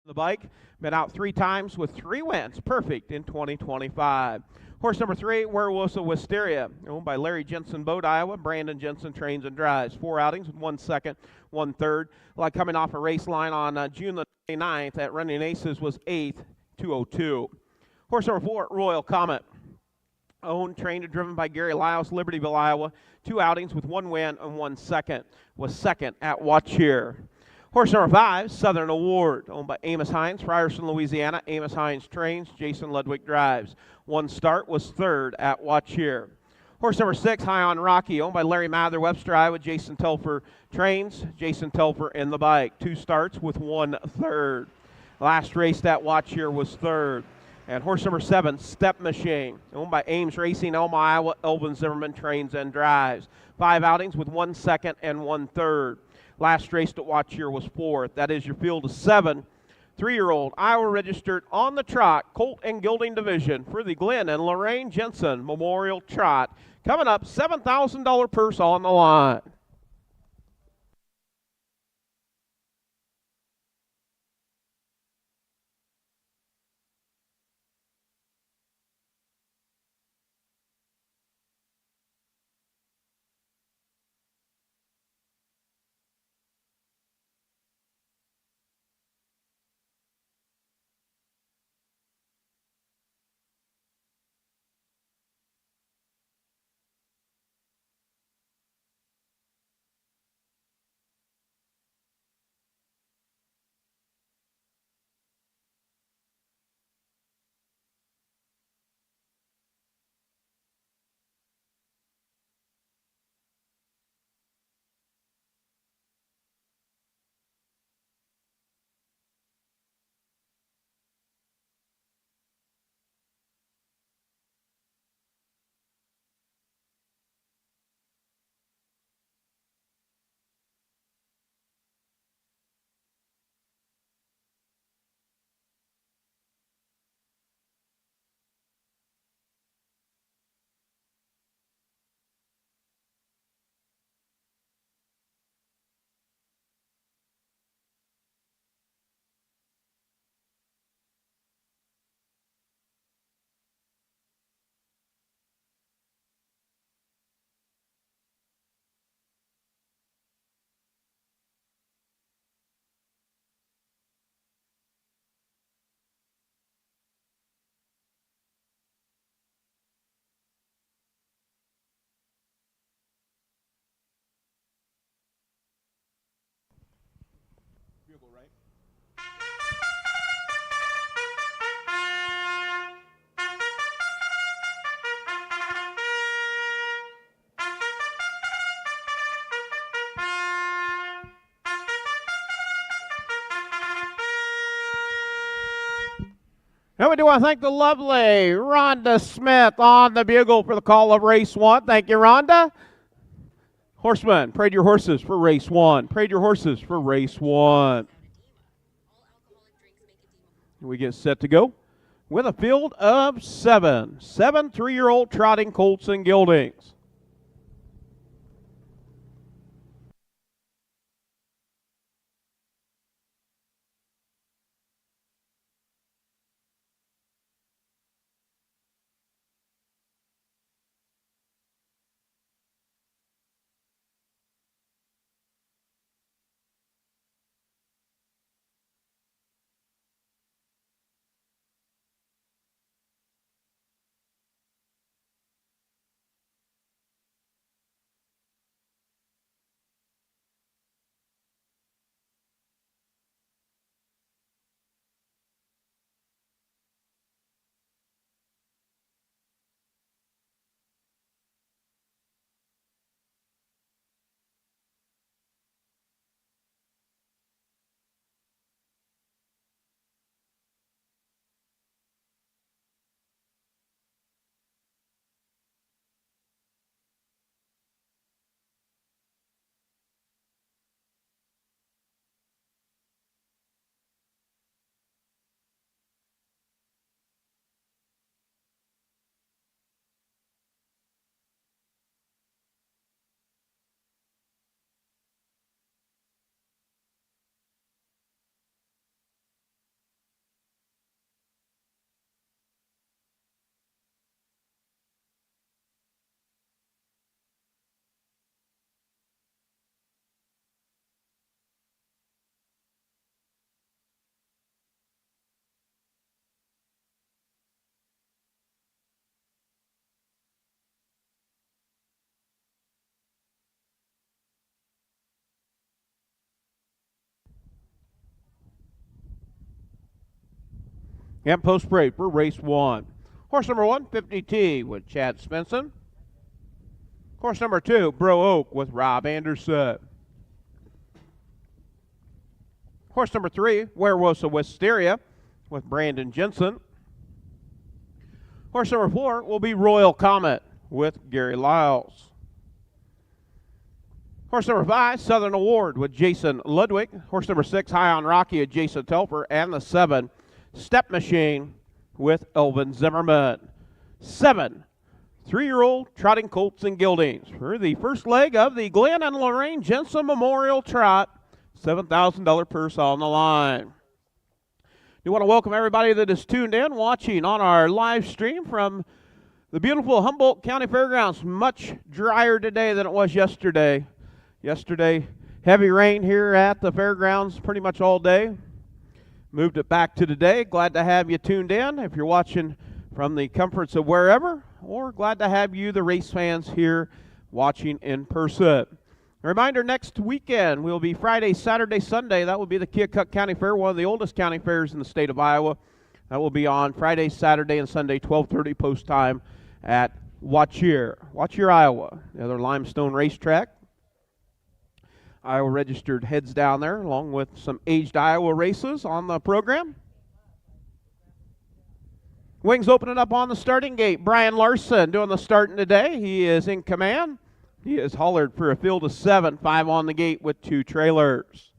The bike, been out 3 times with 3 wins, perfect in 2025. Horse number 3, Werewolves of Wisteria, owned by Larry Jensen, Bode, Iowa. Brandon Jensen trains and drives. 4 outings with 1 second, 1 third. Like coming off a race line on June the 29th at Running Aces was 8th, 202. Horse number 4, Royal Comet, owned, trained, and driven by Gary Lyles, Libertyville, Iowa. 2 outings with 1 win and 1 second. Was second at Watch Here. Horse number 5, Southern Award, owned by Amos Hines, Frierson, Louisiana. Amos Hines trains, Jason Ludwig drives. 1 start, was third at Watch Here. Horse number 6, High on Rocky, owned by Larry Mather, Webster, Iowa. Jason Telfer trains, Jason Telfer in the bike. 2 starts with 1 third. Last race at Watch Here was third. And horse number 7, Step Machine, owned by Ames Racing, Elma, Iowa. Elvin Zimmerman trains and drives. 5 outings with 1 second and 1 third. Last race to Watch Here was 4th. That is your field of 7 3-year-old Iowa registered on the trot, colt and gelding division for the Glenn and Lorraine Jensen Memorial Trot. Coming up, $7,000 purse on the line. And we do want to thank the lovely Rhonda Smith on the bugle for the call of race 1. Thank you, Rhonda. Horsemen, parade your horses for race 1. Parade your horses for race 1. We get set to go with a field of 7 3-year-old trotting colts and geldings. and post break for race 1. Horse number 1, 50T with Chad Spenson. Horse number 2, Bro Oak with Rob Anderson. Horse number 3, Werewolves of Wisteria with Brandon Jensen. Horse number 4 will be Royal Comet with Gary Lyles. Horse number 5, Southern Award with Jason Ludwig. Horse number 6, High on Rocky with Jason Telfer. And the 7, Step Machine with Elvin Zimmerman. 7 3-year-old trotting colts and geldings for the first leg of the Glenn and Lorraine Jensen Memorial Trot. $7,000 purse on the line. We want to welcome everybody that is tuned in, watching on our live stream from the beautiful Humboldt County Fairgrounds. Much drier today than it was yesterday. Yesterday, heavy rain here at the fairgrounds pretty much all day. Moved it back to today. Glad to have you tuned in if you're watching from the comforts of wherever, or glad to have you, the race fans, here watching in person. A reminder, next weekend will be Friday, Saturday, Sunday. That will be the Keokuk County Fair, one of the oldest county fairs in the state of Iowa. That will be on Friday, Saturday, and Sunday, 12:30 post time at Watchier, Iowa. The other limestone racetrack. Iowa registered heads down there, along with some aged Iowa races on the program. Wings opening up on the starting gate. Brian Larson doing the starting today. He is in command. He is hollered for a field of 7, 5 on the gate with 2 trailers.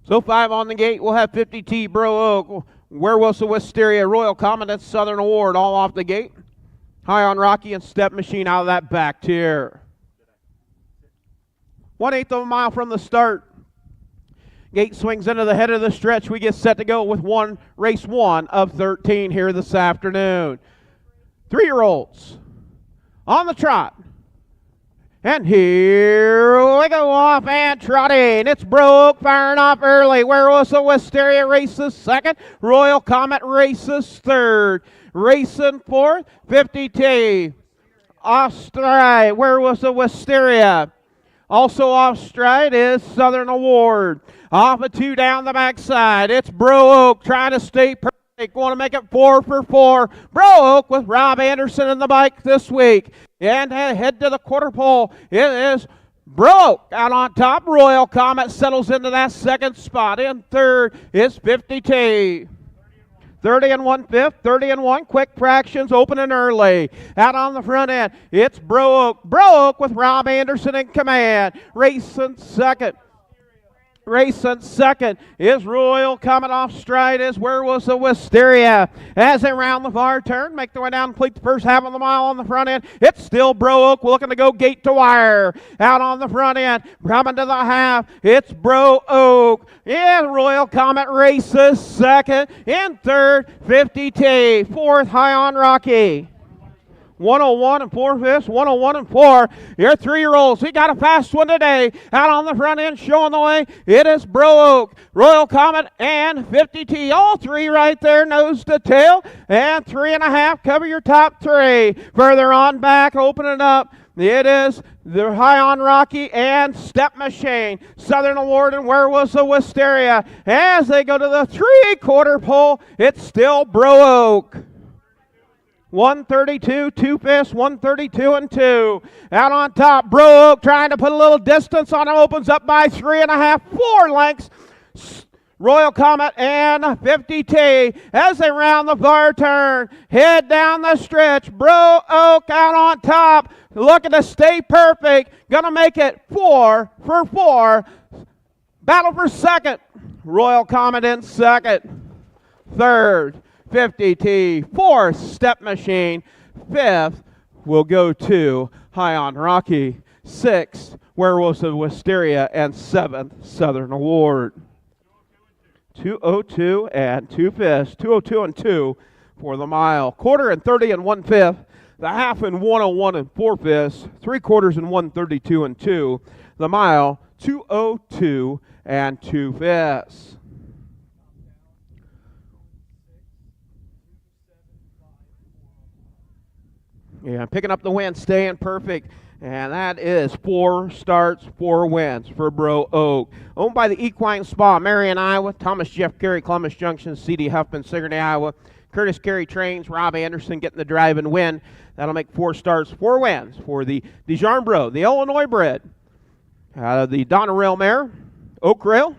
So 5 on the gate. We'll have 50T, Bro Oak, Werewolves of Wisteria, Royal Comet, and Southern Award all off the gate. High on Rocky and Step Machine out of that back tier. 1/8 of a mile from the start. Gate swings into the head of the stretch. We get set to go with race 1 of 13 here this afternoon. 3-year-olds on the trot. And here we go, off and trotting. It's Bro Oak firing off early. Werewolves of Wisteria races 2nd. Royal Comet races 3rd. Racing 4th, 50T. Off stride, Werewolves of Wisteria. Also off stride is Southern Award. Off a 2 down the backside. It's Bro Oak trying to stay perfect. Want to make it 4 for 4. Bro Oak with Rob Anderson in the bike this week. And head to the quarter pole. It is Bro Oak out on top. Royal Comet settles into that 2nd spot. In 3rd is 50T. 30 and 1/5, 30 and 1, quick fractions, opening early. Out on the front end, it's Bro Oak. Bro Oak with Rob Anderson in command. Racing 2nd. Racing 2nd is Royal Comet. Off stride is Werewolves of Wisteria. As they round the far turn, make their way down, complete the first half of the mile on the front end. It's still Bro Oak looking to go gate to wire. Out on the front end, coming to the half, it's Bro Oak. And Royal Comet races 2nd. In 3rd, 50T. 4th, High on Rocky. 101 and 4/5, 101 and 4. Your 3-year-olds, we got a fast one today. Out on the front end, showing the way. It is Bro Oak, Royal Comet, and 50T. All 3 right there, nose to tail. And 3.5, cover your top 3. Further on back, opening up. It is the High on Rocky and Step Machine. Southern Award and Werewolves of Wisteria. As they go to the 3/4 pole, it's still Bro Oak. 132, 2/5, 132 and 2. Out on top, Bro Oak trying to put a little distance on him. Opens up by 3.5, 4 lengths. Royal Comet and 50T as they round the far turn. Head down the stretch. Bro Oak out on top. Looking to stay perfect. Gonna make it 4 for 4. Battle for 2nd. Royal Comet in 2nd. 3rd. 50T, 4th, Step Machine, 5th will go to High on Rocky, 6th, Werewolves of Wisteria, and 7th, Southern Award. 2:02 and 2/5, 2:02 and 2 for the mile. 1/4 and 30 and 1/5, the half in 1:01 and 4/5, 3/4 and 1:32 and 2. The mile, 2:02 and 2/5. Yeah, picking up the win, staying perfect. And that is 4 starts, 4 wins for Bro Oak. Owned by the Equine Spa, Marion, Iowa. Thomas Jeff Carey, Columbus Junction. C.D. Huffman, Sigourney, Iowa. Curtis Carey trains. Rob Anderson getting the drive and win. That'll make 4 starts, 4 wins for the Dijon Bro, the Illinois bred. The Donna Rail mare, Oak Rail.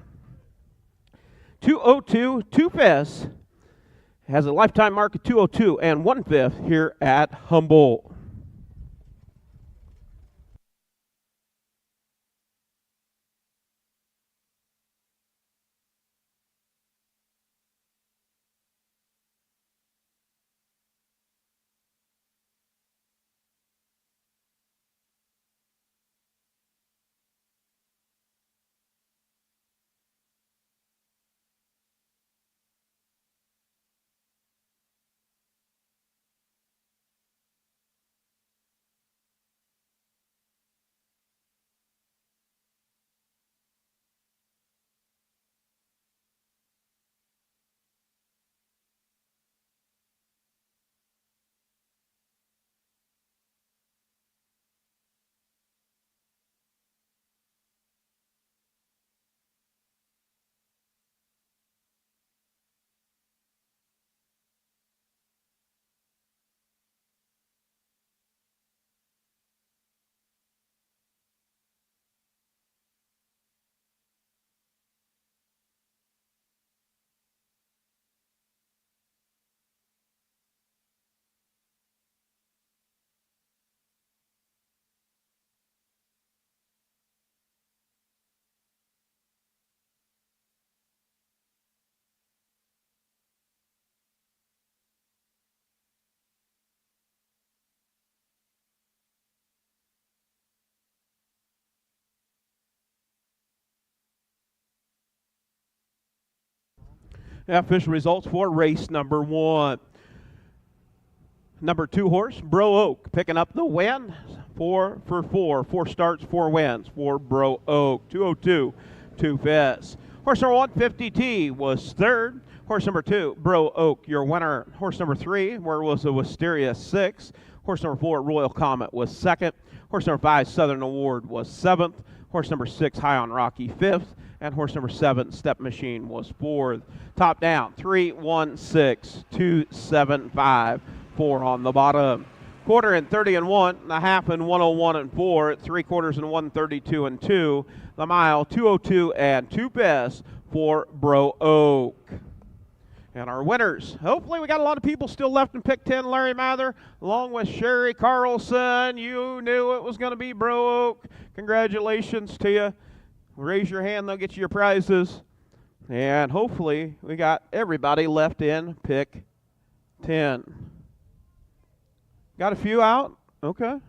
202, 2 fifths. Has a lifetime mark of 202 and 1/5 here at Humboldt. Official results for race number 1. Number 2 horse, Bro Oak, picking up the win. 4 for 4. 4 starts, 4 wins for Bro Oak. 202, 2 fifths. Horse number 150T was 3rd. Horse number 2, Bro Oak, your winner. Horse number 3, where was the Wisteria, 6th. Horse number 4, Royal Comet, was 2nd. Horse number 5, Southern Award, was 7th. Horse number 6, High on Rocky, 5th. And horse number 7, Step Machine, was 4th. Top down, 3, 1, 6, 2, 7, 5. 4 on the bottom. Quarter and 30 and 1, the half and 101 and 4, 3/4 and 132 and 2, the mile 202 and 2 fifths for Bro Oak. And our winners, hopefully we got a lot of people still left in pick 10. Larry Mather, along with Sherry Carlson. You knew it was going to be Bro Oak. Congratulations to you. Raise your hand, they'll get you your prizes. And hopefully we got everybody left in pick 10. Got a few out? Okay.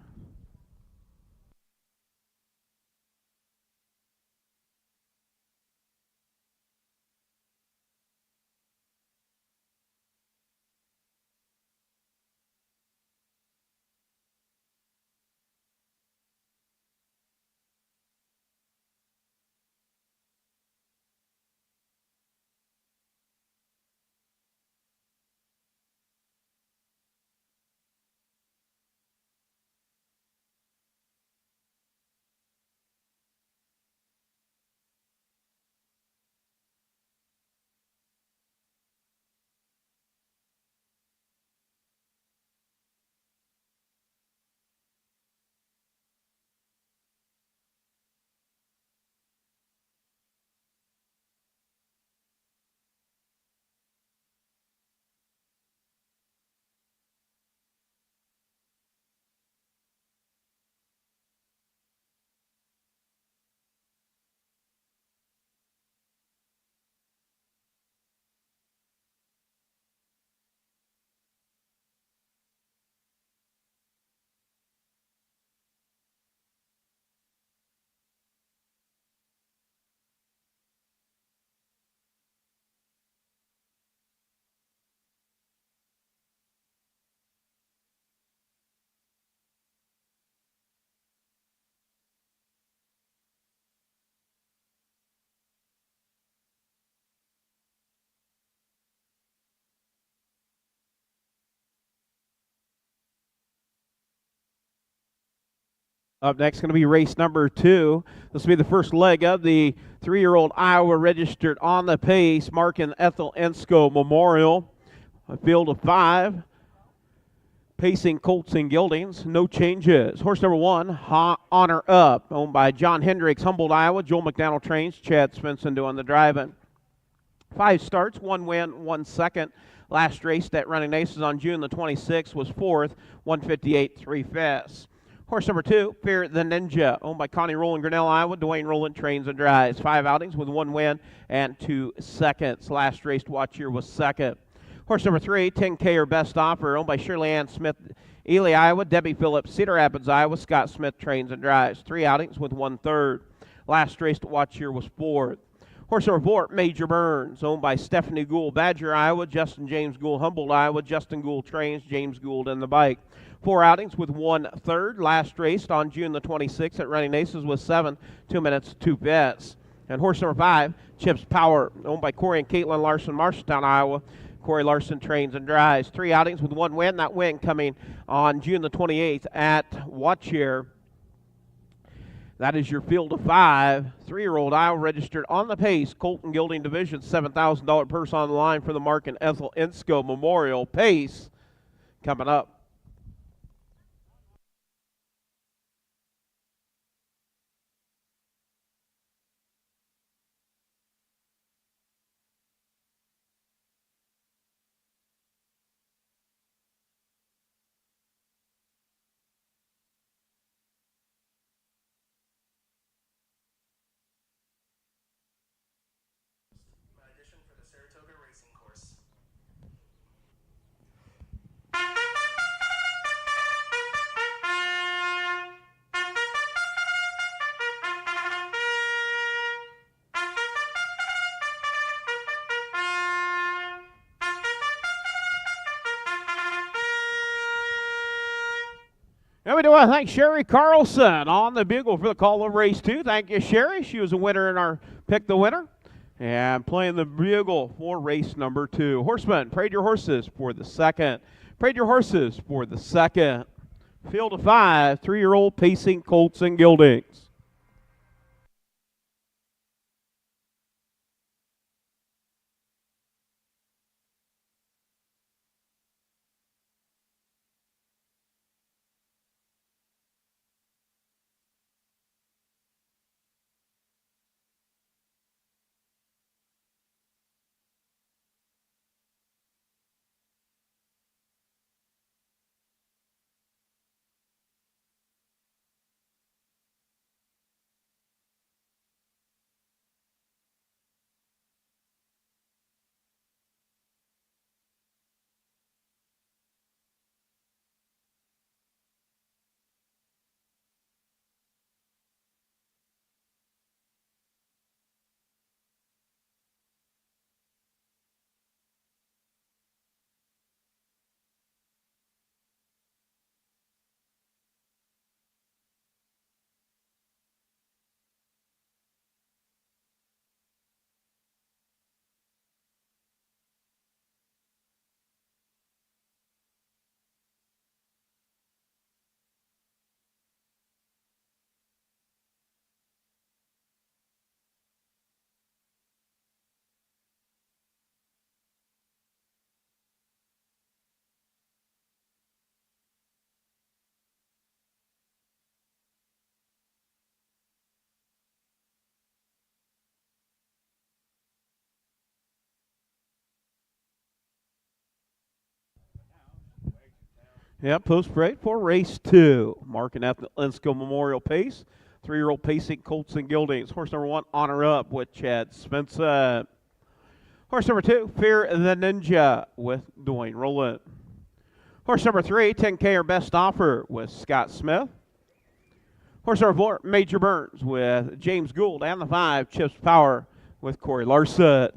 Up next, going to be race number 2. This will be the first leg of the 3-year-old Iowa registered on the pace, Mark and Ethel Ensko Memorial. A field of 5. Pacing Colts and Gildings, no changes. Horse number 1, Honor Up, owned by John Hendricks, Humboldt, Iowa. Joel McDonald trains, Chad Svensson doing the driving. 5 starts, 1 win, 1 second. Last race at Running Aces on June the 26th was 4th, 158, 3 fifths. Horse number 2, Fear the Ninja, owned by Connie Rowland, Grinnell, Iowa. Dwayne Rowland trains and drives. 5 outings with 1 win and 2 seconds. Last race to watch here was 2nd. Horse number 3, 10K or Best Offer, owned by Shirley Ann Smith, Ely, Iowa. Debbie Phillips, Cedar Rapids, Iowa. Scott Smith trains and drives. 3 outings with 1/3. Last race to watch here was 4th. Horse number 4, Major Burns, owned by Stephanie Gould, Badger, Iowa. Justin James Gould, Humboldt, Iowa. Justin Gould trains, James Gould in the bike. 4 outings with 1/3. Last race on June the 26th at Running Aces was 7, 2 minutes, 2 fifths. And horse number 5, Chips Power, owned by Corey and Caitlin Larson, Marshalltown, Iowa. Corey Larson trains and drives. 3 outings with 1 win. That win coming on June the 28th at Watcher. That is your field of 5. 3-year-old Iowa registered on the pace. Colton Gilding Division, $7,000 purse on the line for the Mark and Ethel Ensko Memorial Pace coming up. And we do want to thank Sherry Carlson on the bugle for the call of race 2. Thank you, Sherry. She was a winner in our Pick the Winner. And playing the bugle for race number 2. Horsemen, parade your horses for the 2nd. Parade your horses for the 2nd. Field of 5, 3-year-old Pacing Colts and Gildings. Yep, post parade for race 2. Mark and Ethel Ensko Memorial Pace. 3-year-old Pacing Colts and Gildings. Horse number 1, Honor Up with Chad Svensson. Horse number 2, Fear the Ninja with Dwayne Rowland. Horse number 3, 10K or Best Offer with Scott Smith. Horse number 4, Major Burns with James Gould. And the 5, Chips Power with Corey Larson.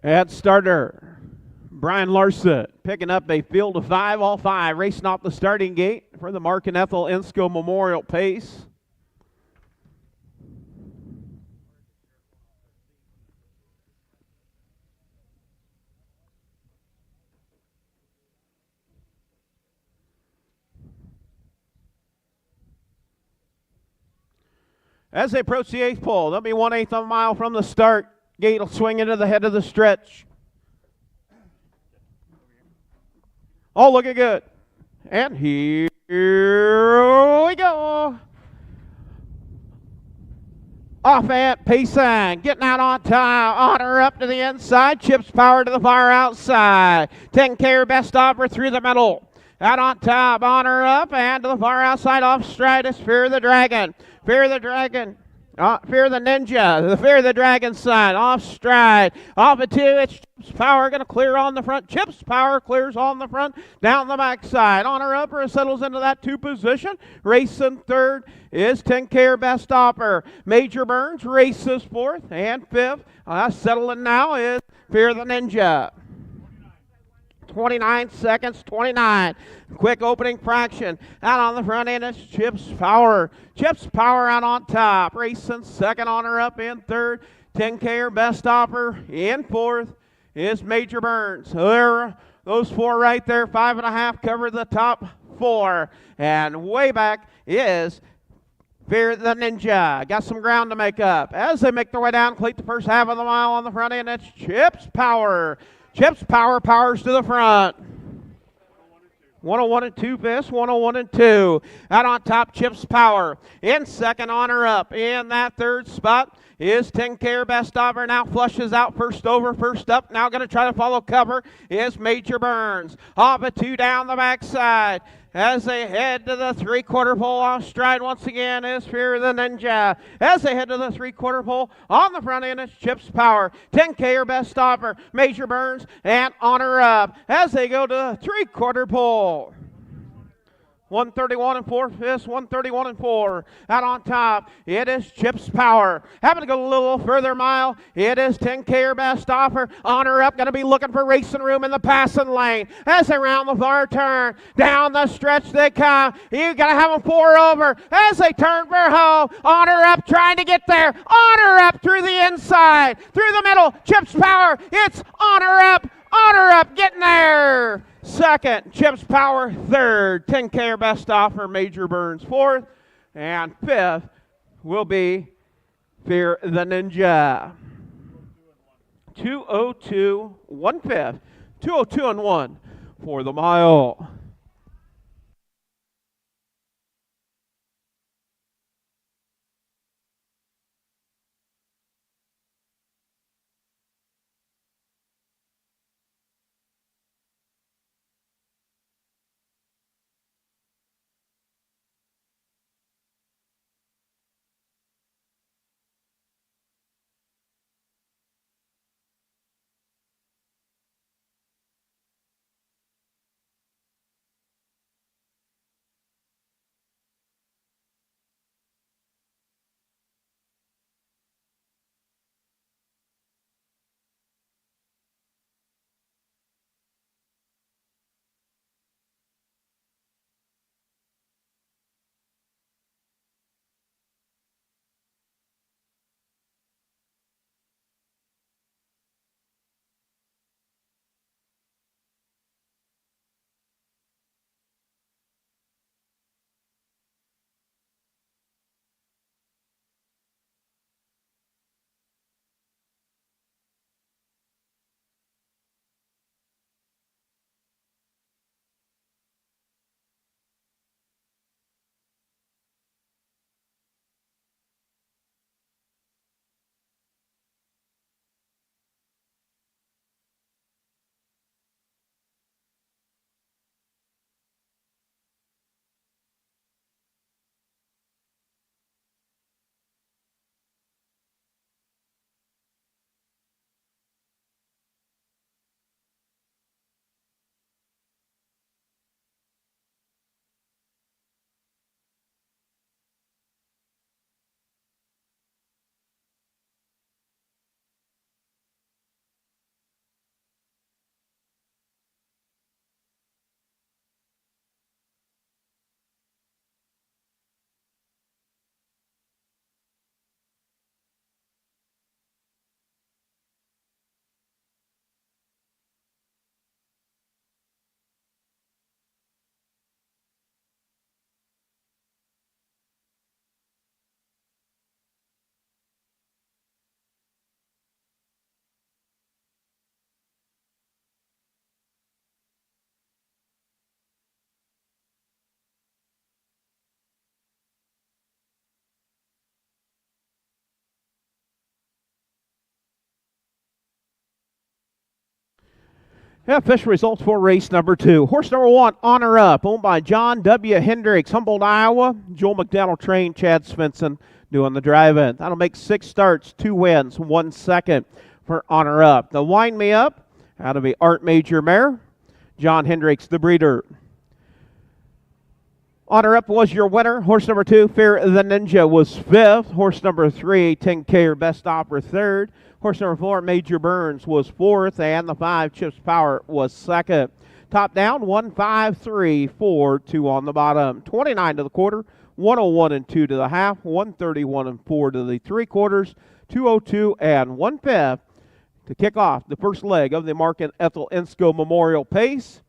At starter, Brian Larson picking up a field of 5, all 5, racing off the starting gate for the Mark and Ethel Insco Memorial Pace. As they approach the 8th pole, they'll be 1/8 of a mile from the start. Gate will swing into the head of the stretch. All looking good. And here we go. Off at Pace and getting out on time. Honor up to the inside. Chips Power to the far outside. 10K best offer through the middle. Out on top. Honor up and to the far outside. Off stride is Fear the Dragon. Fear the Dragon. Fear the Ninja, the Fear the Dragon side, off stride, off at 2, it's Chips Power going to clear on the front. Chips Power clears on the front, down the backside. On her upper, settles into that 2 position. Racing 3rd is 10K best offer. Major Burns races 4th and 5th. Settling now is Fear the Ninja. 29 seconds, 29. Quick opening fraction. Out on the front end is Chips Power. Chips Power out on top. Racing 2nd, on her up in 3rd. 10K best offer in 4th is Major Burns. There, those 4 right there, 5.5 cover the top 4. And way back is Fear the Ninja. Got some ground to make up. As they make their way down, complete the first half of the mile on the front end, it's Chips Power. Chips Power powers to the front. 101 and 2 fifths, 101 and 2. Out on top, Chips Power. In 2nd, on her up. In that 3rd spot is 10K best offer. Now flushes out, first over, first up. Now going to try to follow cover is Major Burns. Off at 2 down the backside. As they head to the 3/4 pole, off stride once again is Fear the Ninja. As they head to the 3/4 pole, on the front end is Chips Power. 10K best offer, Major Burns, and Honor Up. As they go to the 3/4 pole. 131 and 4 fifths, 131 and 4. Out on top, it is Chips Power. Having to go a little further mile, it is 10K best offer. Honor Up, going to be looking for racing room in the passing lane. As they round the far turn, down the stretch they come. You got to have them 4 over. As they turn for home, Honor Up trying to get there. Honor Up through the inside, through the middle. Chips Power, it's Honor Up. Honor Up getting there. 2nd, Chips Power. 3rd, 10K best offer, Major Burns. 4th, and 5th will be Fear the Ninja. 2:02, 1/5, 2:02 and 1 for the mile. Official results for race number 2. Horse number 1, Honor Up, owned by John W. Hendricks, Humboldt, Iowa. Joel McDonald trained, Chad Svensson doing the drive-in. That'll make 6 starts, 2 wins, 1 second for Honor Up. The Wind Me Up, that'll be Art Major mare, John Hendricks, the breeder. Honor Up was your winner. Horse number 2, Fear the Ninja, was 5th. Horse number 3, 10K or Best Opera, 3rd. Horse number 4, Major Burns, was 4th. And the 5, Chips Power, was 2nd. Top down, 1, 5, 3, 4, 2 on the bottom. 29 to the quarter, 101 and 2 to the half, 131 and 4 to the 3/4, 202 and 1/5 to kick off the first leg of the Mark and Ethel Insco Memorial Pace.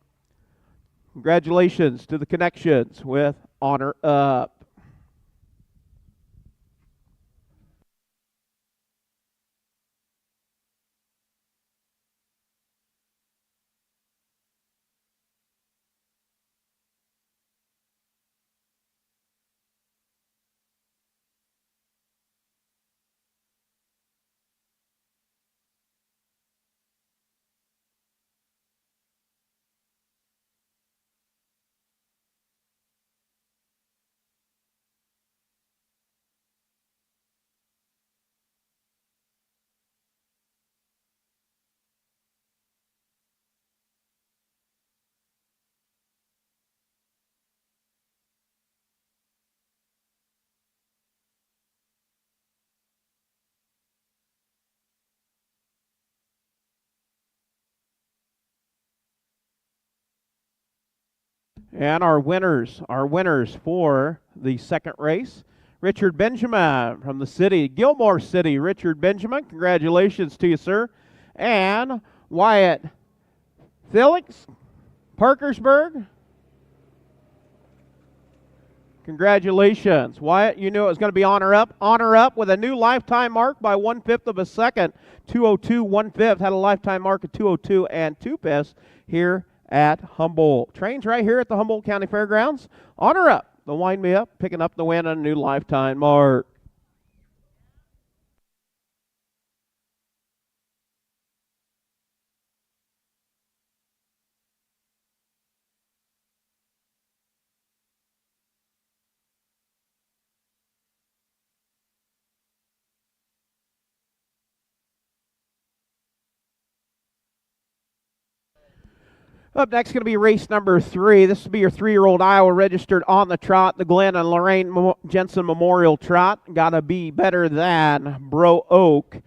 Congratulations to the connections with Honor Up. And our winners for the second race, Richard Benjamin from the city, Gilmore City. Richard Benjamin, congratulations to you, sir. And Wyatt Felix, Parkersburg. Congratulations. Wyatt, you knew it was going to be Honor Up. Honor Up with a new lifetime mark by 1/5 of a second. 202 1/5, had a lifetime mark of 202 and 2/5 here at Humboldt. Trains right here at the Humboldt County Fairgrounds. Honor Up, the Wind Me Up, picking up the win on a new lifetime mark. Up next going to be race number 3. This will be your 3-year-old Iowa registered on the trot, the Glenn and Lorraine Jensen Memorial Trot. Got to be better than Bro Oak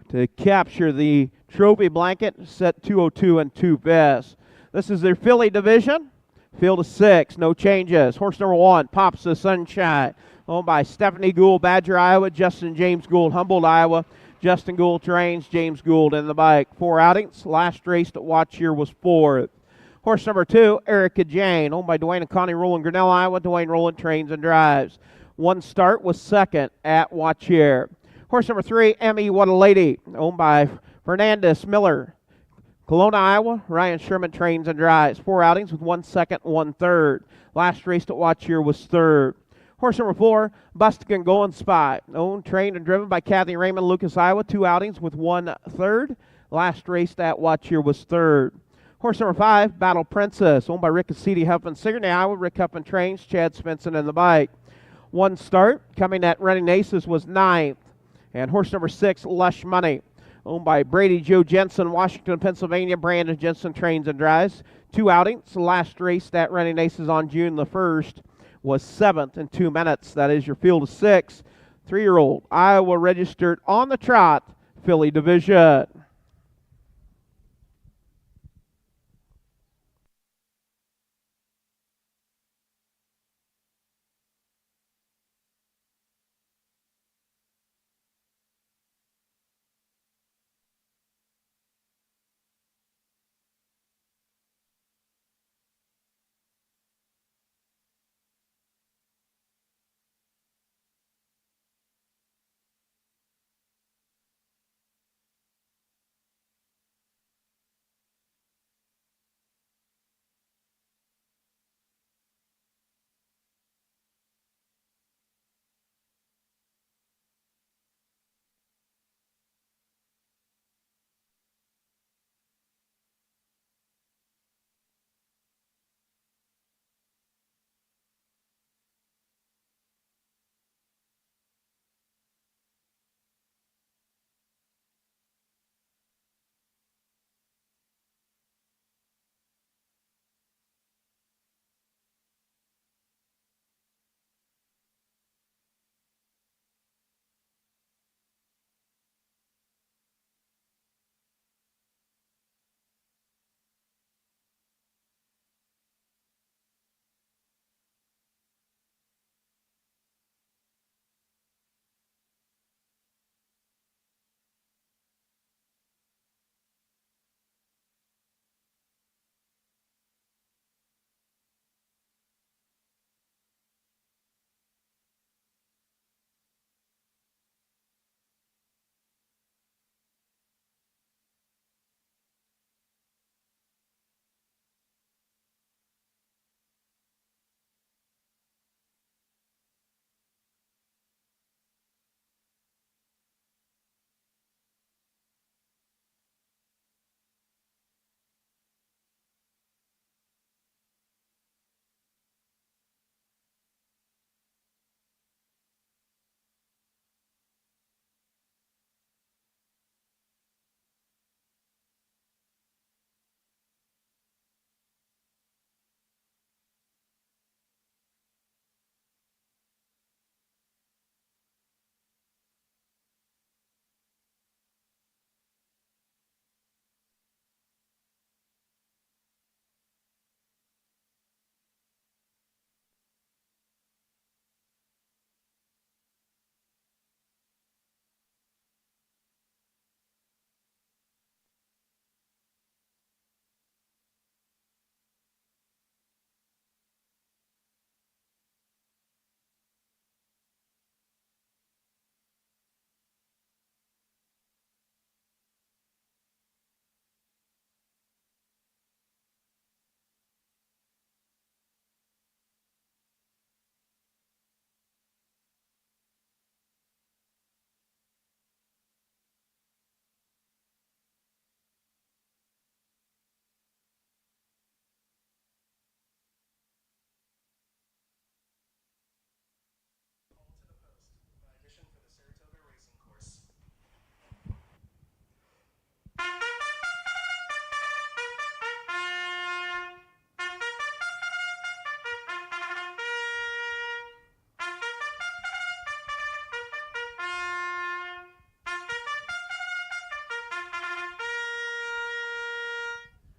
to capture the trophy blanket, set 202 and 2/5. This is their filly division. Field of 6, no changes. Horse number 1, Pops the Sunshine, owned by Stephanie Gould, Badger, Iowa. Justin James Gould, Humboldt, Iowa. Justin Gould trains, James Gould in the bike. 4 outings. Last race to watch here was 4th. Horse number 2, Erica Jane, owned by Dwayne and Connie Rowland, Grinnell, Iowa. Dwayne Rowland trains and drives. 1 start was 2nd at Watch Here. Horse number 3, Emmy What a Lady, owned by Fernandez Miller, Kelowna, Iowa. Ryan Sherman trains and drives. 4 outings with 1 second, 1 third. Last race to watch here was 3rd. Horse number 4, Bustigan Going Spy, owned, trained, and driven by Kathy Raymond, Lucas, Iowa. 2 outings with 1 third. Last race at watch here was 3rd. Horse number 5, Battle Princess, owned by Rick Cassidy, Huffman, Sigourney, Iowa. Rick Huffman trains, Chad Svensson in the bike. 1 start, coming at Running Aces, was 9th. And horse number 6, Lush Money, owned by Brady Joe Jensen, Washington, Pennsylvania. Brandon Jensen trains and drives. 2 outings. Last race at Running Aces on June the 1st was 7th in 2 minutes. That is your field of 6. 3-year-old Iowa registered on the trot, filly division.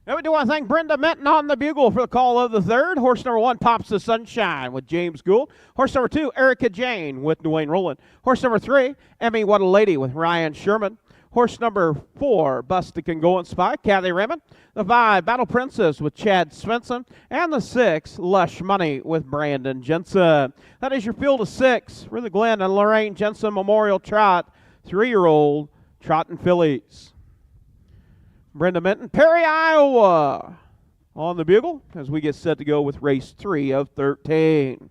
And we do want to thank Brenda Minton on the bugle for the call of the third. Horse number 1, Pops the Sunshine with James Gould. Horse number 2, Erica Jane with Dwayne Rowland. Horse number 3, Emmy What a Lady with Ryan Sherman. Horse number 4, Bustic and Going Spy, Kathy Raymond. The 5, Battle Princess with Chad Svensson. And the 6, Lush Money with Brandon Jensen. That is your field of 6 for the Glenn and Lorraine Jensen Memorial Trot, 3-year-old trotting fillies. Brenda Minton, Perry, Iowa, on the bugle as we get set to go with race 3 of 13.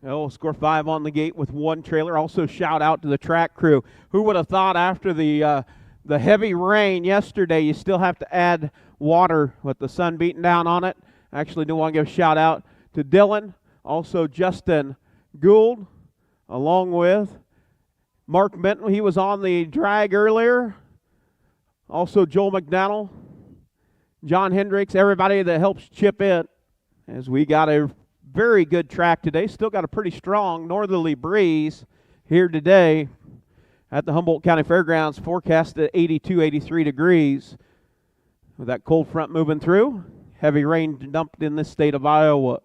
Oh, score 5 on the gate with 1 trailer. Also shout out to the track crew. Who would have thought after the heavy rain yesterday you still have to add water with the sun beating down on it. I actually do want to give a shout out to Dylan. Also, Justin Gould, along with Mark Minton. He was on the drag earlier. Also, Joel McDonnell, John Hendricks, everybody that helps chip in as we got a very good track today. Still got a pretty strong northerly breeze here today at the Humboldt County Fairgrounds, forecast at 82, 83 degrees. With that cold front moving through, heavy rain dumped in this state of Iowa.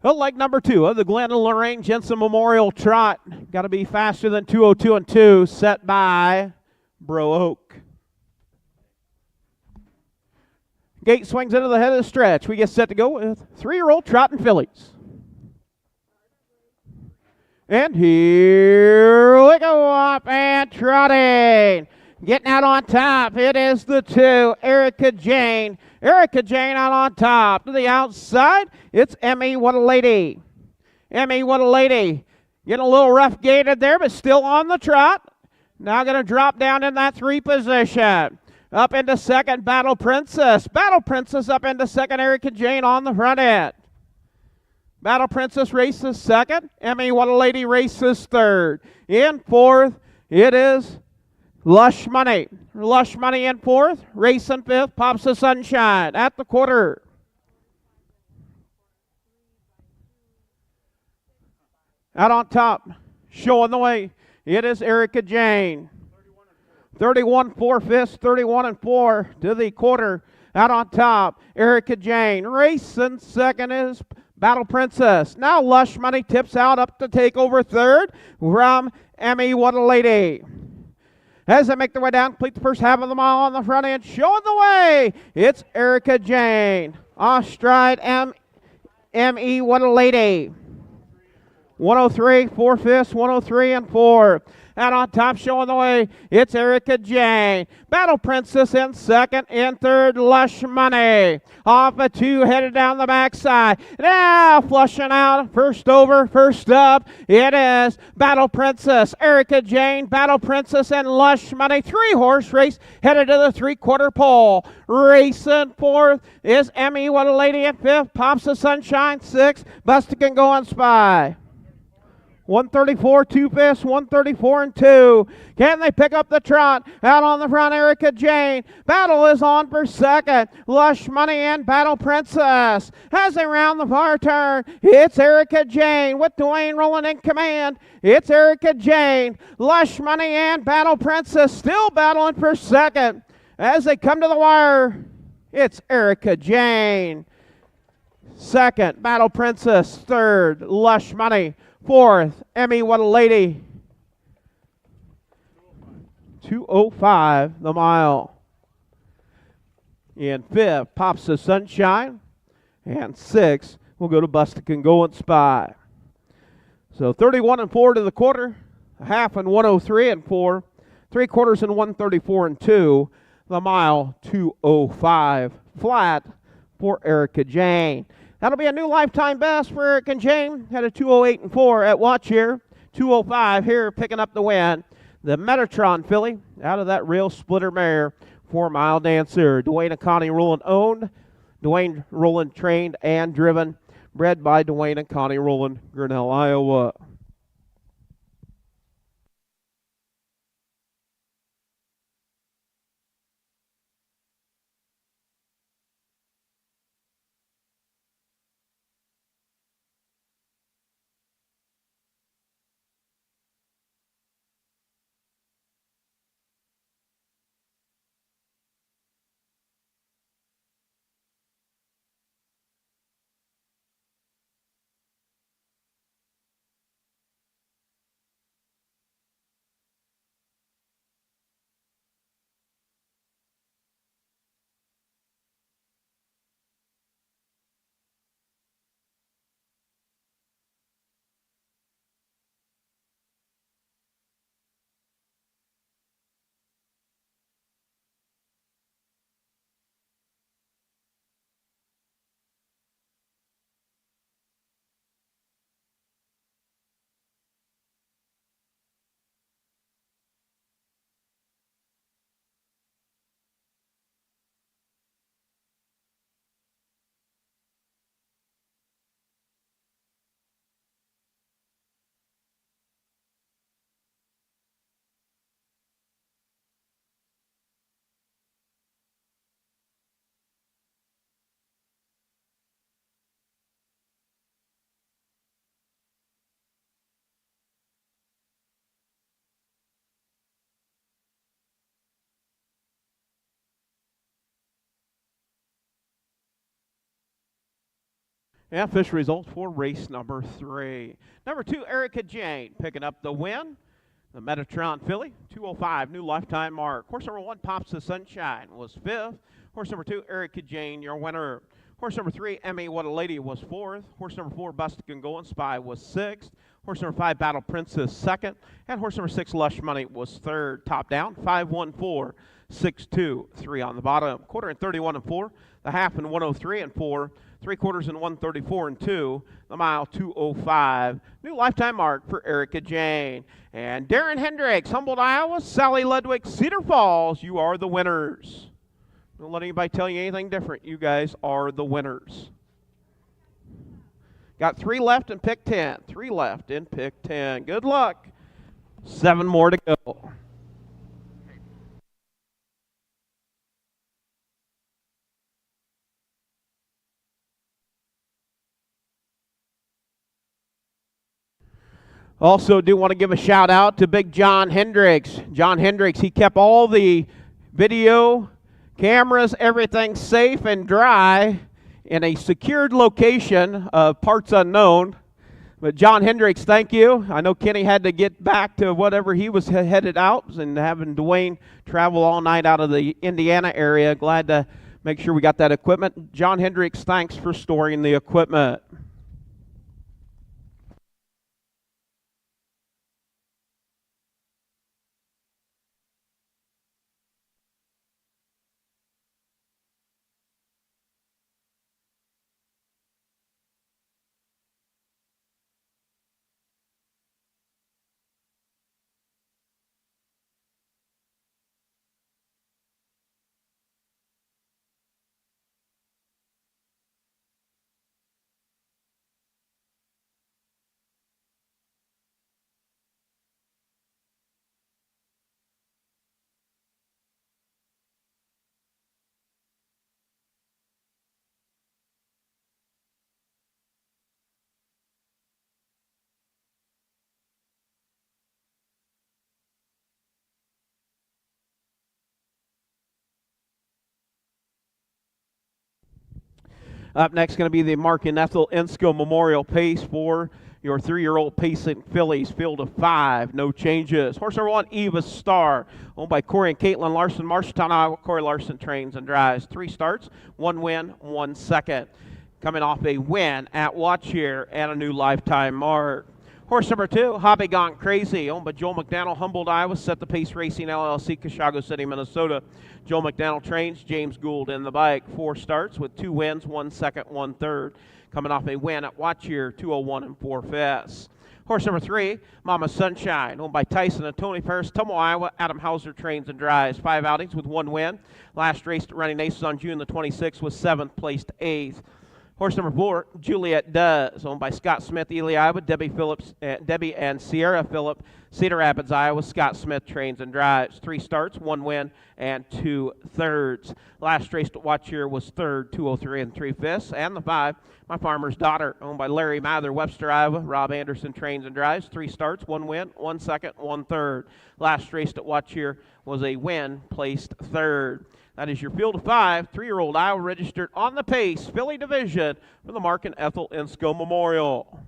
Well, leg number 2 of the Glenn and Lorraine Jensen Memorial Trot. Got to be faster than 2:02 and 2, set by Bro Oak. Gate swings into the head of the stretch. We get set to go with 3-year-old trotting fillies. And here we go, up and trotting. Getting out on top, it is the 2, Erica Jane. Erica Jane out on top. To the outside, it's Emmy What a Lady. Emmy What a Lady. Getting a little rough gated there, but still on the trot. Now going to drop down in that 3 position. Up into second, Battle Princess. Battle Princess up into second, Erica Jane on the front end. Battle Princess races second. Emmy What a Lady races third. In fourth, it is Lush Money. Lush Money in fourth. Racing fifth, Pops the Sunshine at the quarter. Out on top, showing the way, it is Erica Jane. 31 4/5, 31 and 4 to the quarter. Out on top, Erica Jane. Racing second is Battle Princess. Now Lush Money tips out up to take over third from Emmy What a Lady. As they make their way down, complete the first half of the mile on the front end, showing the way, it's Erica Jane. Off stride, M.E. What a Lady. 103, 4/5, 103 and 4. Out on top, showing the way, it's Erica Jane. Battle Princess in second, in third, Lush Money. Off a 2, headed down the backside. Now flushing out, first over, first up, it is Battle Princess, Erica Jane, Battle Princess, and Lush Money. 3-horse race, headed to the 3/4 pole. Racing fourth is Emmy What a Lady at fifth, Pops the Sunshine 6th, Bustic and Going Spy. 134, 2/5, 134 and 2. Can they pick up the trot? Out on the front, Erica Jane. Battle is on for second. Lush Money and Battle Princess. As they round the far turn, it's Erica Jane with Dwayne Rowland in command. It's Erica Jane. Lush Money and Battle Princess still battling for second. As they come to the wire, it's Erica Jane. Second, Battle Princess. Third, Lush Money. Fourth, Emmy What a Lady. 2:05 the mile. In fifth, Pops the Sunshine. And sixth, we'll go to Bustic and Going Spy. So 31 and 4 to the quarter. A half and 103 and 4. 3/4 and 134 and 2. The mile, 2:05 flat for Erica Jane. That'll be a new lifetime best for Eric and Jane. Had a 2:08 and 4 at Watch here. 2:05 here, picking up the win. The Metatron filly out of that rail splitter mare. 4-mile dancer. Dwayne and Connie Rowland owned. Dwayne Rowland trained and driven. Bred by Dwayne and Connie Rowland, Grinnell, Iowa. And official results for race number 3. Number 2, Erica Jane picking up the win. The Metatron filly, 205, new lifetime mark. Horse number 1, Pops the Sunshine, was 5th. Horse number 2, Erica Jane, your winner. Horse number 3, Emmy What a Lady, was 4th. Horse number 4, Busted Can Go and Spy, was 6th. Horse number 5, Battle Princess, 2nd. And horse number 6, Lush Money, was 3rd. Top down, 5-1-4, 6-2, 3 on the bottom. Quarter and 31-4, the half and 103-4. 3/4 and 134-2, the mile 2:05. New lifetime mark for Erica Jane. And Darren Hendricks, Humboldt, Iowa, Sally Ludwig, Cedar Falls, you are the winners. Don't let anybody tell you anything different. You guys are the winners. Got 3 left in pick 10. 3 left in pick 10. Good luck. 7 more to go. Also, do want to give a shout out to Big John Hendricks. John Hendricks, he kept all the video, cameras, everything safe and dry in a secured location of parts unknown. But John Hendricks, thank you. I know Kenny had to get back to whatever he was headed out, and having Dwayne travel all night out of the Indiana area. Glad to make sure we got that equipment. John Hendricks, thanks for storing the equipment. Up next, going to be the Mark and Ethel Ensko Memorial Pace for your 3-year-old Pacing fillies. Field of 5, no changes. Horse number 1, Eva Star, owned by Corey and Caitlin Larson, Marshalltown, Iowa. Corey Larson trains and drives. 3 starts, 1 win, 1 second. Coming off a win at Watch Here and a new lifetime mark. Horse number 2, Hobby Gone Crazy, owned by Joel McDaniel, Humboldt, Iowa. Set the Pace Racing LLC, Chicago City, Minnesota. Joel McDaniel trains, James Gould in the bike. 4 starts with 2 wins, 1 second, 1 third. Coming off a win at Watch Here, 201 4/5. Horse number 3, Mama Sunshine, owned by Tyson and Tony Ferris, Tummo, Iowa. Adam Hauser trains and drives. 5 outings with 1 win. Last race at Running Aces on June the 26th was 7th, placed 8th. Horse number 4, Juliet Does, owned by Scott Smith, Ely, Iowa. Debbie and Sierra Phillip, Cedar Rapids, Iowa. Scott Smith trains and drives. 3 starts, 1 win, and 2 thirds. Last race to Watch Here was 3rd, 203 3/5. And the 5, My Farmer's Daughter, owned by Larry Mather, Webster, Iowa. Rob Anderson trains and drives. 3 starts, 1 win, 1 second, 1 third. Last race to Watch Here was a win, placed 3rd. That is your field of 5, 3-year-old Iowa registered on the Pace filly division for the Mark and Ethel Ensko Memorial.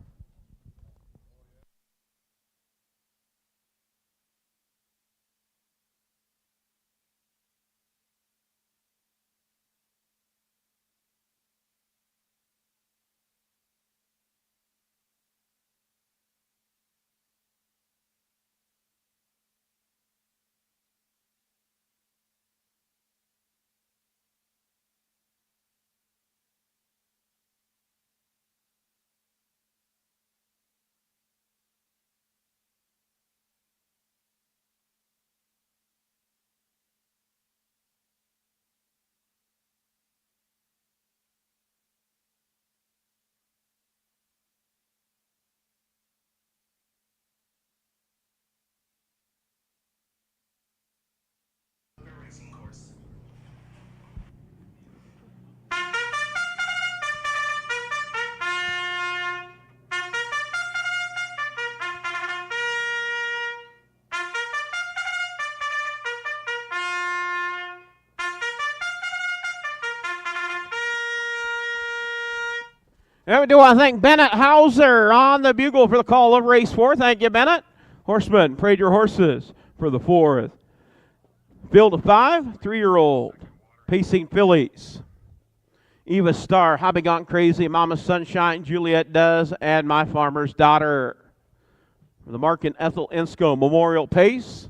And we do want to thank Bennett Hauser on the bugle for the call of race 4. Thank you, Bennett. Horsemen, parade your horses for the 4th. Field of 5, 3-year-old. Pacing fillies. Eva Star, Hobby Gone Crazy, Mama Sunshine, Juliet Does, and My Farmer's Daughter. For the Mark and Ethel Insco Memorial Pace.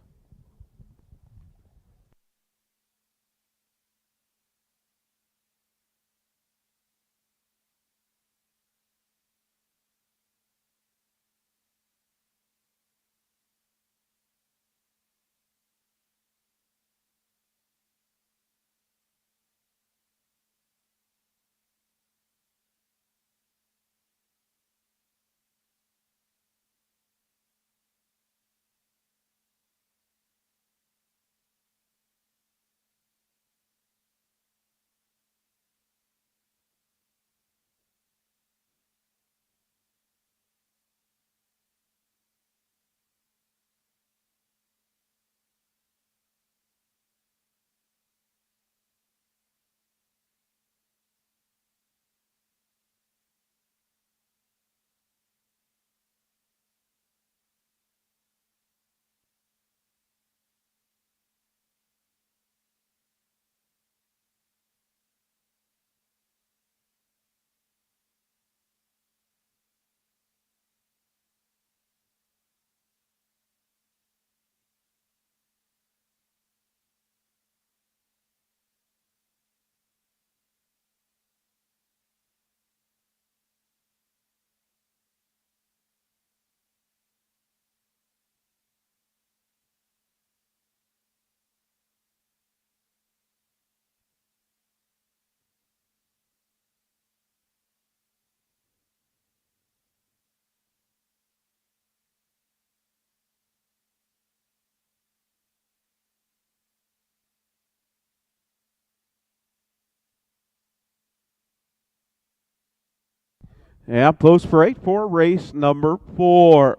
Yeah, post parade for race number 4.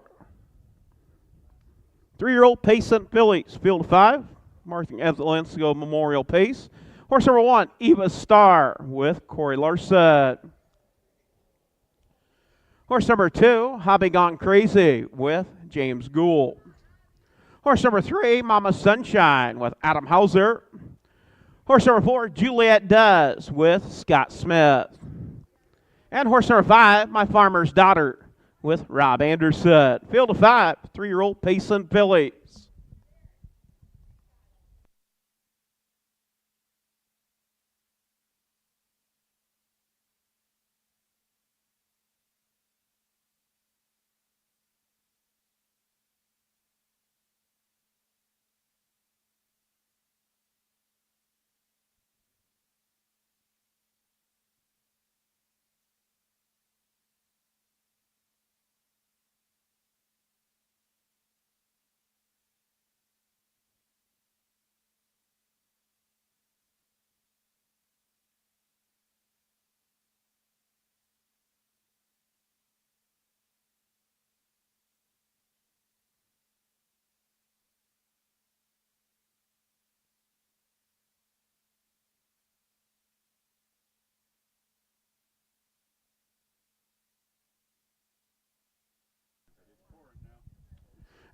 3-year-old Pacing fillies. Field of 5, Mark and Ethel Insco Memorial Pace. Horse number 1, Eva Star with Corey Larson. Horse number 2, Hobby Gone Crazy with James Gould. Horse number 3, Mama Sunshine with Adam Hauser. Horse number 4, Juliet Does with Scott Smith. And horse number 5, My Farmer's Daughter with Rob Anderson. Field of 5, 3-year-old Pacing fillies.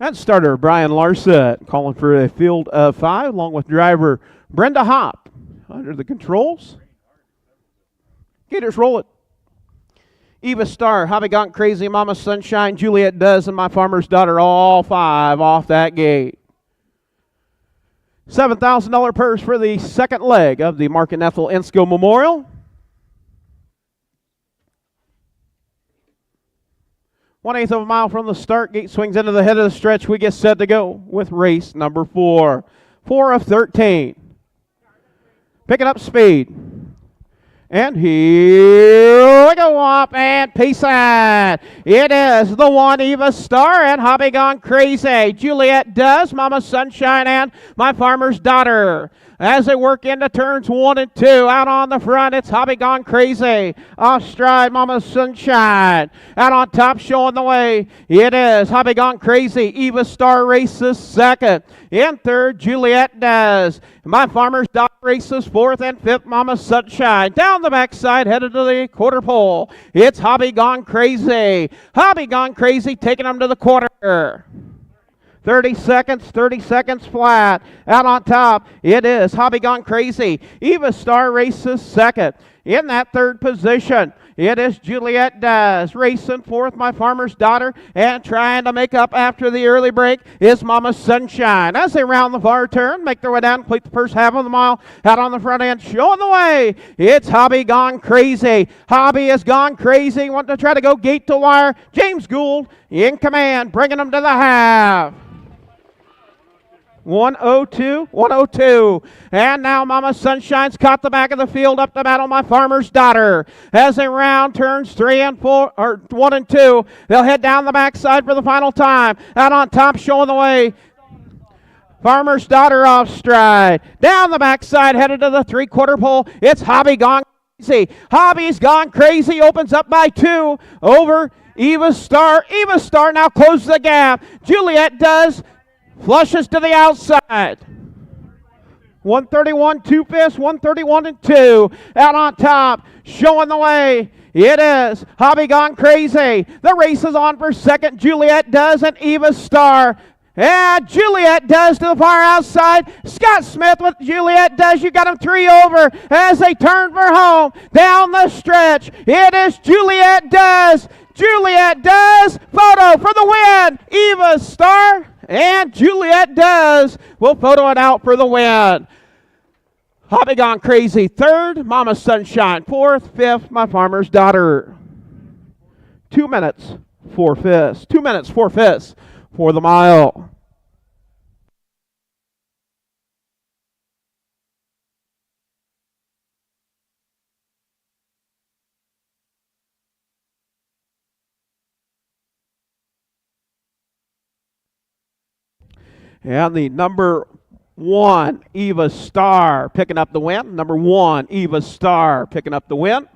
And starter Brian Larson calling for a field of 5 along with driver Brenda Hopp under the controls. Gators roll it. Eva Star, Hobby Gone Crazy, Mama Sunshine, Juliet Does, and My Farmer's Daughter, all 5 off that gate. $7,000 purse for the second leg of the Mark and Ethel Insco Memorial. 1/8 of a mile from the start. Gate swings into the head of the stretch. We get set to go with race number 4. 4 of 13. Picking up speed. And here we go up and Pace on. It is the 1 Eva Star and Hobby Gone Crazy. Juliet Does, Mama Sunshine, and My Farmer's Daughter. as they work into turns 1 and 2. Out on the front, it's Hobby Gone Crazy. Off stride, Mama Sunshine. Out on top, showing the way, it is Hobby Gone Crazy. Eva Star races second. In third, Juliet does. My Farmer's Daughter races fourth, and fifth, Mama Sunshine. Down the backside, headed to the quarter pole, it's Hobby Gone Crazy. Hobby Gone Crazy taking them to the quarter. 30 seconds flat. Out on top, it is Hobby Gone Crazy. Eva Star races second. In that third position, it is Juliet Does. Racing fourth, My Farmer's Daughter. And trying to make up after the early break is Mama Sunshine. As they round the far turn, make their way down, complete the first half of the mile. Out on the front end, showing the way, it's Hobby Gone Crazy. Hobby has gone crazy, wanting to try to go gate to wire. James Gould in command, bringing them to the half. 102. And now Mama Sunshine's caught the back of the field up to battle My Farmer's Daughter. As they round turns 1 and 2, they'll head down the backside for the final time. Out on top, showing the way, Farmer's Daughter off stride. Down the backside, headed to the three-quarter pole, it's Hobby Gone Crazy. Hobby's Gone Crazy opens up by 2 over Eva Star. Eva Star now closes the gap. Juliet Does. Flushes to the outside. 131, 2/5, 131 and 2. Out on top, showing the way, it is Hobby Gone Crazy. The race is on for second. Juliet Does and Eva Star. And Juliet Does to the far outside. Scott Smith with Juliet Does. You got him 3 over as they turn for home. Down the stretch, it is Juliet Does. Juliet Does. Photo for the win. Eva Star and Juliet Does will photo it out for the win. Hobby Gone Crazy third, Mama Sunshine fourth, fifth, My Farmer's Daughter. 2 minutes, 4/5. 2 minutes, 4/5 for the mile. And the number 1, Eva Star, picking up the win. Number 1, Eva Star, picking up the win.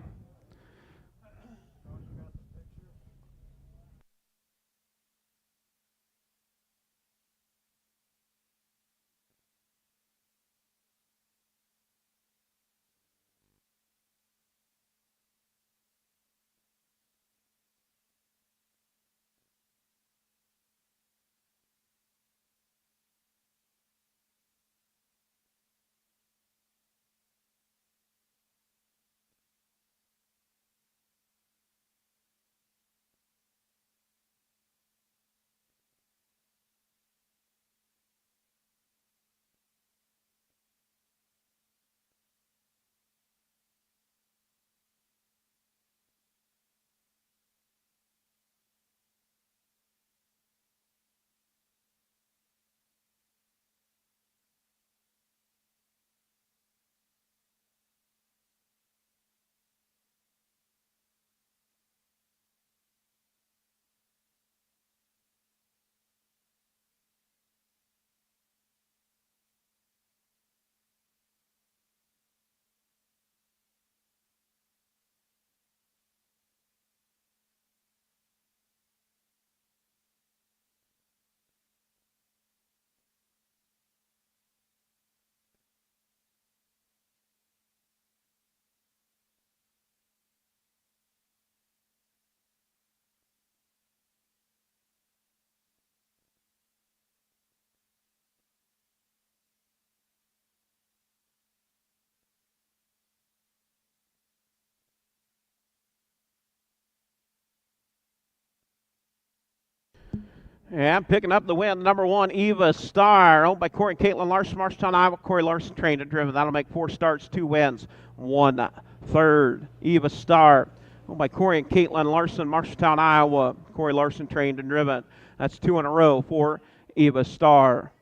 And picking up the win, number 1, Eva Star, owned by Corey and Caitlin Larson, Marshalltown, Iowa. Corey Larson trained and driven. That'll make 4 starts, 2 wins, 1 third. Eva Star, owned by Corey and Caitlin Larson, Marshalltown, Iowa. Corey Larson trained and driven. That's 2 in a row for Eva Star.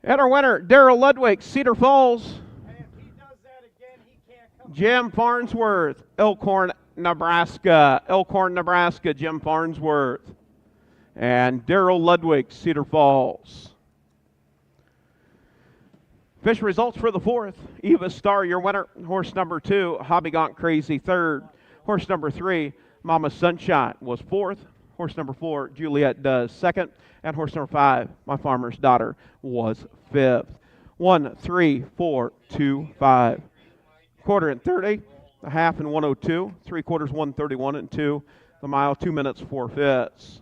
And our winner, Darrell Ludwig, Cedar Falls. Hey, if he does that again, he can't come. Jim Farnsworth, Elkhorn, Nebraska. Elkhorn, Nebraska, Jim Farnsworth. And Darrell Ludwig, Cedar Falls. Fish results for the fourth. Eva Star, your winner. Horse number 2, Hobby Gaunt Crazy, third. Horse number 3, Mama Sunshine, was fourth. Horse number 4, Juliet Does, second. And horse number 5, My Farmer's Daughter, was fifth. 1, 3, 4, 2, 5. Quarter and 30, a half and 102, 3/4 131 and 2. The mile 2 minutes 4 fifths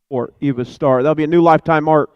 for Eva Star. That'll be a new lifetime mark.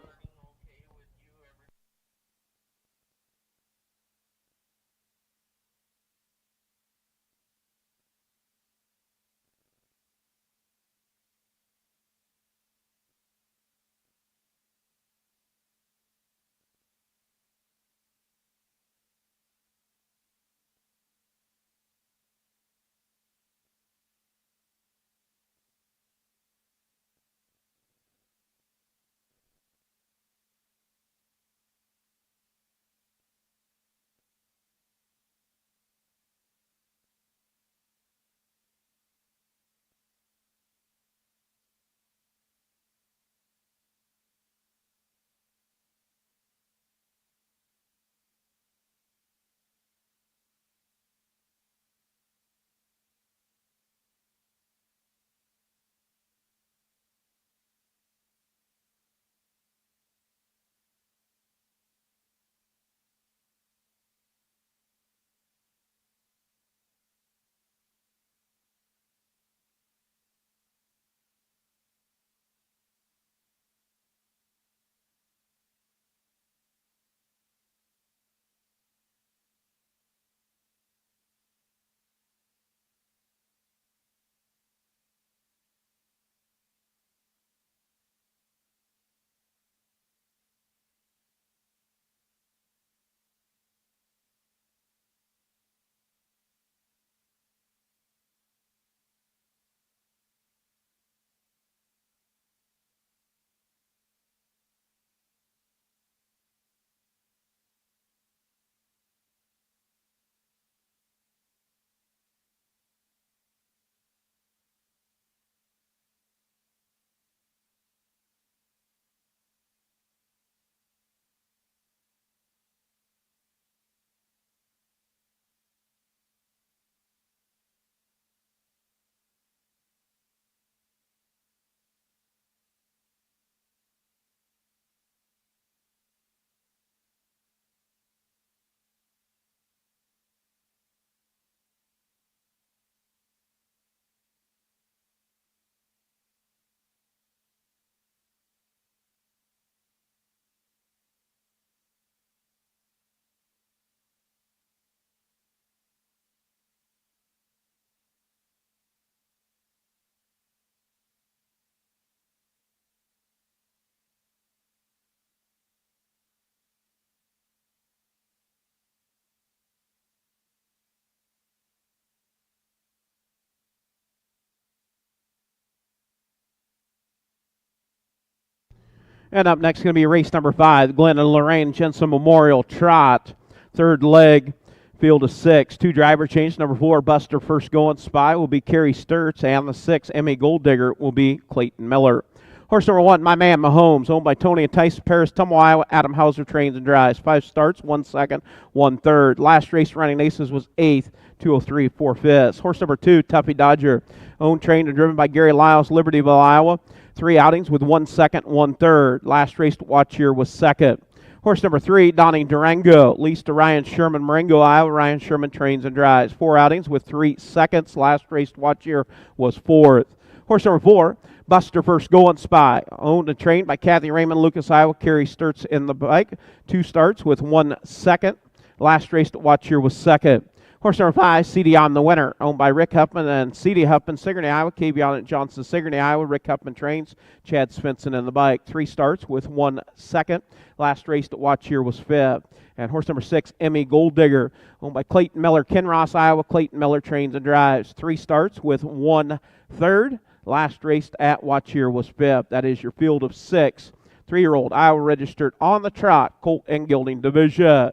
And up next is going to be race number 5, Glenn and Lorraine Jensen Memorial Trot. Third leg, field of 6. 2 driver change. Number 4, Buster First Going Spy will be Carrie Sturts, and the 6, Emmy Gold Digger, will be Clayton Miller. Horse number 1, My Man Mahomes, owned by Tony and Tyson Paris, Tumble, Iowa. Adam Hauser trains and drives. 5 starts, 1 second, 1 third. Last race running aces was 8th, 203 4 fifths. Horse number 2, Tuffy Dodger, owned, trained, and driven by Gary Lyles, Libertyville, Iowa. 3 outings with 1 second, 1 third. Last race to watch here was second. Horse number 3, Donnie Durango, leased to Ryan Sherman, Marengo, Iowa. Ryan Sherman trains and drives. 4 outings with 3 seconds. Last race to watch here was 4th. Horse number 4, Buster First Going Spy, owned and trained by Kathy Raymond, Lucas, Iowa. Carrie Sturts in the bike. 2 starts with 1 second. Last race to watch here was second. Horse number 5, CD On the Winner, owned by Rick Huffman and CD Huffman, Sigourney, Iowa. KV Johnson, Sigourney, Iowa. Rick Huffman trains. Chad Svensson in the bike. 3 starts with 1 second. Last race to watch here was 5th. And horse number 6, Emmy Gold Digger, owned by Clayton Miller, Kinross, Iowa. Clayton Miller trains and drives. 3 starts with 1 third. Last race at watch here was 5th. That is your field of 6. 3-year-old Iowa registered on the trot, colt and gelding division.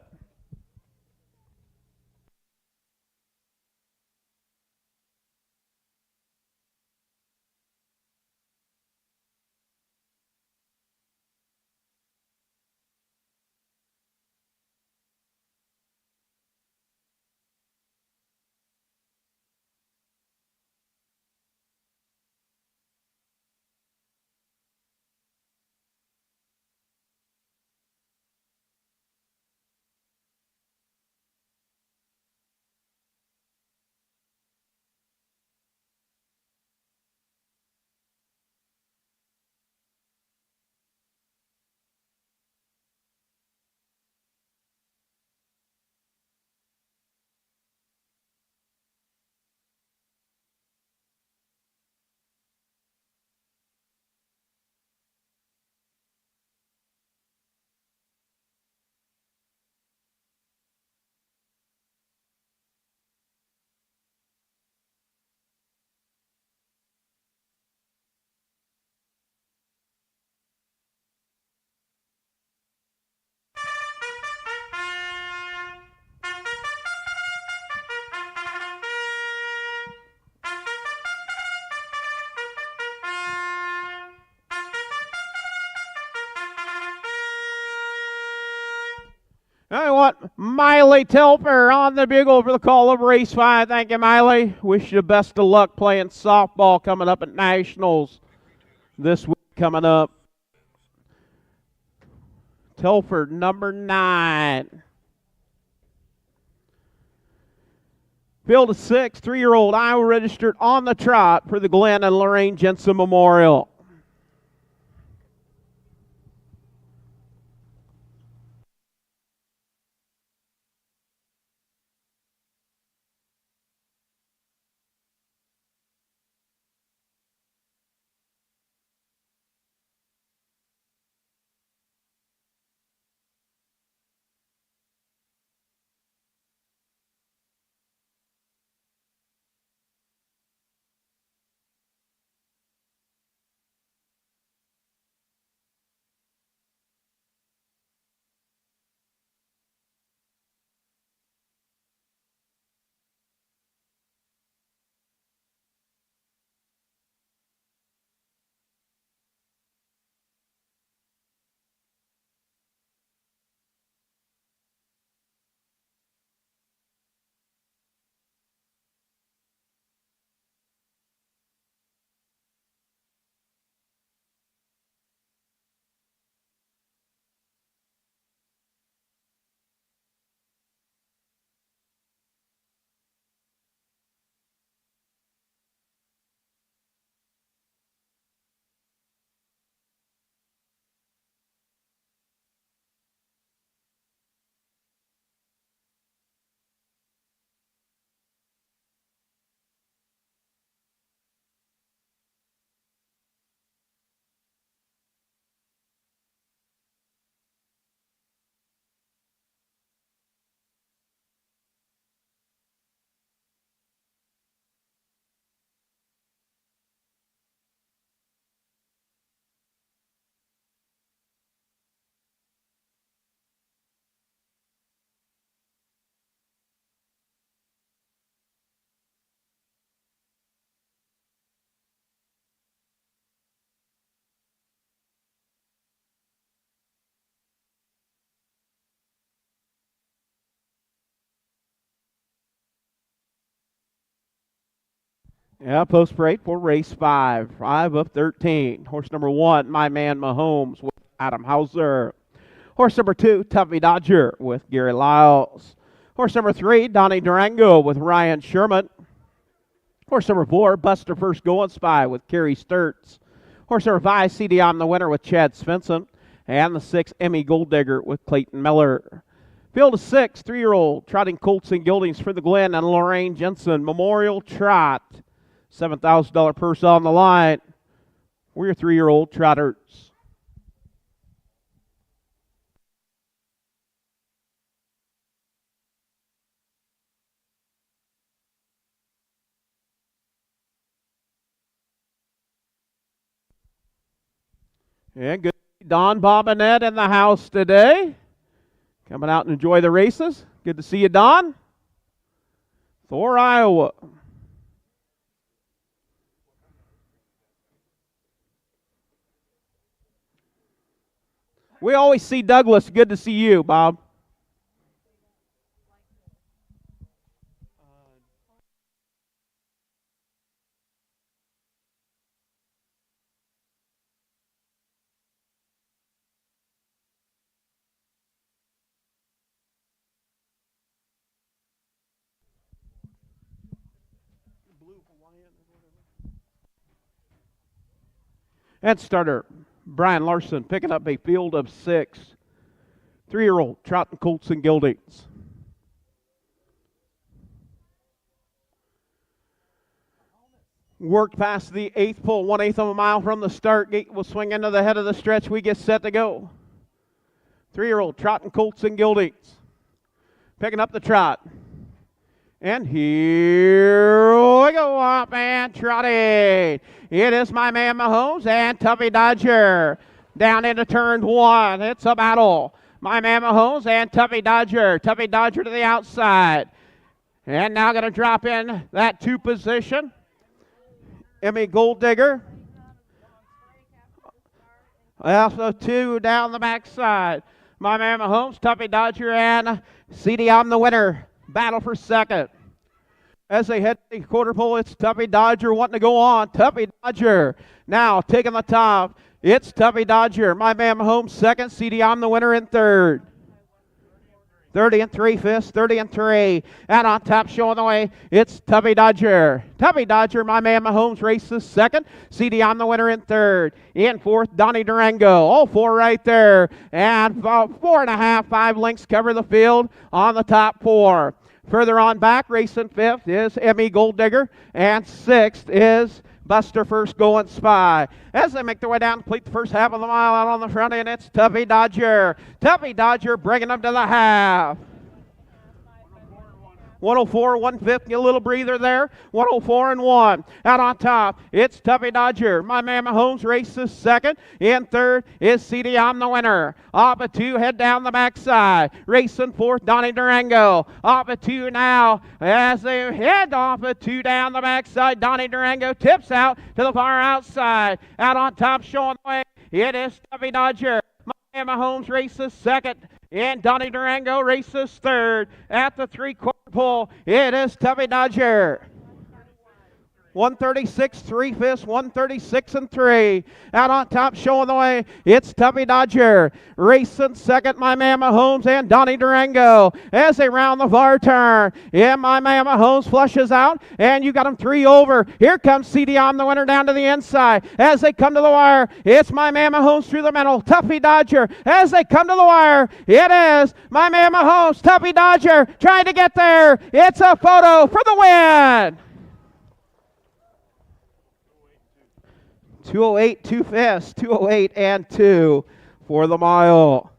I want Miley Telfer on the bugle for the call of race 5. Thank you, Miley. Wish you the best of luck playing softball coming up at Nationals this week coming up. Telford, number 9. Field of 6, 3-year-old Iowa registered on the trot for the Glenn and Lorraine Jensen Memorial. Yeah, post parade for race 5. 5 of 13. Horse number 1, My Man Mahomes with Adam Hauser. Horse number 2, Tuffy Dodger with Gary Lyles. Horse number 3, Donnie Durango with Ryan Sherman. Horse number 4, Buster First Going Spy with Kerry Sturts. Horse number 5, CD On the Winner with Chad Svensson. And the 6, Emmy Golddigger with Clayton Miller. Field of 6, 3-year-old trotting colts and geldings for the Glenn and Lorraine Jensen Memorial Trot. $7,000 purse on the line. We're your 3-year-old trotters. And good Don Bobinette in the house today. Coming out and enjoy the races. Good to see you, Don. Thor, Iowa. We always see Douglas. Good to see you, Bob. And starter Brian Larson picking up a field of 6. 3-year-old trotting colts and geldings. Worked past the 8th pole, 1/8 of a mile from the start gate. Will swing into the head of the stretch. We get set to go. 3-year-old trotting colts and geldings. Picking up the trot. And here we go, up and trotting. It is My Man Mahomes and Tuffy Dodger. Down into turn 1. It's a battle. My Man Mahomes and Tuffy Dodger. Tuffy Dodger to the outside. And now going to drop in that 2 position. Emmy Golddigger. Also 2 down the backside. My man Mahomes, Tuffy Dodger, and CD on the winner. Battle for second. As they head to the quarter pole, it's Tuffy Dodger wanting to go on. Tuffy Dodger now taking the top. It's Tuffy Dodger. My man Mahomes second. CD on the winner in third. 30 and 3 fifths, 30 and 3. And on top showing the way, it's Tuffy Dodger. Tuffy Dodger, my man Mahomes races second. CD on the winner in third. In fourth, Donnie Durango. All four right there. And 4.5, 5 lengths cover the field on the top four. Further on back, racing fifth is Emmy Golddigger. And sixth is Buster First Going Spy. As they make their way down, complete the first half of the mile out on the front end, it's Tuffy Dodger. Tuffy Dodger bringing them to the half. 104, 150, a little breather there. 104 and 1. Out on top, it's Tuffy Dodger. My man Mahomes races second. In third is CD on the winner. Off at 2, head down the backside. Racing fourth, Donnie Durango. Off at 2 now. As they head off at 2 down the backside, Donnie Durango tips out to the far outside. Out on top, showing the way, it is Tuffy Dodger. My man Mahomes races second. And Donnie Durango races third. At the 3/4 pole, it is Tuffy Dodger. 136, 3 fifths, 136 and 3. Out on top, showing the way, it's Tuffy Dodger. Racing second, my man Mahomes and Donnie Durango. As they round the far turn, yeah, my man Mahomes flushes out, and you got him 3 over. Here comes CD on the winner down to the inside. As they come to the wire, it's my man Mahomes through the middle. Tuffy Dodger, as they come to the wire, it is my man Mahomes, Tuffy Dodger, trying to get there. It's a photo for the win. 208, 2 fifths, 208 and 2 for the mile.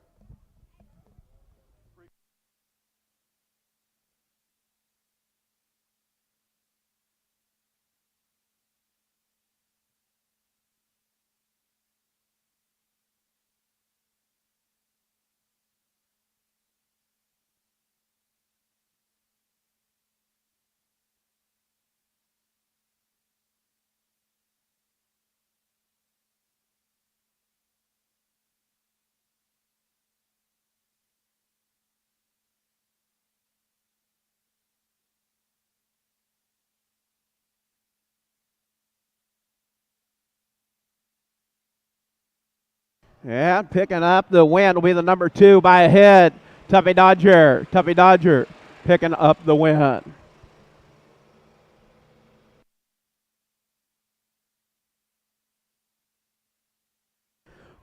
And picking up the win will be the number 2 by a head, Tuffy Dodger. Tuffy Dodger picking up the win.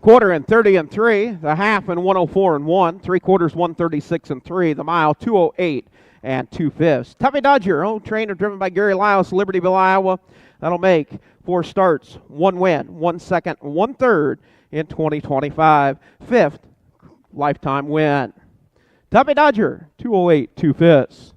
Quarter and 30 and 3, the half and 104 and 1, 3/4 136 and 3, the mile 208 and 2 fifths. Tuffy Dodger, own trainer driven by Gary Lyles, Libertyville, Iowa. That'll make 4 starts, 1 win, 1 second, 1 third in 2025. 5th lifetime win. Tuffy Dodger, 208, 2 fifths.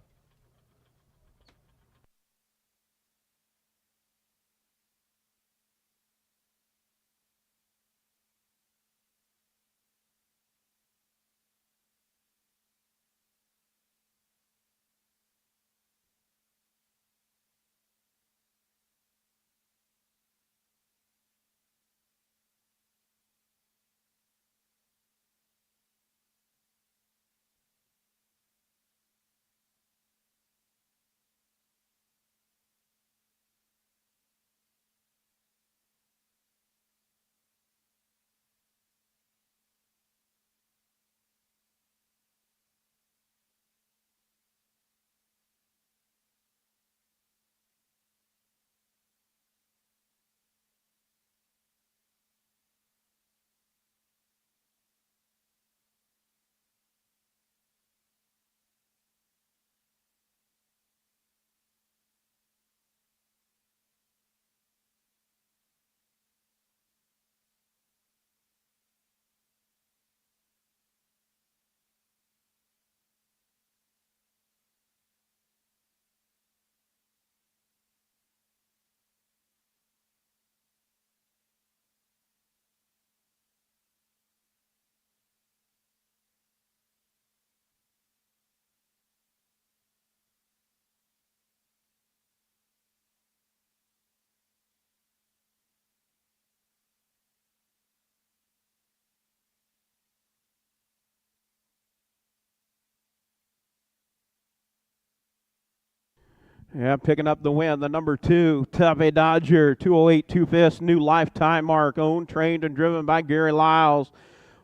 Yeah, picking up the win, the number 2, Tuffy Dodger, 208 2 new lifetime mark, owned, trained, and driven by Gary Lyles.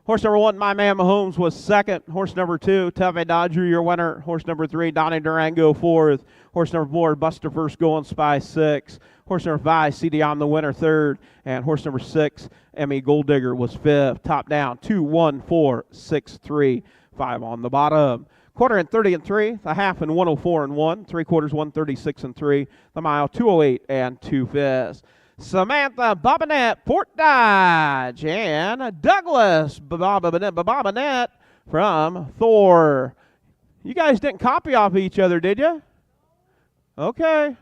Horse number 1, My Man Mahomes, was second. Horse number 2, Tuffy Dodger, your winner. Horse number 3, Donnie Durango, fourth. Horse number 4, Buster First Going Spy, sixth. Horse number 5, CD I'm the winner, third. And horse number 6, Emmy Gold Digger, was fifth. Top down, 2, 1, 4, 6, 3, 5 on the bottom. Quarter and 30 and 3, the half and 104 and 1, 3/4 136 and 3, the mile 208 and 2/5. Samantha Bobinette, Port Dodge, and Douglas Bobinette from Thor. You guys didn't copy off each other, did you? Okay.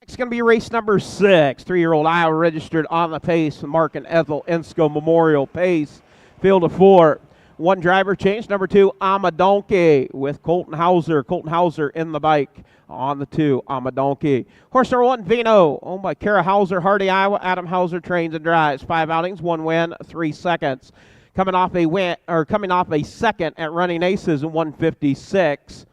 It's going to be race number 6. 3-year-old Iowa registered on the pace. Mark and Ethel Ensko Memorial Pace. Field of 4. One driver change. Number 2, Amadonkey with Colton Hauser. Colton Hauser in the bike on the 2, Amadonkey. Horse number 1, Vino, owned by Kara Hauser, Hardy, Iowa. Adam Hauser trains and drives. 5 outings, 1 win, 3 seconds. Coming off a second at Running Aces in 156.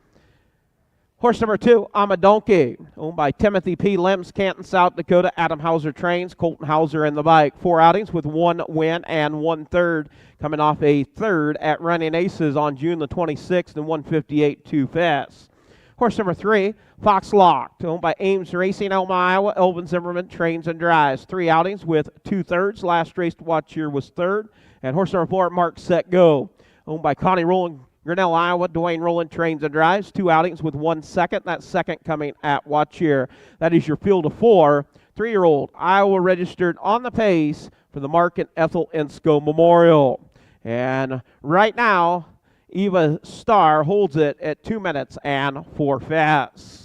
Horse number 2, Amadonkey, owned by Timothy P. Limbs, Canton, South Dakota. Adam Hauser trains, Colton Hauser in the bike. 4 outings with 1 win and 1/3. Coming off a third at Running Aces on June the 26th in 158 2 Horse number 3, Fox Locked, owned by Ames Racing, Elma, Iowa. Elvin Zimmerman trains and drives. 3 outings with 2/3. Last race to watch here was 3rd. And horse number 4, Mark Set Go, owned by Connie Rowland, Grinnell, Iowa. Dwayne Rowland trains and drives. 2 outings with 1 second. That second coming at watch here. That is your field of 4. 3-year-old Iowa registered on the pace for the Mark and Ethel Ensko Memorial. And right now, Eva Starr holds it at 2 minutes and 4 fast.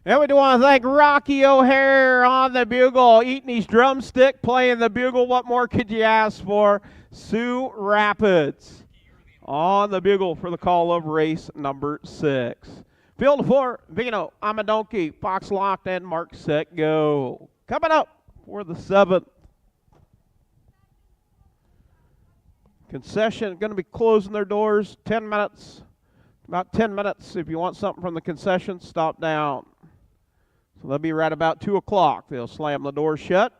And we do want to thank Rocky O'Hare on the bugle, eating his drumstick, playing the bugle. What more could you ask for? Sioux Rapids on the bugle for the call of race number 6. Field 4, Vino, Amadonki, Fox Locked, and Mark Set Go. Coming up for the 7th. Concession going to be closing their doors 10 minutes. About 10 minutes. If you want something from the concession, stop down. So they'll be right about 2 o'clock. They'll slam the door shut.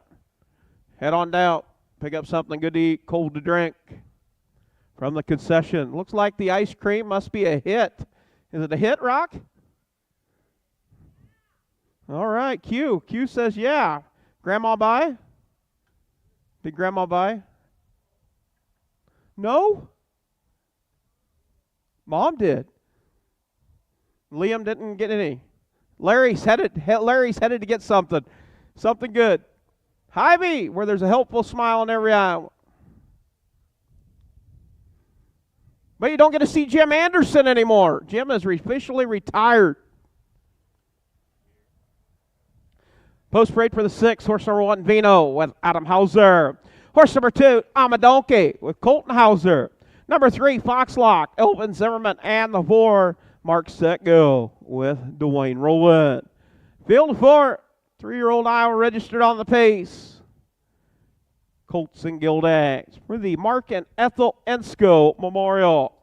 Head on down. Pick up something good to eat, cold to drink from the concession. Looks like the ice cream must be a hit. Is it a hit, Rock? All right, Q. Q says yeah. Grandma buy? Did Grandma buy? No? Mom did. Liam didn't get any. Larry's headed to get something. Something good. Hy-Vee, where there's a helpful smile on every eye. But you don't get to see Jim Anderson anymore. Jim is officially retired. Post parade for the 6th, horse number 1, Vino with Adam Hauser. Horse number 2, Amadonki with Colton Hauser. Number 3, Foxlock, Elvin Zimmerman, and the 4, Mark Set Go with Dwayne Rowland. Field 4, 3-year-old Iowa registered on the pace. Colts and Gildags for the Mark and Ethel Ensko Memorial.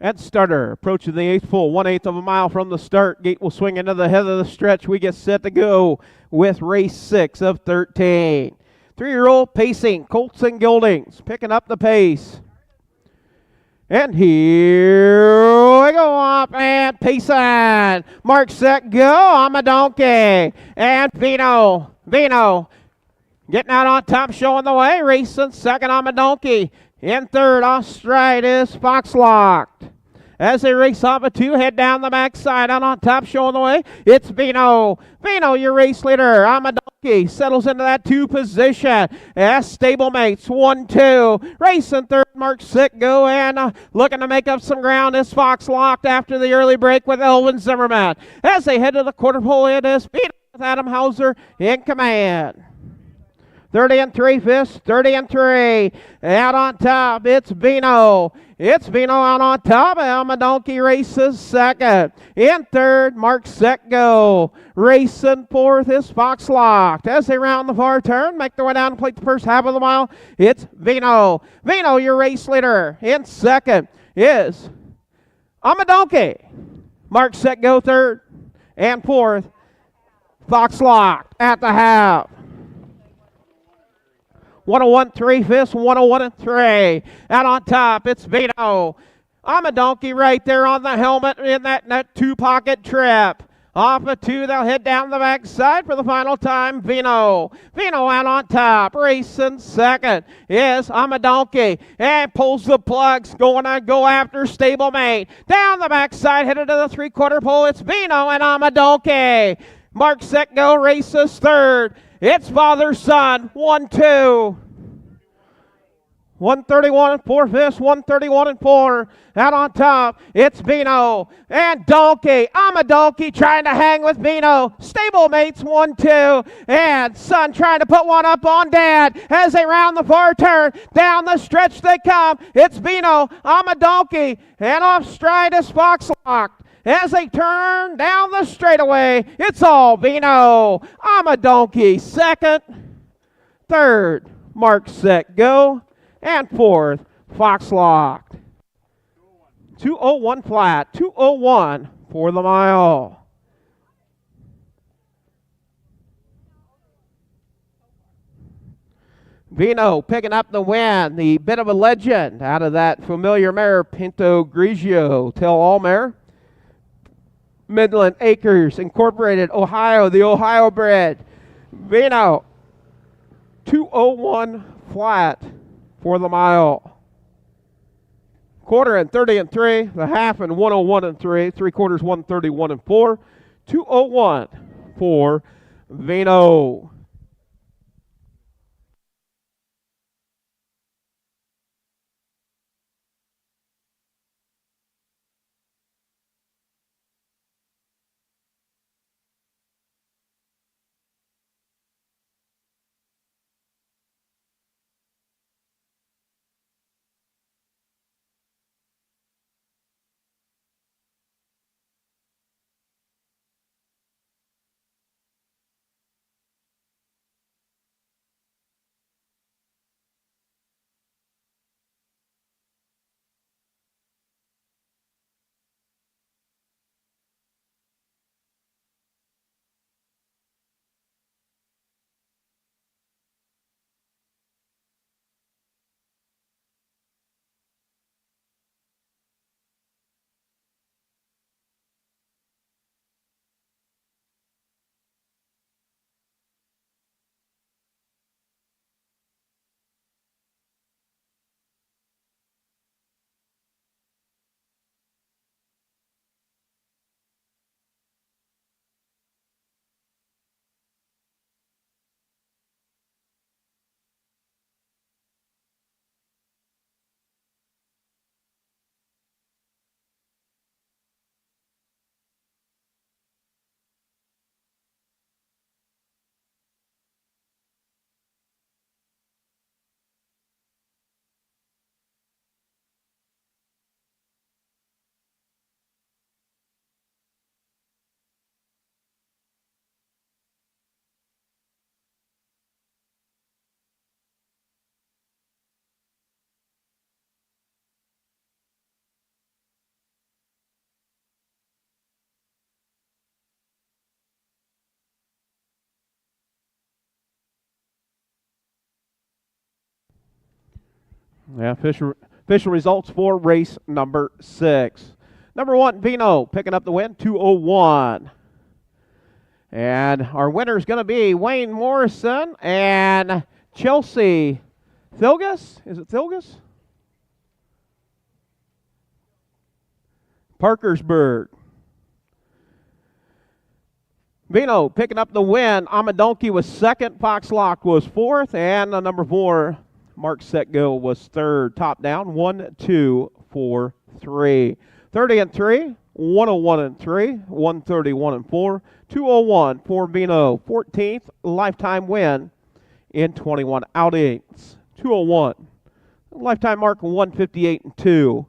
At starter, approaching the 8th full, 1/8 of a mile from the start. Gate will swing into the head of the stretch. We get set to go with race 6 of 13. 3-year-old pacing, Colts and Gildings, picking up the pace. And here we go up and pacing. Mark, set, go. Amadonki and Vino. Vino getting out on top, showing the way. Racing second, Amadonki. In third, off stride is Foxlocked. As they race off a 2, head down the backside. Out on top, showing the way, it's Vino. Vino, your race leader. Amadonki settles into that 2 position. As stablemates, 1-2. Racing third, Mark Sick go. And looking to make up some ground is Foxlocked after the early break with Elvin Zimmerman. As they head to the quarter pole, it is Vino with Adam Hauser in command. 30 and 3/5, 30 and 3. Out on top, it's Vino. It's Vino out on top. Amadonki races second. In third, Mark Set Go. Racing fourth is Foxlocked. As they round the far turn, make their way down and plate the first half of the mile, it's Vino. Vino, your race leader. In second is Amadonki. Mark Set Go third. And fourth, Foxlocked at the half. 101 3/5, 101 and 3. Out on top, it's Vino. Amadonki right there on the helmet in that 2-pocket trip. Off a 2, they'll head down the backside for the final time. Vino. Vino out on top. Racing second is Amadonki. And pulls the plugs. Going to go after stablemate. Down the backside, headed to the 3/4 pole. It's Vino and Amadonki. Mark Set Go races third. It's father-son, 1-2. 131 and 4/5, 131 and 4. Out on top, it's Bino and Donkey. I'm a Donkey trying to hang with Bino. Stablemates 1-2. And Son trying to put one up on Dad as they round the far turn. Down the stretch they come. It's Bino. I'm a Donkey. And off stride is Foxlock. As they turn down the straightaway, it's all Bino. I'm a Donkey. Second, third, mark, set, go. And fourth, Foxlock. 2:01 flat, 2:01 for the mile. Vino picking up the win, the bit of a legend out of that familiar mare, Pinto Grigio. Tell all mare. Midland Acres Incorporated, Ohio, the Ohio bred. Vino, 2:01 flat for the mile. Quarter and 30 and 3, the half and 1:01 and 3, 3/4 1:31 and 4, 2:01 for Vino. Yeah, official results for race number 6. Number 1, Vino, picking up the win, 2:01. And our winner is going to be Wayne Morrison and Chelsea Thilgus. Is it Thilgus? Parkersburg. Vino picking up the win. Amadonkey was second. Foxlock was fourth. And number 4, Mark Set Go was third. Top down, 1, 2, 4, 3. 30 and 3, 1:01 and 3, 1:31 and 4, 2:01 for Vino. 14th lifetime win in 21 outings. 2:01. Lifetime mark 1:58 and 2.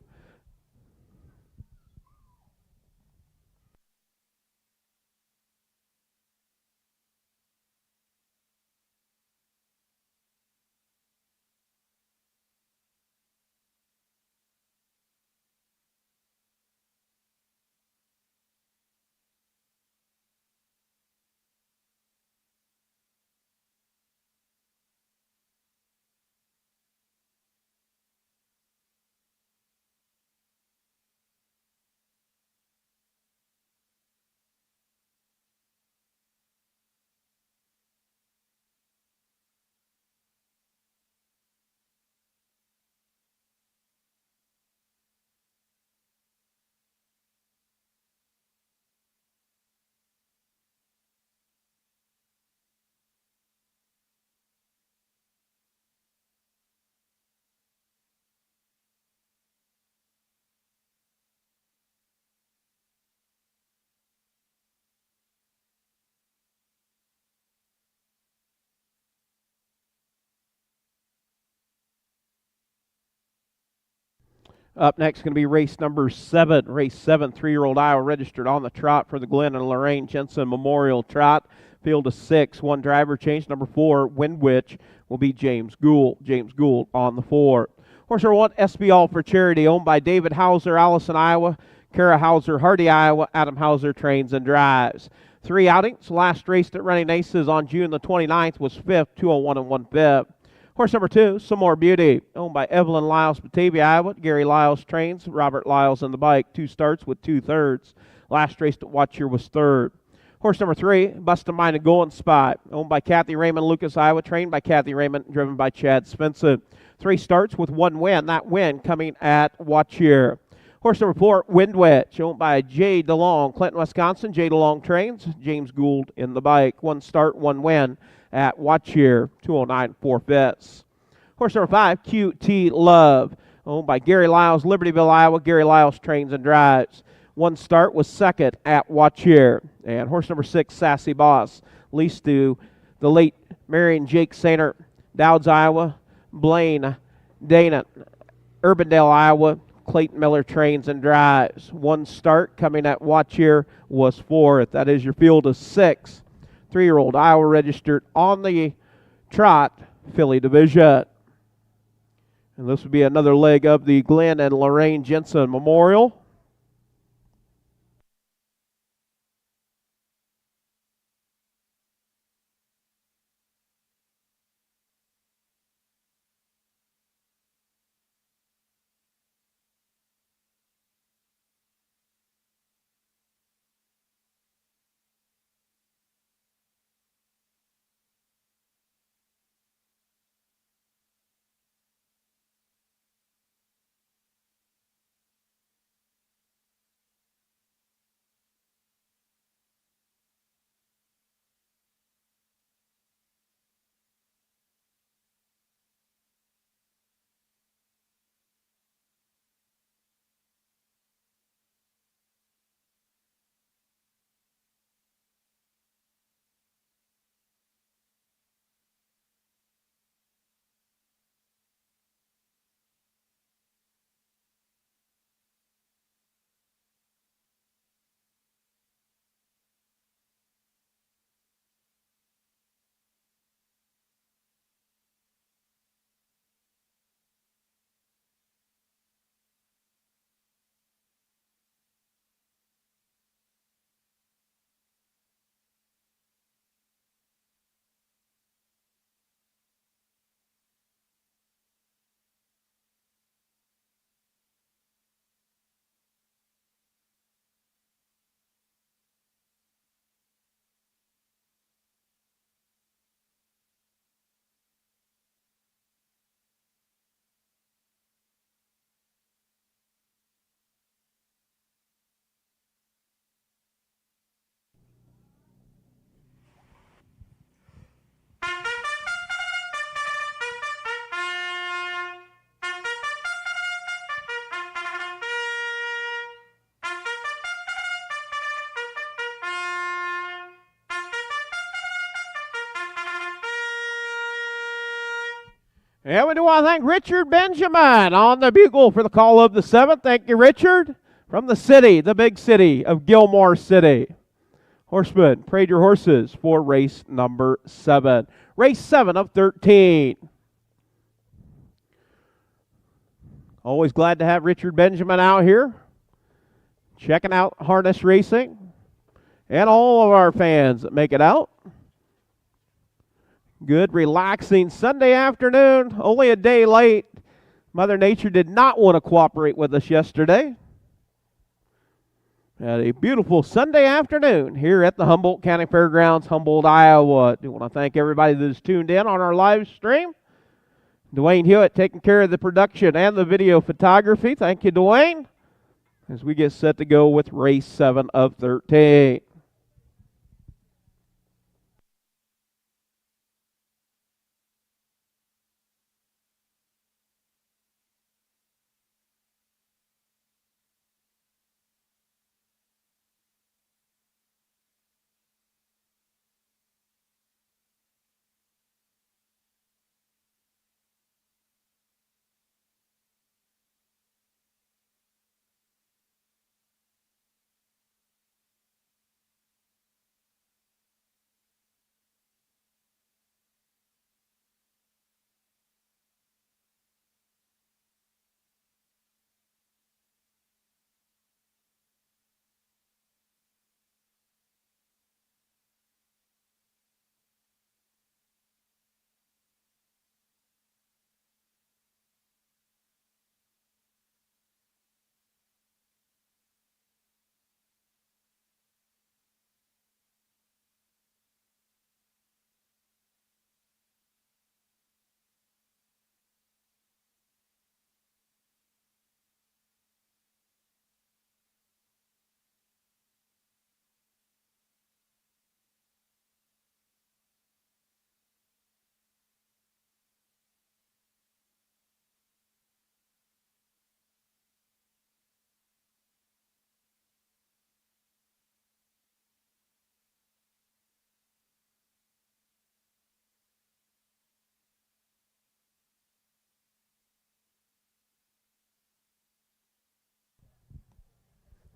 Up next going to be race number 7. Race 7, 3-year-old Iowa registered on the trot for the Glenn and Lorraine Jensen Memorial Trot. Field of 6, 1 driver change. Number 4, Windwitch, will be James Gould. James Gould on the 4. Horse number 1, SB All for Charity, owned by David Hauser, Allison, Iowa. Kara Hauser, Hardy, Iowa. Adam Hauser trains and drives. 3 outings. Last raced at Running Aces on June the 29th was 5th, 201 1/5. Horse number 2, Some More Beauty, owned by Evelyn Lyles, Batavia, Iowa. Gary Lyles trains, Robert Lyles in the bike. 2 starts with 2/3. Last race at Watch Here was 3rd. Horse number 3, Bust a Mind and Golden Spot, owned by Kathy Raymond, Lucas, Iowa. Trained by Kathy Raymond, driven by Chad Svensson. 3 starts with 1 win. That win coming at Watch Here. Horse number 4, Windwitch, owned by Jay DeLong, Clinton, Wisconsin. Jay DeLong trains, James Gould in the bike. 1 start, 1 win at Watch Here, 209 4/5. Horse number 5, QT Love, owned by Gary Lyles, Libertyville, Iowa. Gary Lyles trains and drives. 1 start was 2nd at Watch Here. And horse number 6, Sassy Boss, leased to the late Marion Jake Sainer, Dowds, Iowa. Blaine Dana, Urbandale, Iowa. Clayton Miller trains and drives. 1 start coming at Watch Here was 4th. That is your field of 6. 3-year-old Iowa registered on the trot, filly division. And this would be another leg of the Glenn and Lorraine Jensen Memorial. And we do want to thank Richard Benjamin on the bugle for the call of the 7th. Thank you, Richard, from the city, the big city of Gilmore City. Horsemen, parade your horses for race number 7. Race 7 of 13. Always glad to have Richard Benjamin out here, checking out harness racing, and all of our fans that make it out. Good, relaxing Sunday afternoon, only a day late. Mother Nature did not want to cooperate with us yesterday. Had a beautiful Sunday afternoon here at the Humboldt County Fairgrounds, Humboldt, Iowa. I do want to thank everybody that is tuned in on our live stream. Dwayne Hewitt taking care of the production and the video photography. Thank you, Dwayne, as we get set to go with race 7 of 13.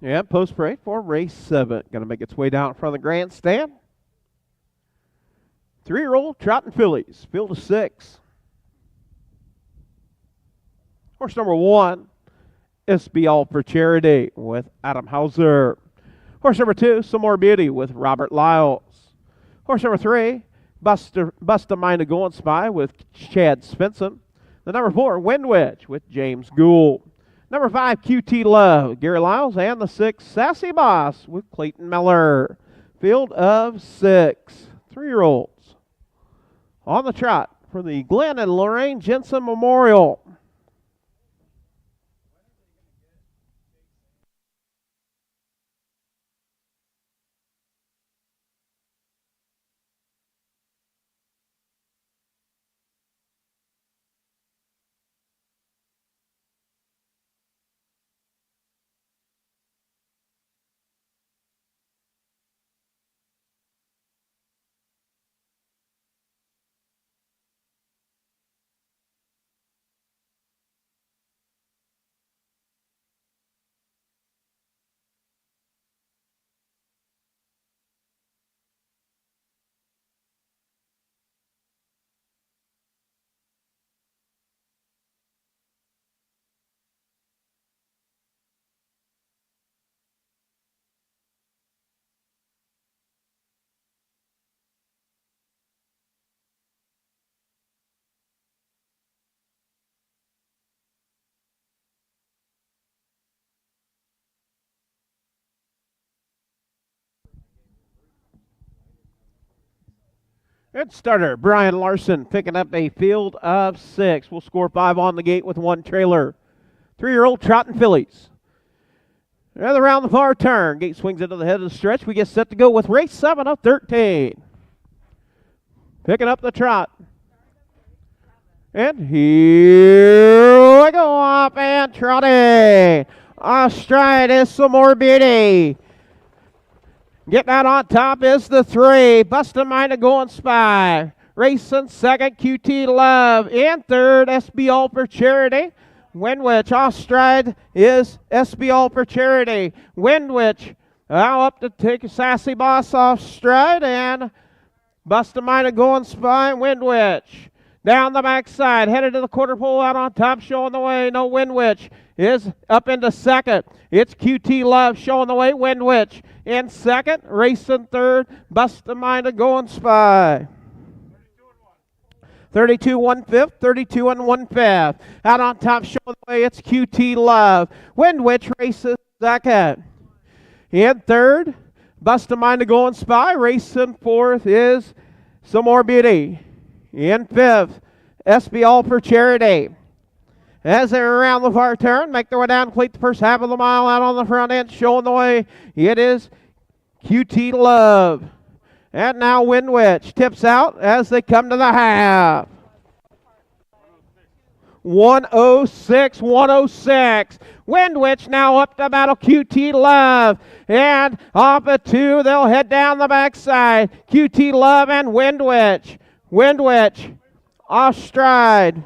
Yeah, post parade for race 7. Going to make its way down in front of the grandstand. 3-year-old Trotting Fillies, field of 6. Horse number 1, SB All for Charity with Adam Hauser. Horse number 2, Some More Beauty with Robert Lyles. Horse number 3, Bust a Mind of Going Spy with Chad Svensson. The number 4, Wind Witch with James Gould. Number 5, QT Love, Gary Lyles. And the 6, Sassy Boss with Clayton Miller. Field of 6. 3-year-olds on the trot for the Glenn and Lorraine Jensen Memorial. Good starter, Brian Larson picking up a field of 6. We'll score 5 on the gate with 1 trailer. 3-year-old Trotting Fillies. And around the far turn. Gate swings into the head of the stretch. We get set to go with race 7 of 13. Picking up the trot. And here we go, up and trotting. Astride is Some More Beauty. Getting out on top is the 3, Bust a Mind of Going Spy. Racing 2nd, QT Love. In 3rd, SB All for Charity. Wind Witch. Off stride is SB All for Charity. Wind Witch now up to take a Sassy Boss off stride. And Bust a Mind of Going Spy. Wind Witch. Down the backside, headed to the quarter pole, out on top, showing the way. No, Wind Witch is up into 2nd. It's QT Love showing the way. Wind Witch in 2nd, racing 3rd. Bust a Mind of Going Spy. 32 1/5, 32 1/5. Out on top, showing the way. It's QT Love. Wind Witch races 2nd. In 3rd, Bust a Mind of Going Spy. Racing 4th is Some More Beauty. In 5th, SB All for Charity. As they're around the far turn, make their way down, complete the first half of the mile out on the front end, showing the way. It is QT Love. And now Wind Witch tips out as they come to the half. 106, 106. Wind Witch now up to battle QT Love. And off at 2, they'll head down the backside. QT Love and Wind Witch. Wind Witch off stride.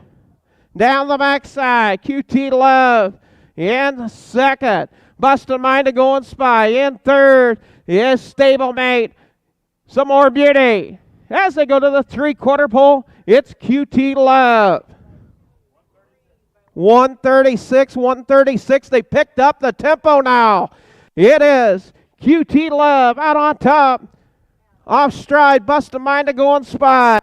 Down the backside, QT Love in 2nd. Bust a Mind of Going Spy in 3rd is Stablemate. Some More Beauty. As they go to the 3/4 pole, it's QT Love. 136, 136. They picked up the tempo now. It is QT Love out on top. Off stride, Bust a Mind of Going Spy.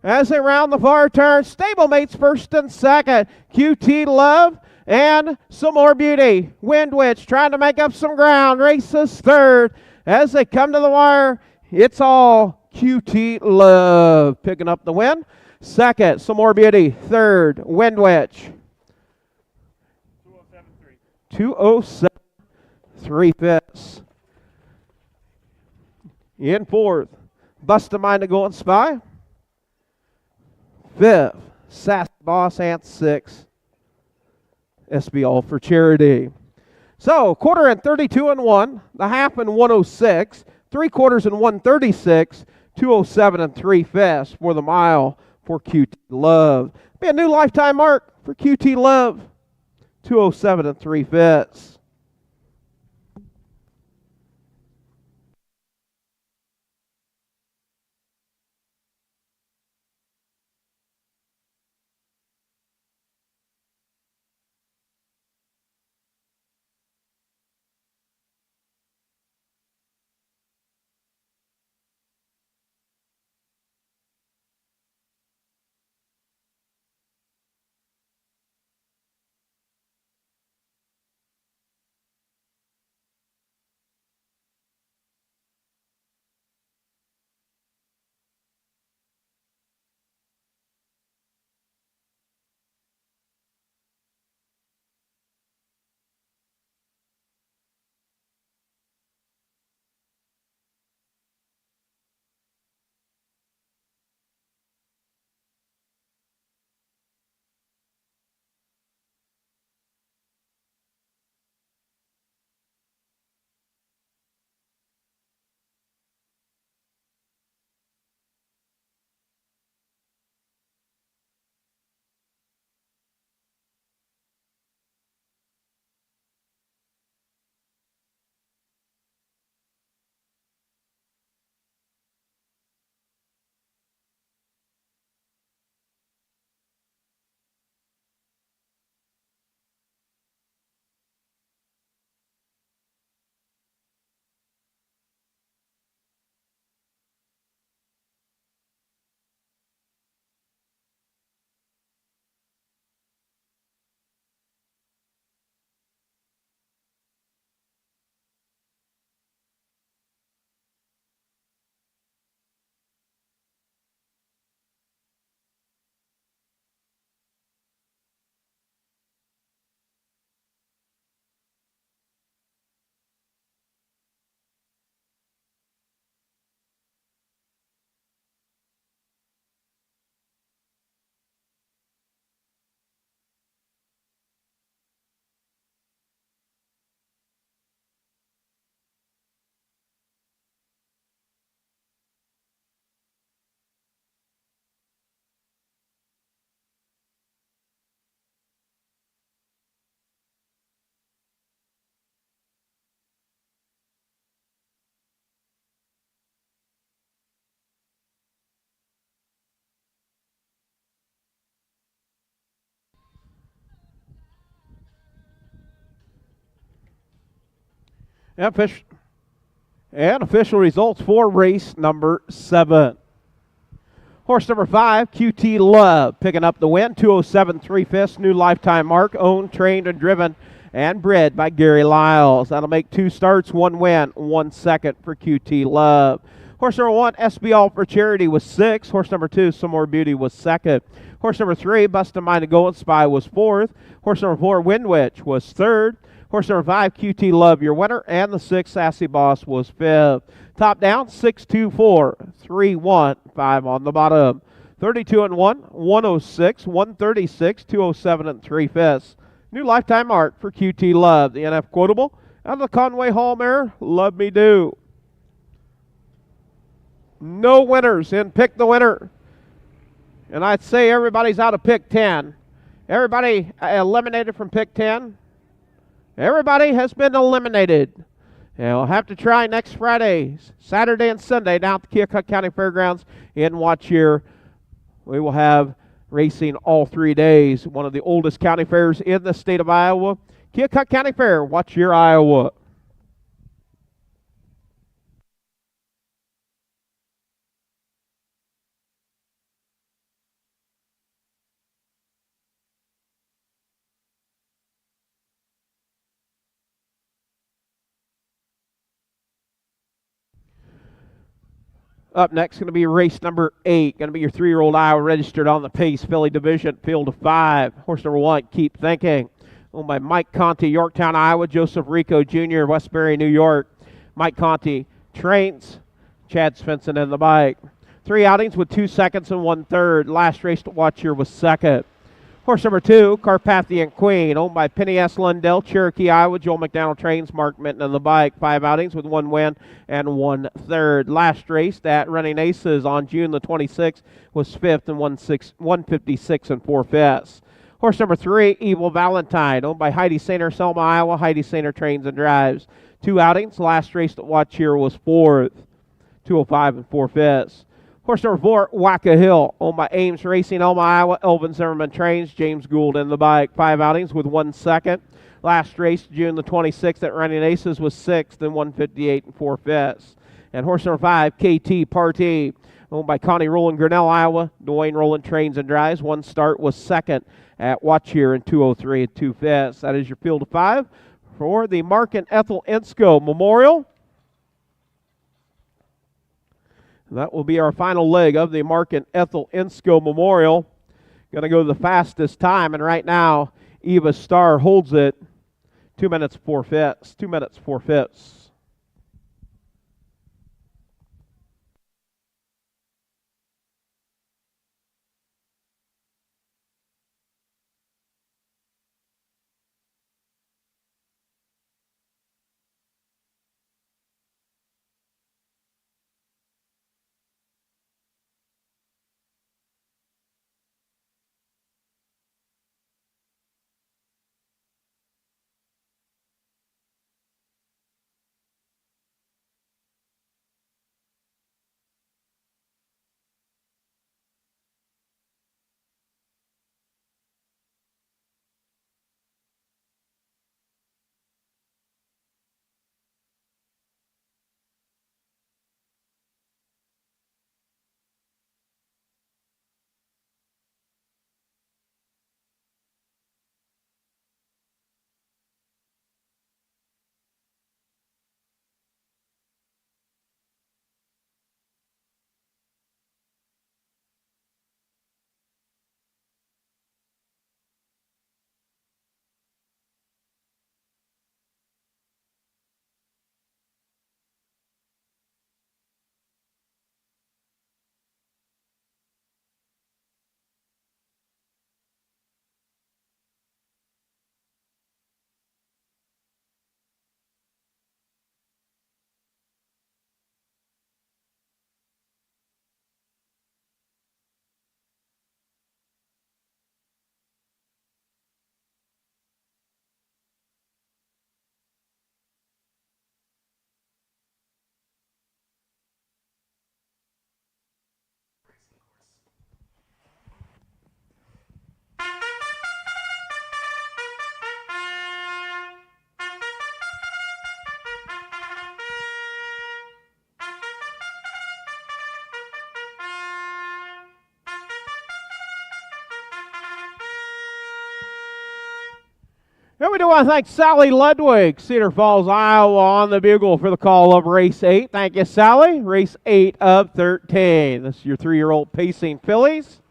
As they round the far turn, Stablemates 1st and 2nd. QT Love and Some More Beauty. Wind Witch trying to make up some ground. Races 3rd. As they come to the wire, it's all QT Love picking up the win. 2nd, Some More Beauty. 3rd, Wind Witch. 207 3/5. In 4th, Bust a Mind of Going Spy. 5th, Sassy Boss, and 6th, SB All for Charity. So, quarter in 32 and 1, the half in 106, 3/4 in 136, 207 and 3/5 for the mile for QT Love. Be a new lifetime mark for QT Love, 207 and 3/5. And official results for race number 7. Horse number 5, QT Love, picking up the win, 207 3/5, new lifetime mark, owned, trained, and driven, and bred by Gary Lyles. That'll make 2 starts, 1 win, 1 second for QT Love. Horse number 1, SB All for Charity, was 6. Horse number 2, Some More Beauty, was 2nd. Horse number 3, Bust a Mind to Go and Spy, was 4th. Horse number 4, Wind Witch, was 3rd. Horse number 5, QT Love, your winner, and the 6, Sassy Boss, was 5th. Top down, 6, 2, 4, 3, 1, 5 on the bottom. 32 and 1, 106, 136, 207 and 3/5. New lifetime mark for QT Love. The NF quotable out of the Conway Hall mare, Love Me Do. No winners in Pick the Winner. And I'd say everybody's out of Pick 10. Everybody eliminated from Pick 10. Everybody has been eliminated. And we'll have to try next Friday, Saturday, and Sunday down at the Keokuk County Fairgrounds in Watchier. We will have racing all 3 days. One of the oldest county fairs in the state of Iowa. Keokuk County Fair, Watchier, Iowa. Up next, going to be race number 8. Going to be your 3-year-old Iowa registered on the Pace Filly Division, field of 5. Horse number 1, Keep Thinking. Owned by Mike Conti, Yorktown, Iowa. Joseph Rico Jr., Westbury, New York. Mike Conti trains. Chad Svensson in the bike. 3 outings with 2 seconds and 1/3. Last race to watch here was 2nd. Horse number 2, Carpathian Queen, owned by Penny S. Lundell, Cherokee, Iowa. Joel McDonald trains, Mark Minton in the bike. 5 outings with 1 win and 1/3. Last race at Running Aces on June the 26th was 5th and 156 and 4/5. Horse number 3, Evil Valentine, owned by Heidi Sainer, Selma, Iowa. Heidi Sainer trains and drives. 2 outings. Last race to watch here was 4th, 205 and 4/5. Horse number 4, Wacka Hill, owned by Ames Racing, Elma, Iowa. Elvin Zimmerman trains, James Gould in the bike. 5 outings with 1 second. Last race, June the 26th at Running Aces, was 6th and 158 and 4/5. And horse number 5, KT Party, owned by Connie Rowland, Grinnell, Iowa. Dwayne Rowland trains and drives. 1 start, was 2nd at Watch here in 203 and 2/5. That is your field of 5 for the Mark and Ethel Ensko Memorial. That will be our final leg of the Mark and Ethel Ensko Memorial. Going to go the fastest time, and right now, Eva Starr holds it 2 minutes 4/5. 2 minutes 4/5. And we do want to thank Sally Ludwig, Cedar Falls, Iowa, on the bugle for the call of race 8. Thank you, Sally. Race 8 of 13. This is your 3-year-old Pacing fillies.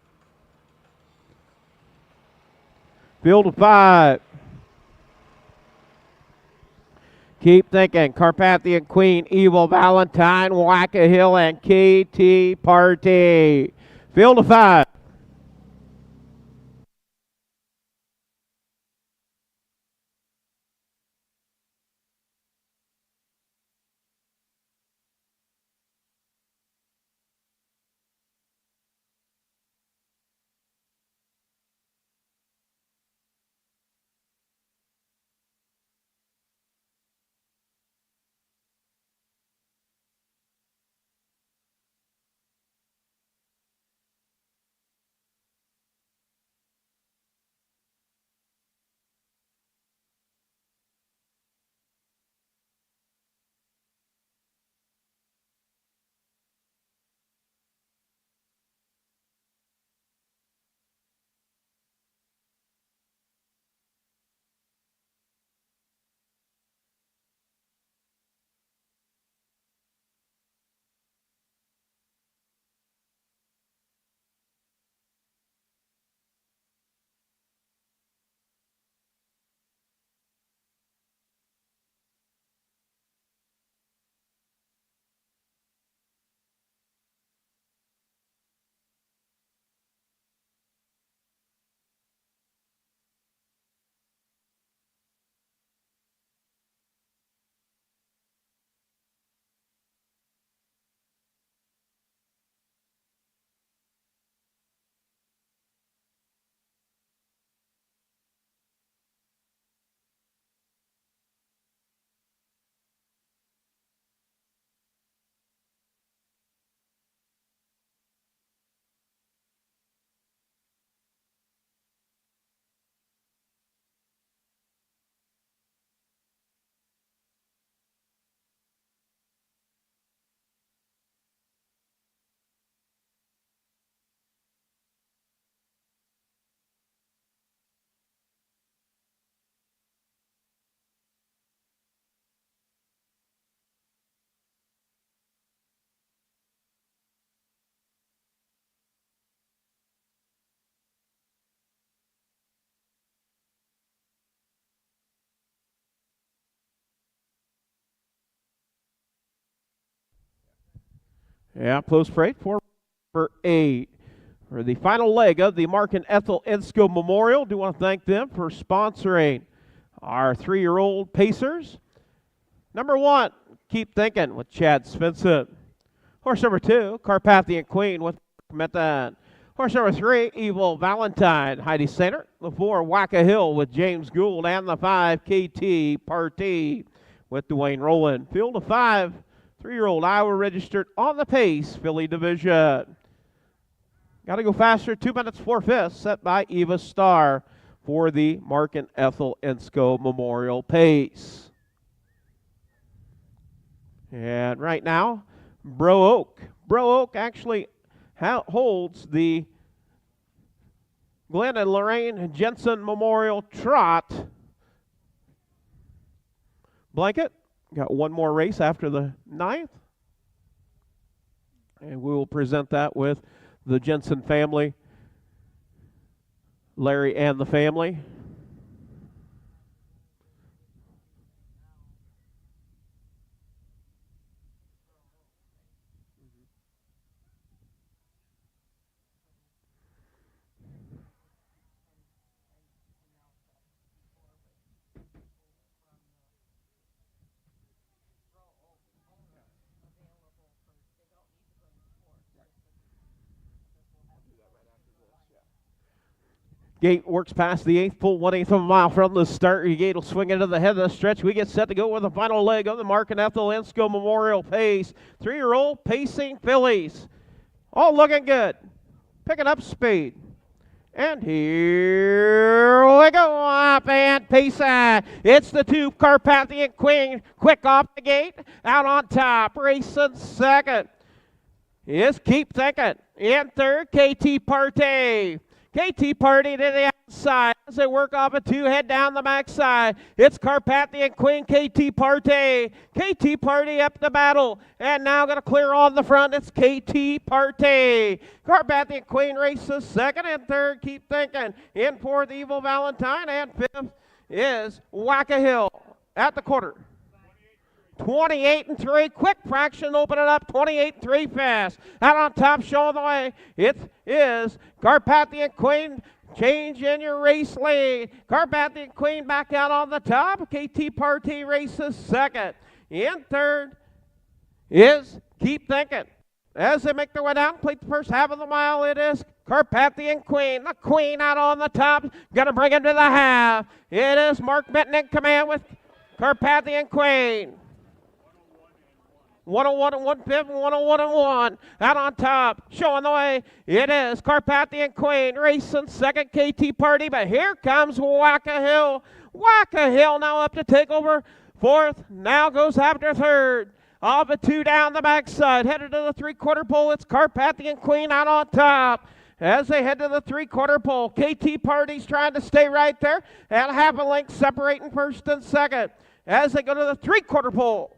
Field of 5. Keep Thinking, Carpathian Queen, Evil Valentine, Wacka Hill, and KT Party. Field of 5. Yeah, close freight for 8. For the final leg of the Mark and Ethel Ensko Memorial, do want to thank them for sponsoring our 3-year-old Pacers. Number 1, Keep Thinking with Chad Svensson. Horse number 2, Carpathian Queen with Metan. Horse number 3, Evil Valentine, Heidi Sainer. The 4, Wacka Hill with James Gould. And the 5, KT Party with Dwayne Rowland. Field of 5, 3-year-old Iowa registered on the pace, filly division. Got to go faster, 2 minutes 4/5, set by Eva Starr for the Mark and Ethel Ensko Memorial Pace. And right now, Bro Oak. Bro Oak actually holds the Glenn and Lorraine Jensen Memorial Trot blanket. Got one more race after the 9th. And we will present that with the Jensen family, Larry and the family. Gate works past the 8th, full 1/8 of a mile from the start. Your gate will swing into the head of the stretch. We get set to go with the final leg of the Mark and Ethel Ensko Memorial Pace. 3-year-old Pacing fillies. All looking good. Picking up speed. And here we go, up and pacing. It's the 2, Carpathian Queen, quick off the gate, out on top, racing second. Is Keep Thinking. In third, KT Party. KT Party to the side. As they work off a 2, head down the backside. It's Carpathian Queen, KT Partey. KT Partey up the battle. And now going to clear on the front. It's KT Partey. Carpathian Queen races second and third. Keep thinking. In fourth, Evil Valentine. And fifth is Whack-A-Hill at the quarter. 28-3, quick fraction, open it up, 28-3 fast. Out on top, showing the way, it is Carpathian Queen. Change in your race lead. Carpathian Queen back out on the top. KT Partey races second. In third is Keep Thinking. As they make their way down, complete the first half of the mile, it is Carpathian Queen. The Queen out on the top, going to bring him to the half. It is Mark Benton in command with Carpathian Queen. 101 and 1/5, 101 and 1. Out on top, showing the way. It is Carpathian Queen racing second, KT Partey, but here comes Whack-A-Hill. Whack-A-Hill now up to take over fourth. Now goes after third. Off a 2 down the backside. Headed to the 3/4 pole. It's Carpathian Queen out on top. As they head to the 3/4 pole, KT Partey's trying to stay right there. At half a length separating first and second. As they go to the 3/4 pole.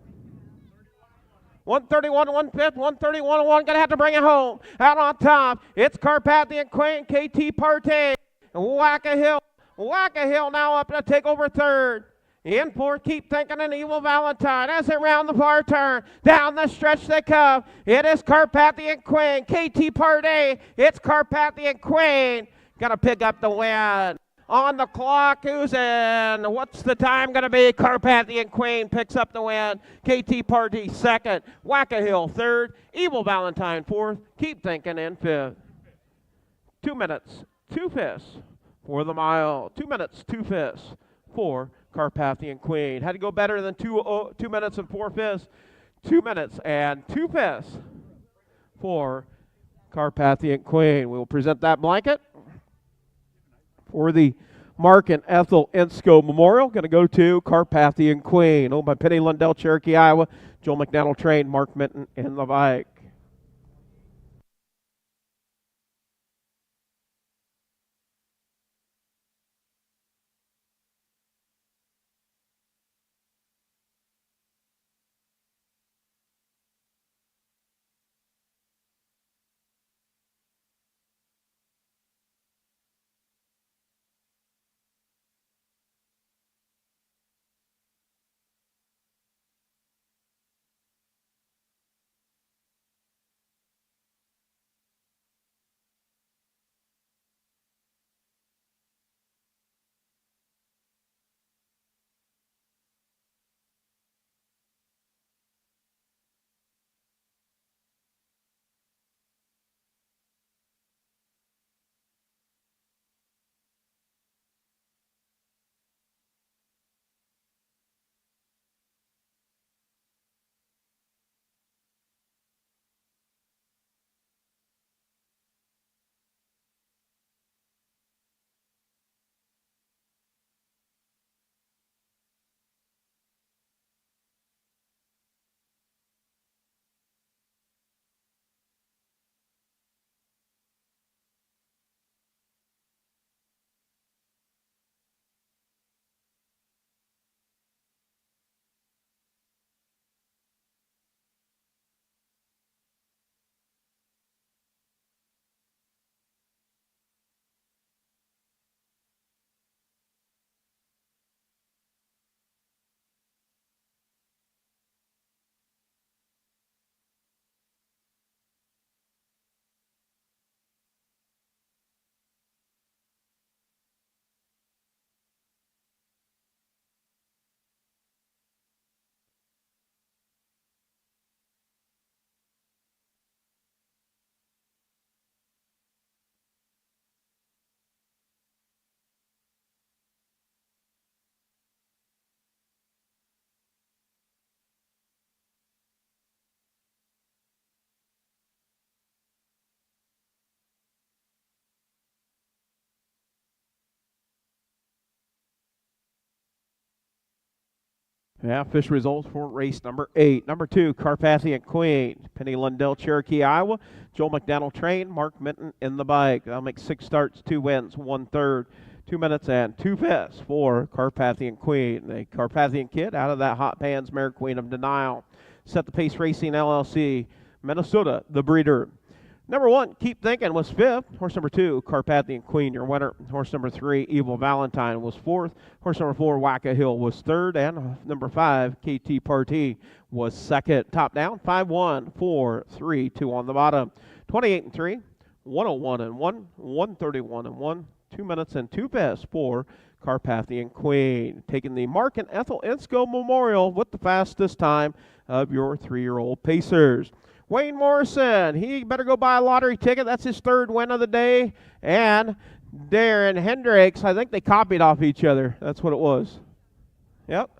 131 and 1/5, 131 and 1, going to have to bring it home. Out on top, it's Carpathian Queen, KT Partey, Whack-A-Hill. Whack-A-Hill now up to take over third. In fourth, Keep Thinking, and Evil Valentine. As they round the far turn, down the stretch they come. It is Carpathian Queen, KT Partey. It's Carpathian Queen. Going to pick up the win. On the clock, who's in? What's the time going to be? Carpathian Queen picks up the win. KT Partey second. Whack-A-Hill third. Evil Valentine fourth. Keep Thinking in fifth. 2 minutes, 2 fifths for the mile. 2 minutes, 2 fifths for Carpathian Queen. Had to go better than 2 minutes and 4 fifths. 2 minutes and 2 fifths for Carpathian Queen. We will present that blanket for the Mark and Ethel Ensko Memorial. Going to go to Carpathian Queen, owned by Penny Lundell, Cherokee, Iowa. Joel McDaniel trained, Mark Minton in the bike. Yeah, official results for race number 8. Number 2, Carpathian Queen, Penny Lundell, Cherokee, Iowa. Joel McDaniel trained, Mark Minton in the bike. That'll make 6 starts, 2 wins, 1 third. 2 minutes and 2 fifths for Carpathian Queen. The Carpathian Kid out of that Hot Pans Mare Queen of Denial. Set the Pace Racing LLC, Minnesota, the breeder. Number 1, Keep Thinking, was 5th. Horse number 2, Carpathian Queen, your winner. Horse number 3, Evil Valentine, was 4th. Horse number 4, Wacka Hill, was 3rd. And number 5, KT Party, was 2nd. Top down, 5-1, 4-3, 2 on the bottom. 28-3, 101-1, 131-1, 2 minutes and 2 fifths for Carpathian Queen. Taking the Mark and Ethel Insco Memorial with the fastest time of your 3-year-old Pacers. Wayne Morrison, he better go buy a lottery ticket. That's his 3rd win of the day. And Darren Hendricks, I think they copied off each other. That's what it was. Yep.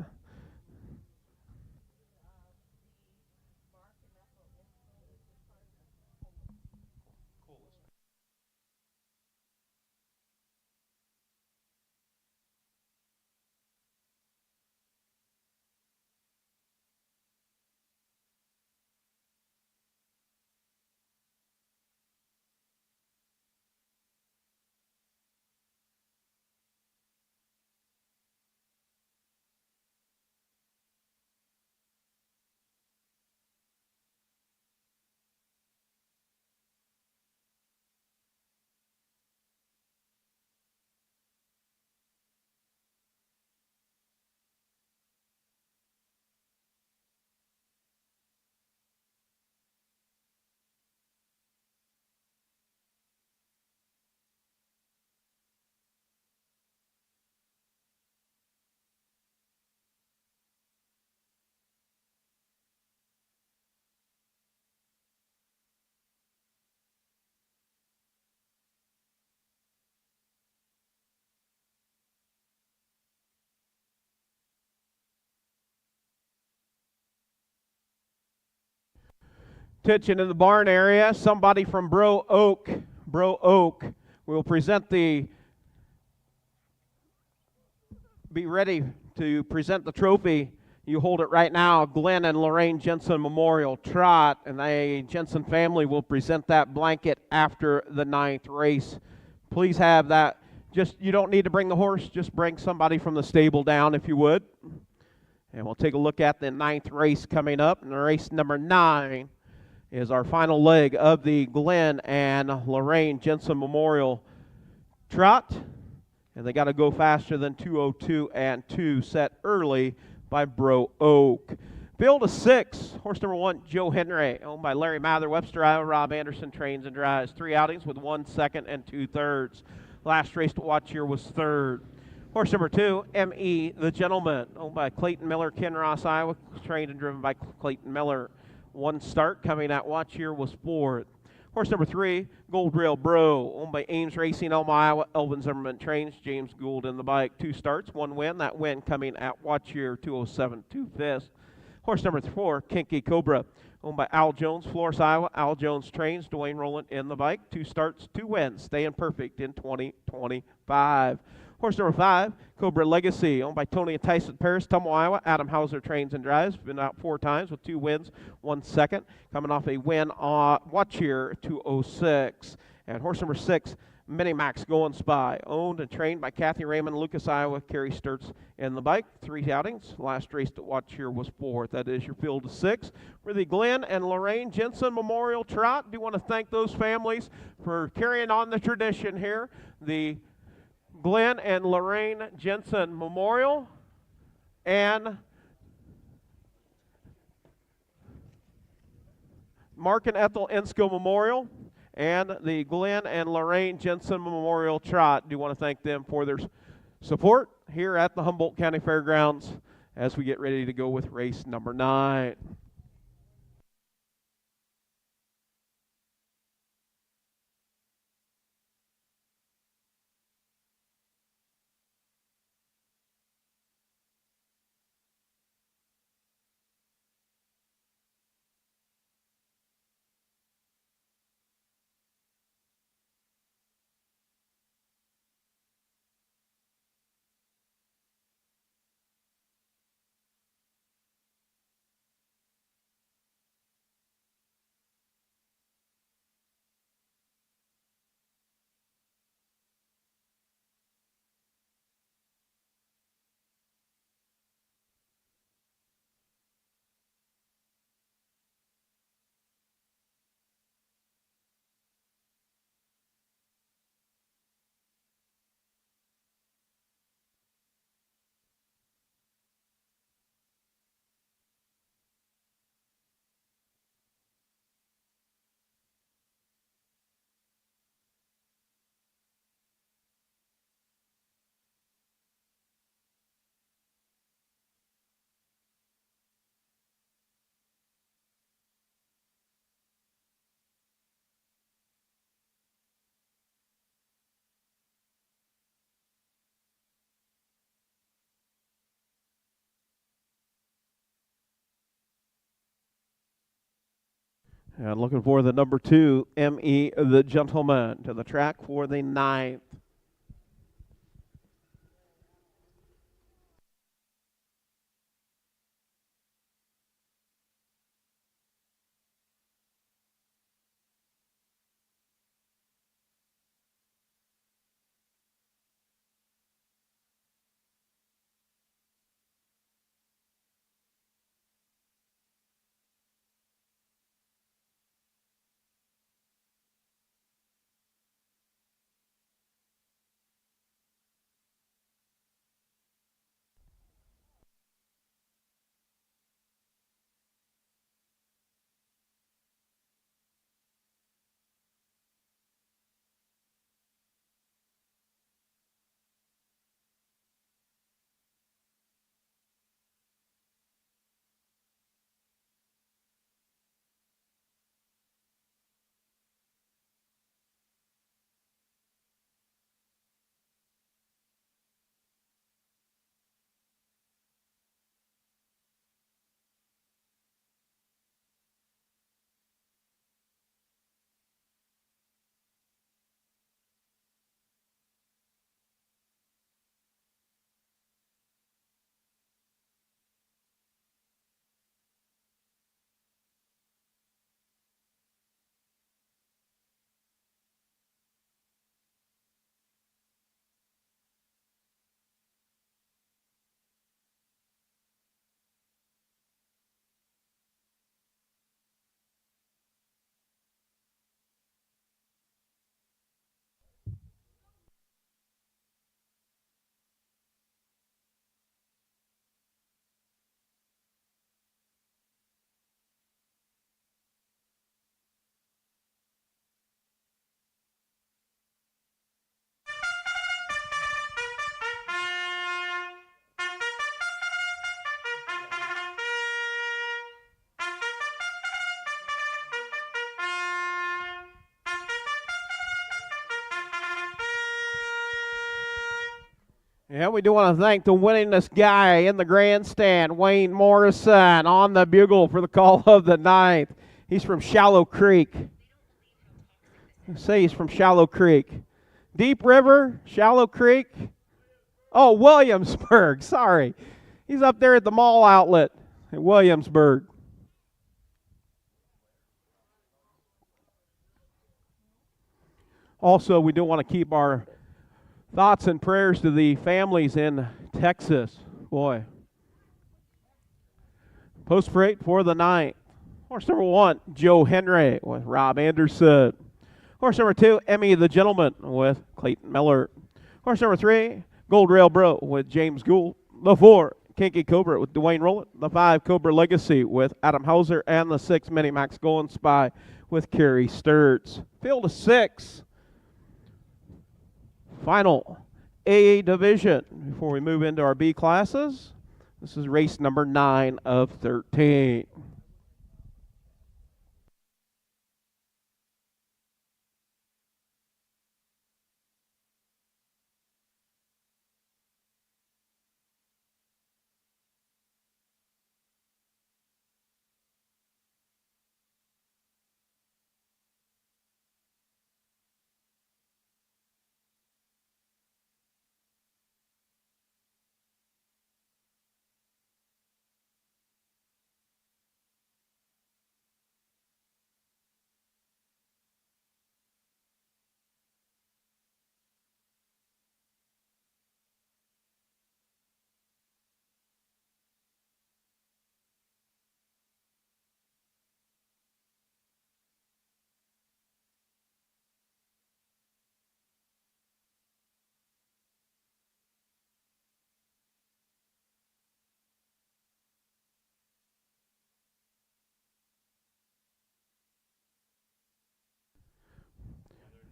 Attention in the barn area, somebody from Bro Oak will present be ready to present the trophy. You hold it right now. Glenn and Lorraine Jensen Memorial Trot, and the Jensen family will present that blanket after the 9th race. Please have that. You don't need to bring the horse, just bring somebody from the stable down if you would. And we'll take a look at the 9th race coming up. And race number 9 is our final leg of the Glenn and Lorraine Jensen Memorial Trot. And they got to go faster than 2:02 and 2, set early by Bro Oak. Field of 6, horse number 1, Joe Henry, owned by Larry Mather, Webster, Iowa. Rob Anderson trains and drives. 3 outings with 1 second and 2/3. Last race to watch here was 3rd. Horse number 2, M.E. the Gentleman, owned by Clayton Miller, Kinross, Iowa, trained and driven by Clayton Miller. 1 start coming at watch here was 4th. Horse number 3, Gold Rail Bro, owned by Ames Racing, Elma, Iowa. Elvin Zimmerman trains, James Gould in the bike. 2 starts, 1 win. That win coming at watch here, 2:07, 2/5. Horse number 4, Kinky Cobra, owned by Al Jones, Florence, Iowa. Al Jones trains, Dwayne Rowland in the bike. 2 starts, 2 wins, staying perfect in 2025. Horse number 5, Cobra Legacy, owned by Tony and Tyson Paris, Tumble, Iowa. Adam Hauser trains and drives. Been out 4 times with 2 wins, 1 second. Coming off a win on watch here, 2:06. And horse number 6, Minimax Going Spy, owned and trained by Kathy Raymond, Lucas, Iowa. Kerry Sturts in the bike. 3 outings. Last race to watch here was 4th. That is your field of 6 for the Glenn and Lorraine Jensen Memorial Trot. Do want to thank those families for carrying on the tradition here. The Glenn and Lorraine Jensen Memorial and Mark and Ethel Insco Memorial and the Glenn and Lorraine Jensen Memorial Trot. Do want to thank them for their support here at the Humboldt County Fairgrounds as we get ready to go with race number 9. And looking for the number 2, M.E. the Gentleman, to the track for the 9th. Yeah, we do want to thank the winningest guy in the grandstand, Wayne Morrison, on the bugle for the call of the 9th. He's from Shallow Creek. Say he's from Shallow Creek. Deep River, Shallow Creek. Oh, Williamsburg, sorry. He's up there at the mall outlet in Williamsburg. Also, we do want to keep our thoughts and prayers to the families in Texas. Boy. Post freight for the 9th. Horse number 1, Joe Henry with Rob Anderson. Horse number 2, Emmy the Gentleman with Clayton Miller. Horse number 3, Gold Rail Bro with James Gould. The 4, Kinky Cobra with Dwayne Rowland. The 5, Cobra Legacy with Adam Hauser. And the 6, Mini Max Golden Spy with Kerry Sturts. Field of 6. Final AA division before we move into our B classes. This is race number 9 of 13.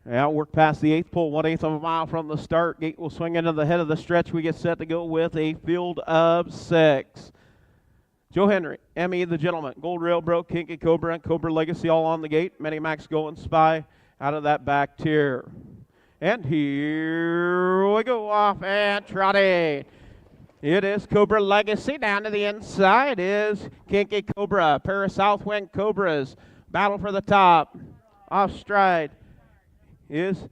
Out work past the 8th pole, 1/8 of a mile from the start. Gate will swing into the head of the stretch. We get set to go with a field of 6. Joe Henry, Emmy the Gentleman, Gold Rail Bro, Kinky Cobra, and Cobra Legacy all on the gate. Mini Max Golden Spy out of that back tier. And here we go, off and trotting. It is Cobra Legacy. Down to the inside is Kinky Cobra. Pair of Southwind Cobras Battle for the top. Off stride is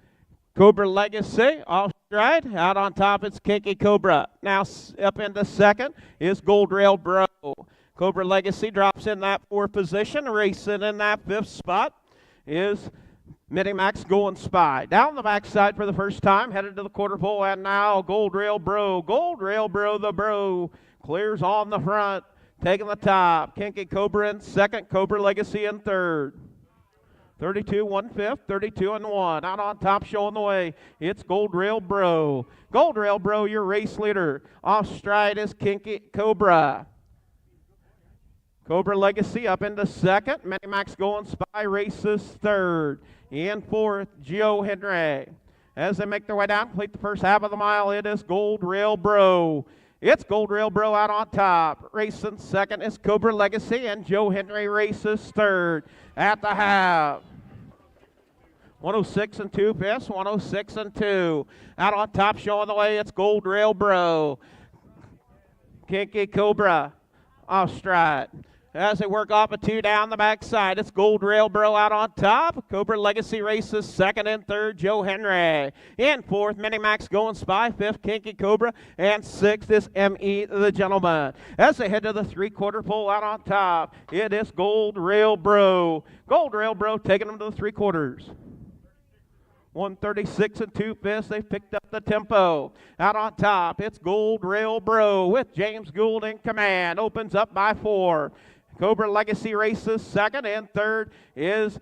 Cobra Legacy. Off stride. Out on top, it's Kinky Cobra. Now up into second is Gold Rail Bro. Cobra Legacy drops in that fourth position. Racing in that fifth spot is Minimax Going Spy. Down the backside for the first time, headed to the quarter pole, and now Gold Rail Bro. Gold Rail Bro, the Bro, clears on the front, taking the top. Kinky Cobra in second, Cobra Legacy in third. 32 1/5, 32 and 1. Out on top, showing the way, it's Gold Rail Bro. Gold Rail Bro, your race leader. Off stride is Kinky Cobra. Cobra Legacy up into second. Minimax Going Spy races third. In fourth, Joe Henry. As they make their way down, complete the first half of the mile, it is Gold Rail Bro. It's Gold Rail Bro out on top. Racing second is Cobra Legacy, and Joe Henry races third at the half. 106 and 2/5, 106 and 2. Out on top, showing the way, it's Gold Rail Bro. Kinky Cobra off stride. As they work off a two down the backside, it's Gold Rail Bro out on top. Cobra Legacy races second and third, Joe Henry. In fourth, Minimax Going Spy. Fifth, Kinky Cobra. And sixth is M.E. the Gentleman. As they head to the three-quarter pole out on top, it is Gold Rail Bro. Gold Rail Bro taking them to the three quarters. 136 and 2/5. They've picked up the tempo. Out on top, it's Gold Rail Bro with James Gould in command. Opens up by 4. Cobra Legacy races second, and third is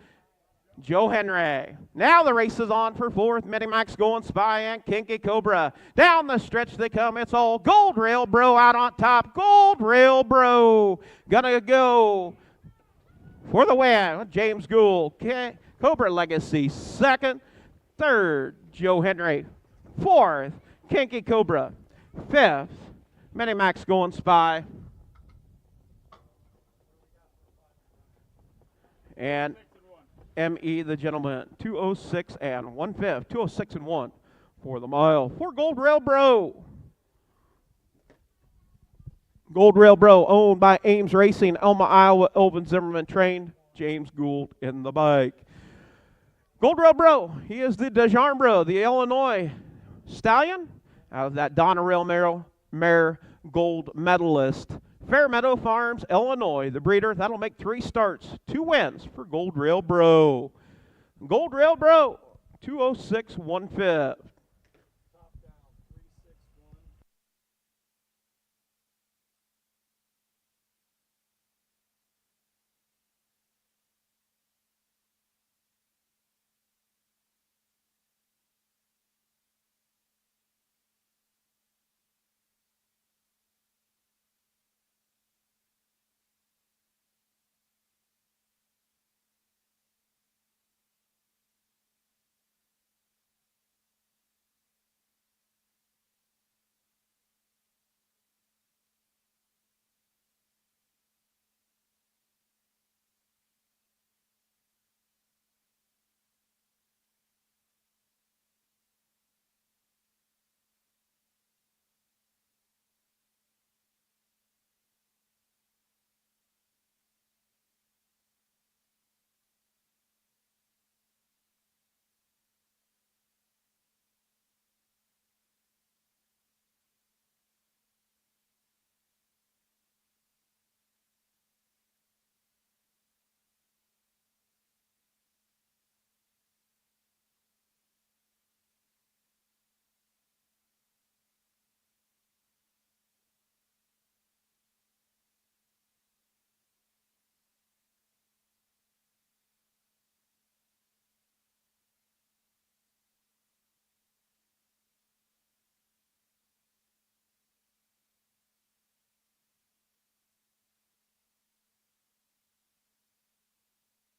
Joe Henry. Now the race is on for fourth. Minimax Going Spy and Kinky Cobra. Down the stretch they come. It's all Gold Rail Bro out on top. Gold Rail Bro gonna go for the win. James Gould. Cobra Legacy second. Third, Joe Henry. Fourth, Kinky Cobra. Fifth, Minimax Going Spy. And M.E. the Gentleman. 206 and 1/5. 206 and 1 for the mile. For Gold Rail Bro. Gold Rail Bro, owned by Ames Racing, Elma, Iowa. Elvin Zimmerman trained. James Gould in the bike. Gold Rail Bro, he is the Dejarn Bro, the Illinois stallion out of that Donna Rail Mare gold medalist. Fairmeadow Farms, Illinois, the breeder. That'll make 3 starts, 2 wins for Gold Rail Bro. Gold Rail Bro, 206 1/5.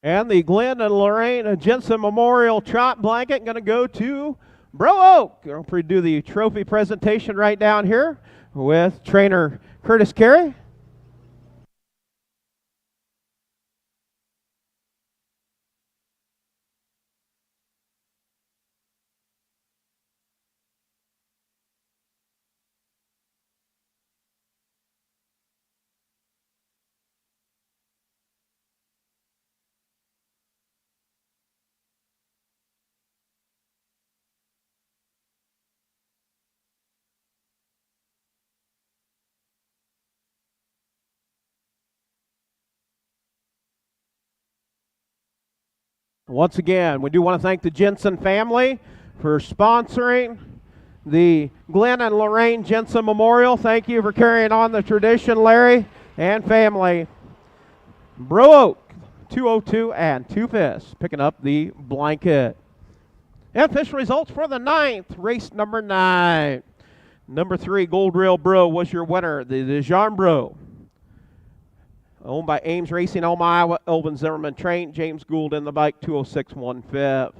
And the Glenn and Lorraine Jensen Memorial Trot Blanket going to go to Bro Oak. Going to do the trophy presentation right down here with trainer Curtis Carey. Once again, we do want to thank the Jensen family for sponsoring the Glenn and Lorraine Jensen Memorial. Thank you for carrying on the tradition, Larry and family. Bro Oak, 202 and 2/5, picking up the blanket. And official results for the 9th, race number 9. Number 3, Gold Rail Bro was your winner. The Dijon Bro, owned by Ames Racing, Elma, Iowa. Elvin Zimmerman trained. James Gould in the bike, 206 1/5.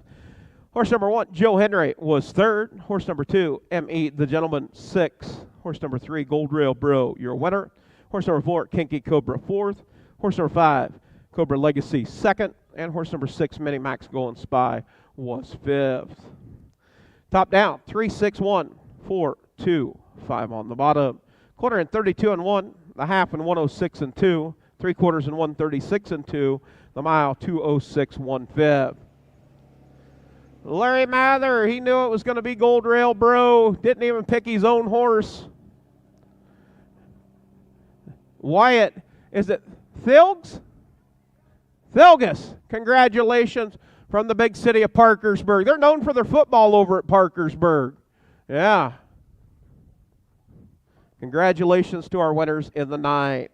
Horse number 1, Joe Henry, was 3rd. Horse number 2, M.E. the Gentleman, 6th. Horse number 3, Gold Rail Bro, your winner. Horse number 4, Kinky Cobra, 4th. Horse number 5, Cobra Legacy, 2nd. And horse number 6, Mini Max Golden Spy, was 5th. Top down, 3, 6, 1, 4, 2, 5 on the bottom. Quarter and 32 and 1. The half and 106 and 2. 3/4 and 136 and 2. The mile, 206 1/5. Larry Mather, he knew it was going to be Gold Rail Bro. Didn't even pick his own horse. Wyatt, is it Thilgs? Thilgus, congratulations from the big city of Parkersburg. They're known for their football over at Parkersburg. Yeah. Congratulations to our winners in the 9th.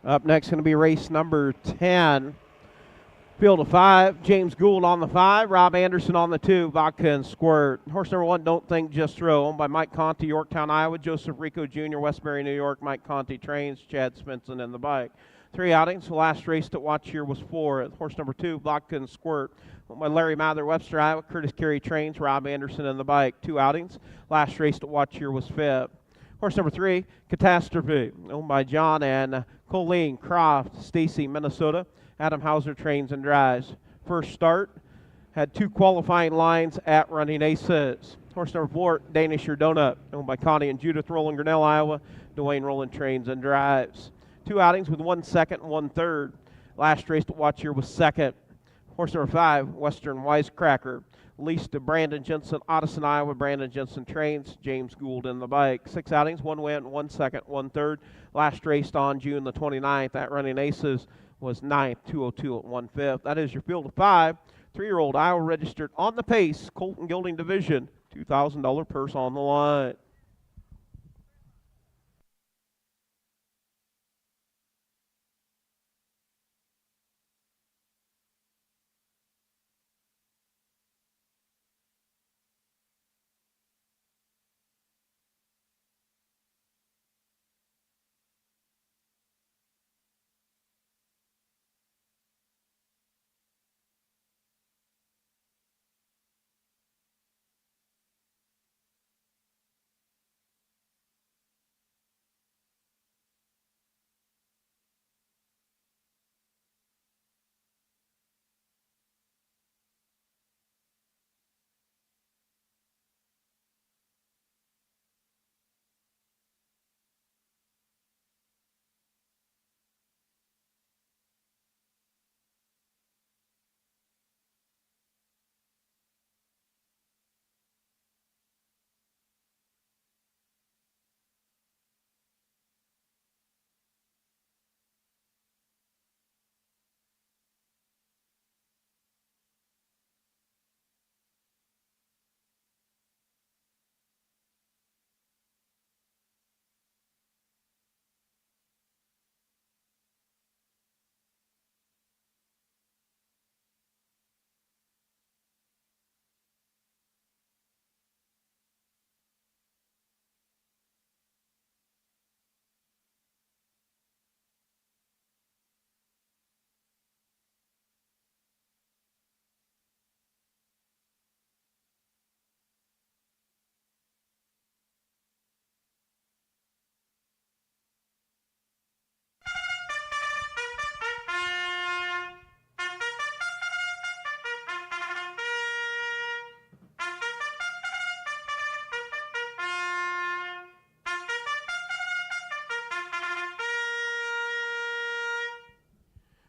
Up next going to be race number 10. Field of 5, James Gould on the 5, Rob Anderson on the 2, Vodka and Squirt. Horse number 1, Don't Think, Just Throw, owned by Mike Conti, Yorktown, Iowa. Joseph Rico Jr., Westbury, New York. Mike Conti trains. Chad Svensson in the bike. 3 outings. The last race to watch here was 4. Horse number 2, Vodka and Squirt, owned by Larry Mather, Webster, Iowa. Curtis Carey trains. Rob Anderson in the bike. 2 outings. Last race to watch here was 5. Horse number 3, Catastrophe, owned by John and Colleen Croft, Stacy, Minnesota. Adam Hauser trains and drives. First start, had 2 qualifying lines at Running Aces. Horse number 4, Danish Your Donut, owned by Connie and Judith, Roland, Grinnell, Iowa. Dwayne Roland trains and drives. 2 outings with 1 second and 1 third. Last race to watch here was 2nd. Horse number 5, Western Wisecracker, leased to Brandon Jensen, Ottoson, Iowa. Brandon Jensen trains. James Gould in the bike. 6 outings, 1 win, 1 second, 1 third. Last raced on June the 29th at Running Aces was 9th, 202 at 1/5. That is your field of 5. 3-year-old Iowa registered on the Pace, Colton Gilding Division. $2,000 purse on the line.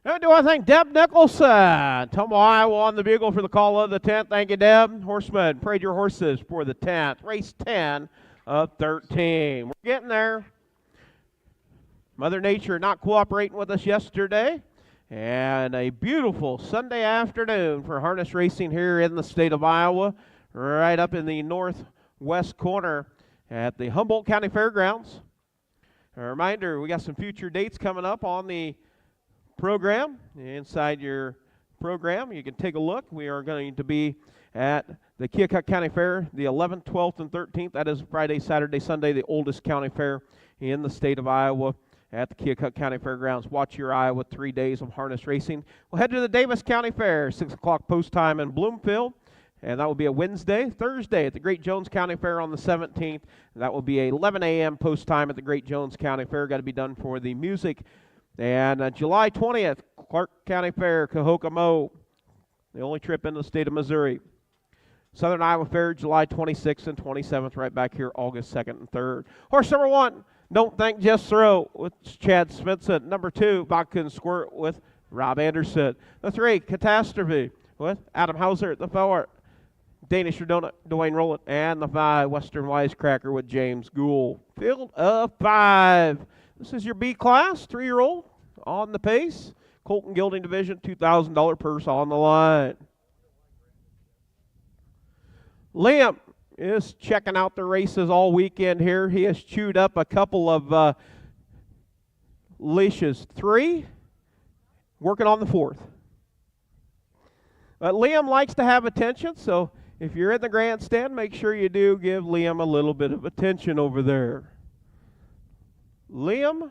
Do I think Deb Nicholson, Tomo, Iowa on the bugle for the call of the 10th. Thank you, Deb. Horsemen, parade your horses for the 10th. Race 10 of 13. We're getting there. Mother Nature not cooperating with us yesterday. And a beautiful Sunday afternoon for harness racing here in the state of Iowa, right up in the northwest corner at the Humboldt County Fairgrounds. A reminder, we got some future dates coming up on the program. Inside your program, you can take a look. We are going to be at the Keokuk County Fair the 11th, 12th, and 13th. That is Friday, Saturday, Sunday, the oldest county fair in the state of Iowa at the Keokuk County Fairgrounds. Watch your eye with 3 days of harness racing. We'll head to the Davis County Fair, 6 o'clock post time in Bloomfield. And that will be a Wednesday. Thursday at the Great Jones County Fair on the 17th. That will be a 11 a.m. post time at the Great Jones County Fair. Got to be done for the music. And July 20th, Clark County Fair, Cahokia-Mo, the only trip in the state of Missouri. Southern Iowa Fair, July 26th and 27th, right back here, August 2nd and 3rd. Horse number 1, Don't Think, Just Throw, with Chad Smithson. Number 2, Vodka and Squirt, with Rob Anderson. The 3, Catastrophe, with Adam Hauser at the 4. Danish Donut, Dwayne Rowland. And the 5, Western Wisecracker, with James Gould. Field of 5. This is your B class, 3-year-old on the pace. Colton Gilding Division, $2,000 purse on the line. Liam is checking out the races all weekend here. He has chewed up a couple of leashes. 3, working on the 4th. Liam likes to have attention, so if you're in the grandstand, make sure you do give Liam a little bit of attention over there. Liam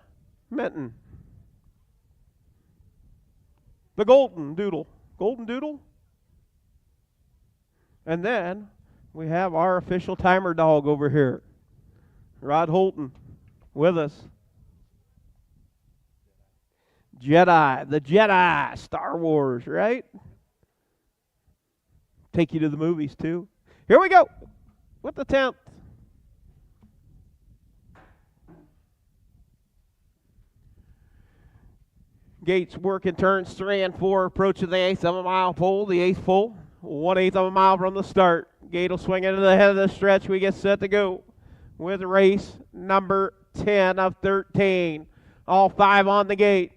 Minton. The Golden Doodle. Golden Doodle. And then we have our official timer dog over here. Rod Holton with us. Jedi. The Jedi. Star Wars, right? Take you to the movies, too. Here we go with the 10th. Gates working turns 3 and 4, approaching the 1/8 of a mile pole. The 8th pole, 1/8 of a mile from the start. Gate will swing into the head of the stretch. We get set to go with race number 10 of 13. All 5 on the gate.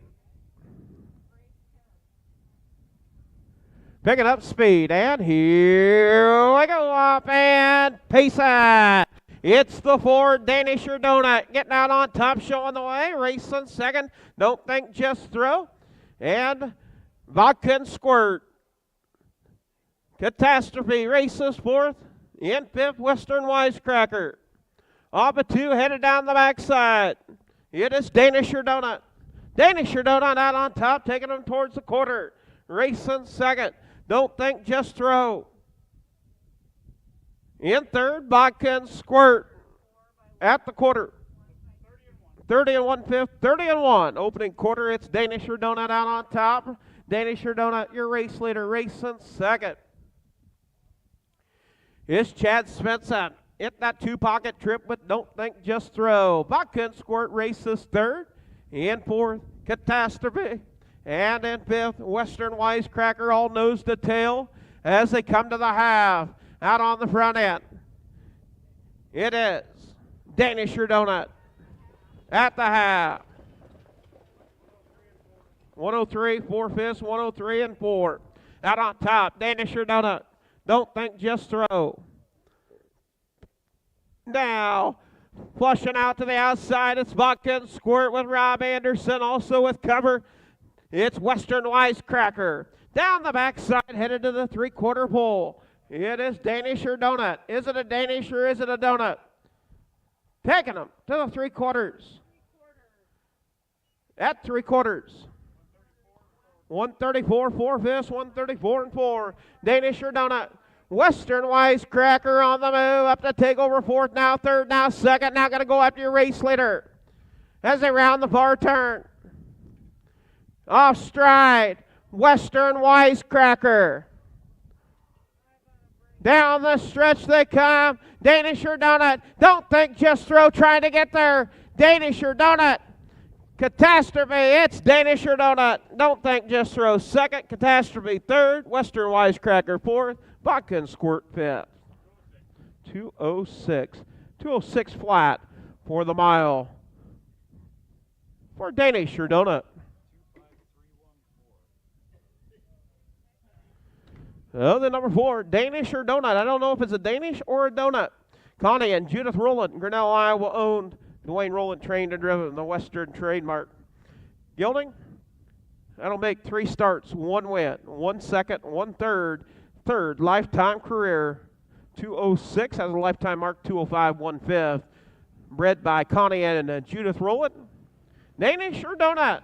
Picking up speed, and here we go up and pacing. It's the 4, Danish Donut, getting out on top, showing the way. Racing 2nd, Don't Think, Just Throw. And Vodka and Squirt. Catastrophe races 4th. In 5th, Western Wisecracker. Off of 2, headed down the backside. It is Danish Donut. Danish Donut out on top, taking them towards the quarter. Racing 2nd, Don't Think, Just Throw. In 3rd, Vodka and Squirt at the quarter. 30 and 1/5, 30 and 1. Opening quarter, it's Danish Donut out on top. Danish Donut, your race leader, racing 2nd. It's Chad Svensson. Hit that 2-pocket trip with Don't Think, Just Throw. Vodka and Squirt races 3rd. In 4th, Catastrophe. And in 5th, Western Wisecracker, all nose to tail as they come to the half. Out on the front end, it is Danish Donut at the half. 103, 4/5, 103 and 4. Out on top, Danish Donut. Don't Think, Just Throw. Now, flushing out to the outside, it's Vodka and Squirt with Rob Anderson, also with cover. It's Western Wisecracker. Down the backside, headed to the 3/4 pole. It is Danish Donut. Is it a Danish or is it a donut? Taking them to the 3/4. At 3/4. 134, 4/5, 134 and 4. Danish Donut. Western Wisecracker on the move. Up to take over 4th, now 3rd, now 2nd. Now going to go after your race leader as they round the far turn. Off stride, Western Wisecracker. Down the stretch they come. Danish Donut. Don't Think, Just Throw, trying to get there. Danish Donut Catastrophe, it's Danish or Donut. Don't think, just throw second. Catastrophe third. Western Wisecracker fourth. Vodka and Squirt fifth. 206. 206 flat for the mile. For Danish or Donut. Oh, the number 4, Danish or Donut. I don't know if it's a Danish or a donut. Connie and Judith Rowland, Grinnell, Iowa, owned. Dwayne Rowland trained and driven the Western trademark. Gelding, that'll make 3 starts, 1 win, 1 second, 1 third. Third lifetime career, 206 has a lifetime mark, 205, 1/5. Bred by Connie and Judith Rowland. Danish or Donut?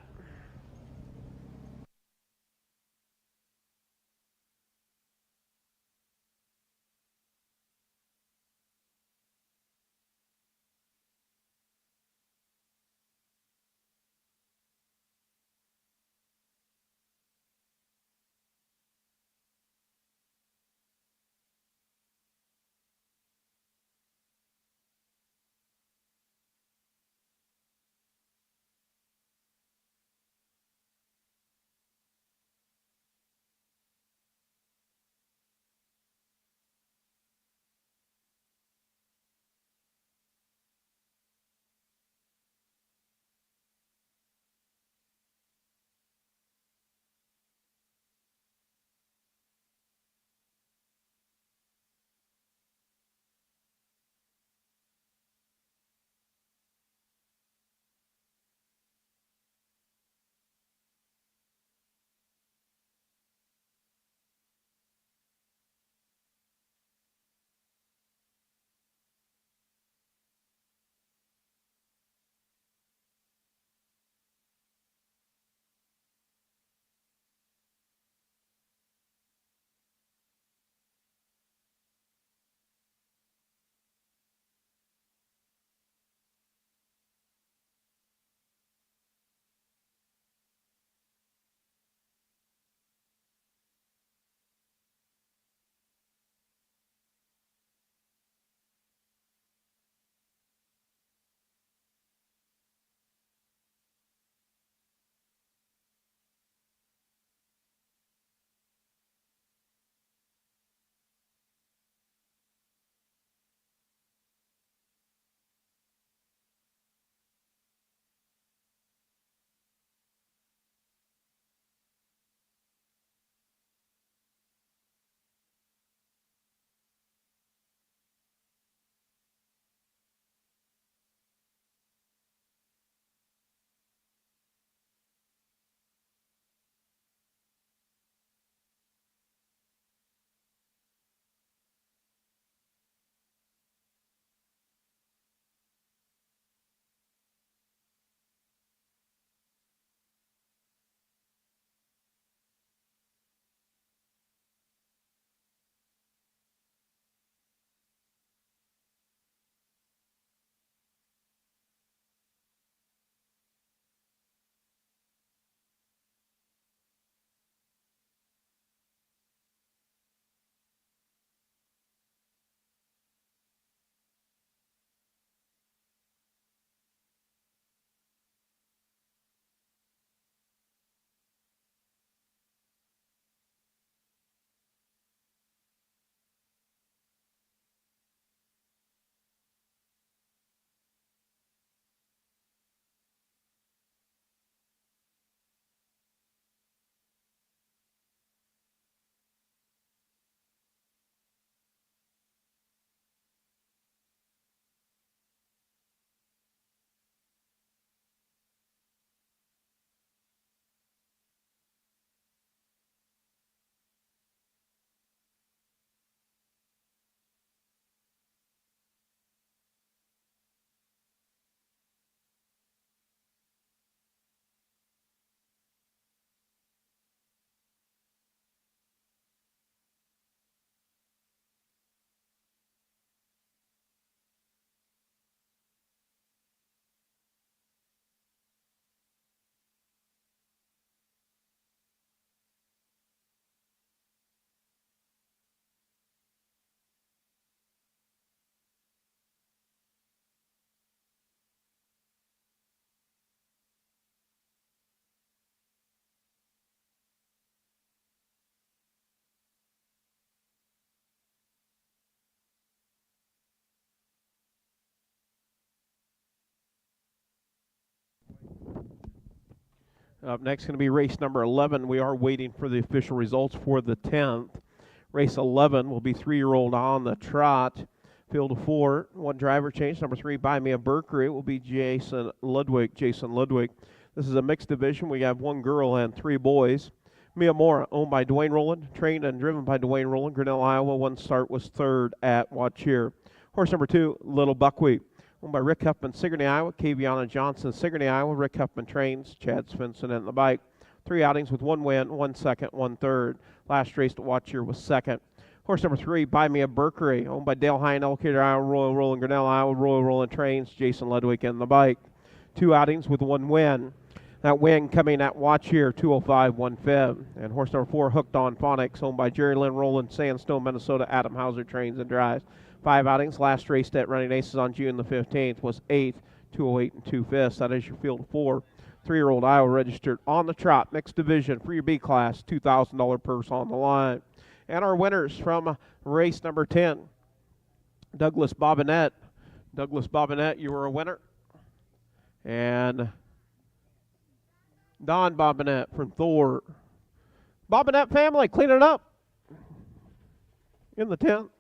Up next, going to be race number 11. We are waiting for the official results for the 10th. Race 11 will be 3-year-old on the trot. Field of 4, one driver change. Number 3, Buy Me a Mercury, will be Jason Ludwig. This is a mixed division. We have 1 girl and 3 boys. Mia Mora, owned by Dwayne Rowland, trained and driven by Dwayne Rowland. Grinnell, Iowa. 1 start was 3rd at Watch Here. Horse number 2, Little Buckwheat, owned by Rick Huffman, Sigourney, Iowa. Kaviana Johnson, Sigourney, Iowa. Rick Huffman trains. Chad Svensson in the bike. 3 outings with 1 win, 1 second, 1 third. Last race to watch here was 2nd. Horse number 3, Buy Me a Mercury, owned by Dale Hine, Elkader, Iowa. Royal Roland, Grinnell, Iowa. Royal Roland trains. Jason Ludwig in the bike. 2 outings with 1 win. That win coming at Watch Here, 205, 1 fib. And horse number 4, Hooked on Phonics, owned by Jerry Lynn Rowland, Sandstone, Minnesota. Adam Hauser trains and drives. 5 outings. Last race at Running Aces on June the 15th was 8th, 208 and 2 fifths. That is your field of 4. 3-year-old Iowa registered on the trot, mixed division for your B class, $2,000 purse on the line. And our winners from race number 10, Douglas Bobinette. Douglas Bobinette, you were a winner. And Don Bobinette from Thor. Bobinette family, clean it up in the 10th.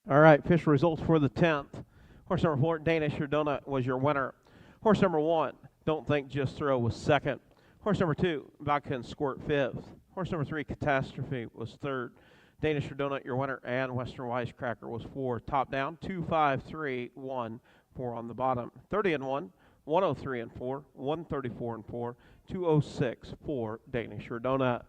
All right, official results for the 10th. Horse number 4, Danish Ardona, was your winner. Horse number 1, Don't Think Just Throw, was 2nd. Horse number 2, Vodka and Squirt, 5th. Horse number 3, Catastrophe, was 3rd. Danish Ardona, your winner, and Western Wisecracker was 4th. Top down, 2, 5, 3, 1, 4 on the bottom. 30 and 1, 103 and 4, 134 and 4, 206 for Danish Ardona.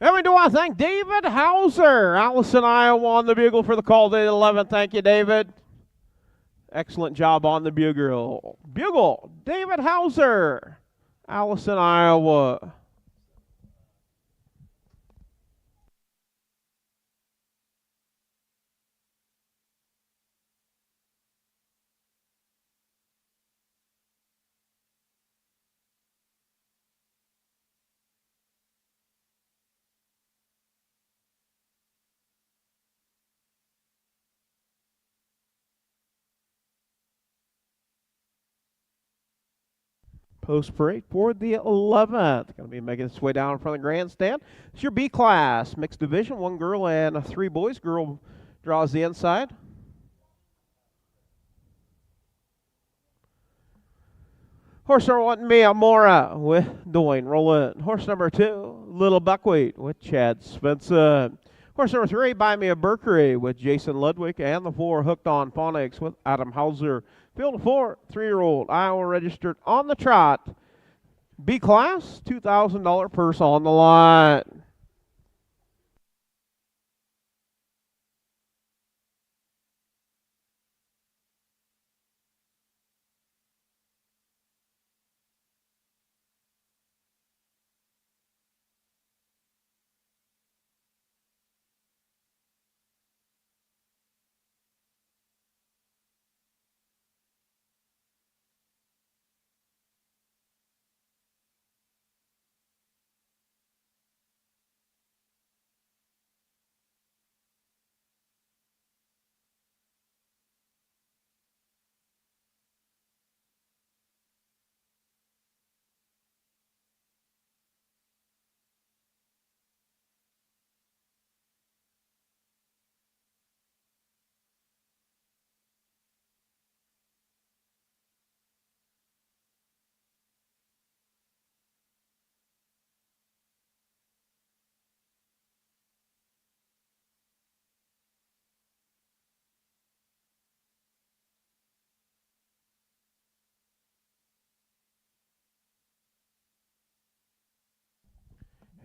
And we do want to thank David Hauser, Allison, Iowa, on the bugle for the call to the 11th. Thank you, David. Excellent job on the bugle. Bugle, David Hauser, Allison, Iowa. Post parade for the 11th. Going to be making its way down in front of the grandstand. It's your B class, mixed division, 1 girl and 3 boys. Girl draws the inside. Horse number 1, Mia Mora with Dwayne Rowland. Horse number 2, Little Buckwheat with Chad Svensson. Horse number 3, Buy Me a Mercury with Jason Ludwig. And the 4, Hooked on Phonics with Adam Hauser. Field of 4, 3-year-old, Iowa registered on the trot. B class, $2,000 purse on the line.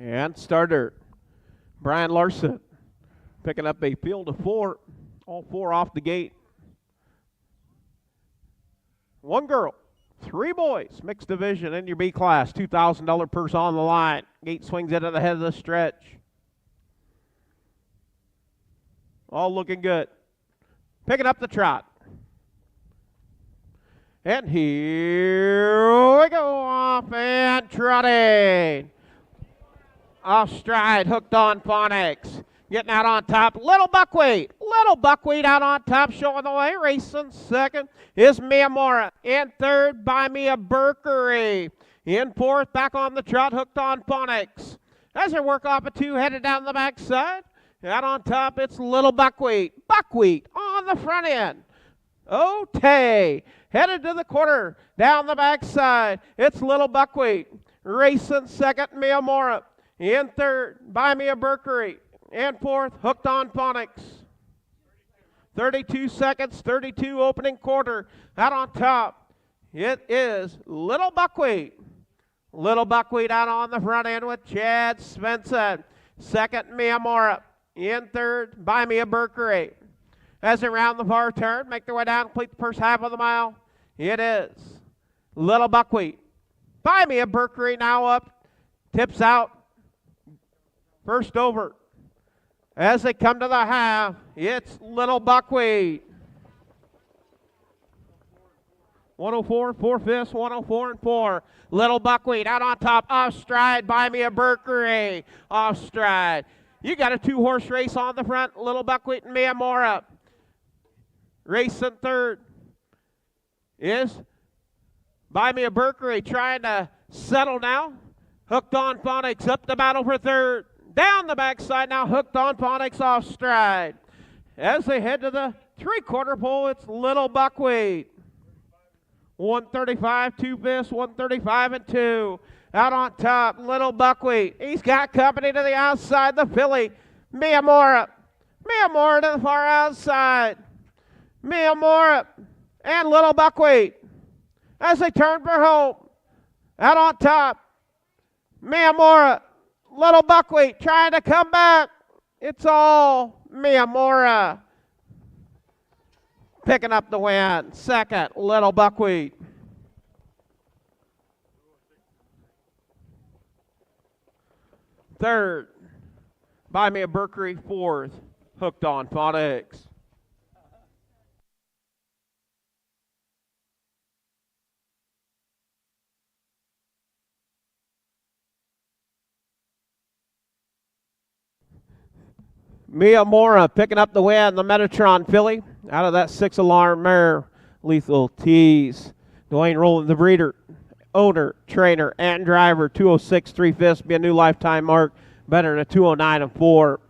And starter, Brian Larson, picking up a field of 4, all 4 off the gate. 1 girl, 3 boys, mixed division in your B class, $2,000 purse on the line. Gate swings into the head of the stretch. All looking good. Picking up the trot. And here we go, off and trotting. Off stride, Hooked on Phonics. Getting out on top, Little Buckwheat. Little Buckwheat out on top, showing the way. Racing second is Mia Mora. In third, Buy Me a Mercury. In fourth, back on the trot, Hooked on Phonics. As they work off a 2, headed down the backside. Out on top, it's Little Buckwheat. Buckwheat on the front end. Otay headed to the quarter, down the backside. It's Little Buckwheat. Racing second, Mia Mora. In third, Buy Me a Mercury. In fourth, Hooked on Phonics. 32 seconds, 32 opening quarter. Out on top, it is Little Buckwheat. Little Buckwheat out on the front end with Chad Svensson. Second, Mia Mora. In third, Buy Me a Mercury. As they round the far turn, make their way down, complete the first half of the mile. It is Little Buckwheat. Buy Me a Mercury now up, tips out. First over. As they come to the half, it's Little Buckwheat. 104 4/5, 104 and 4. Little Buckwheat out on top, off stride, Buy Me a Mercury. Off stride. You got a 2-horse race on the front, Little Buckwheat and Mia Mora. Racing third is Buy Me a Mercury, trying to settle now. Hooked on Phonics up the battle for third. Down the backside now, Hooked on Phonics off stride. As they head to the 3/4 pole, it's Little Buckwheat. 135, 2/5, 135 and 2. Out on top, Little Buckwheat. He's got company to the outside, the filly, Mia Mora. Mia Mora to the far outside. Mia Mora and Little Buckwheat as they turn for home. Out on top, Mia Mora. Little Buckwheat trying to come back. It's all Miyamura picking up the win. Second, Little Buckwheat. Third, Buy Me a Mercury. Fourth, Hooked on Phonics. Miyamura picking up the win, the Metatron filly. Out of that 6-alarm mare, Lethal Tease. Dwayne Rowland, the breeder, owner, trainer, and driver. 206 3/5 be a new lifetime mark. Better than a 209 and 4.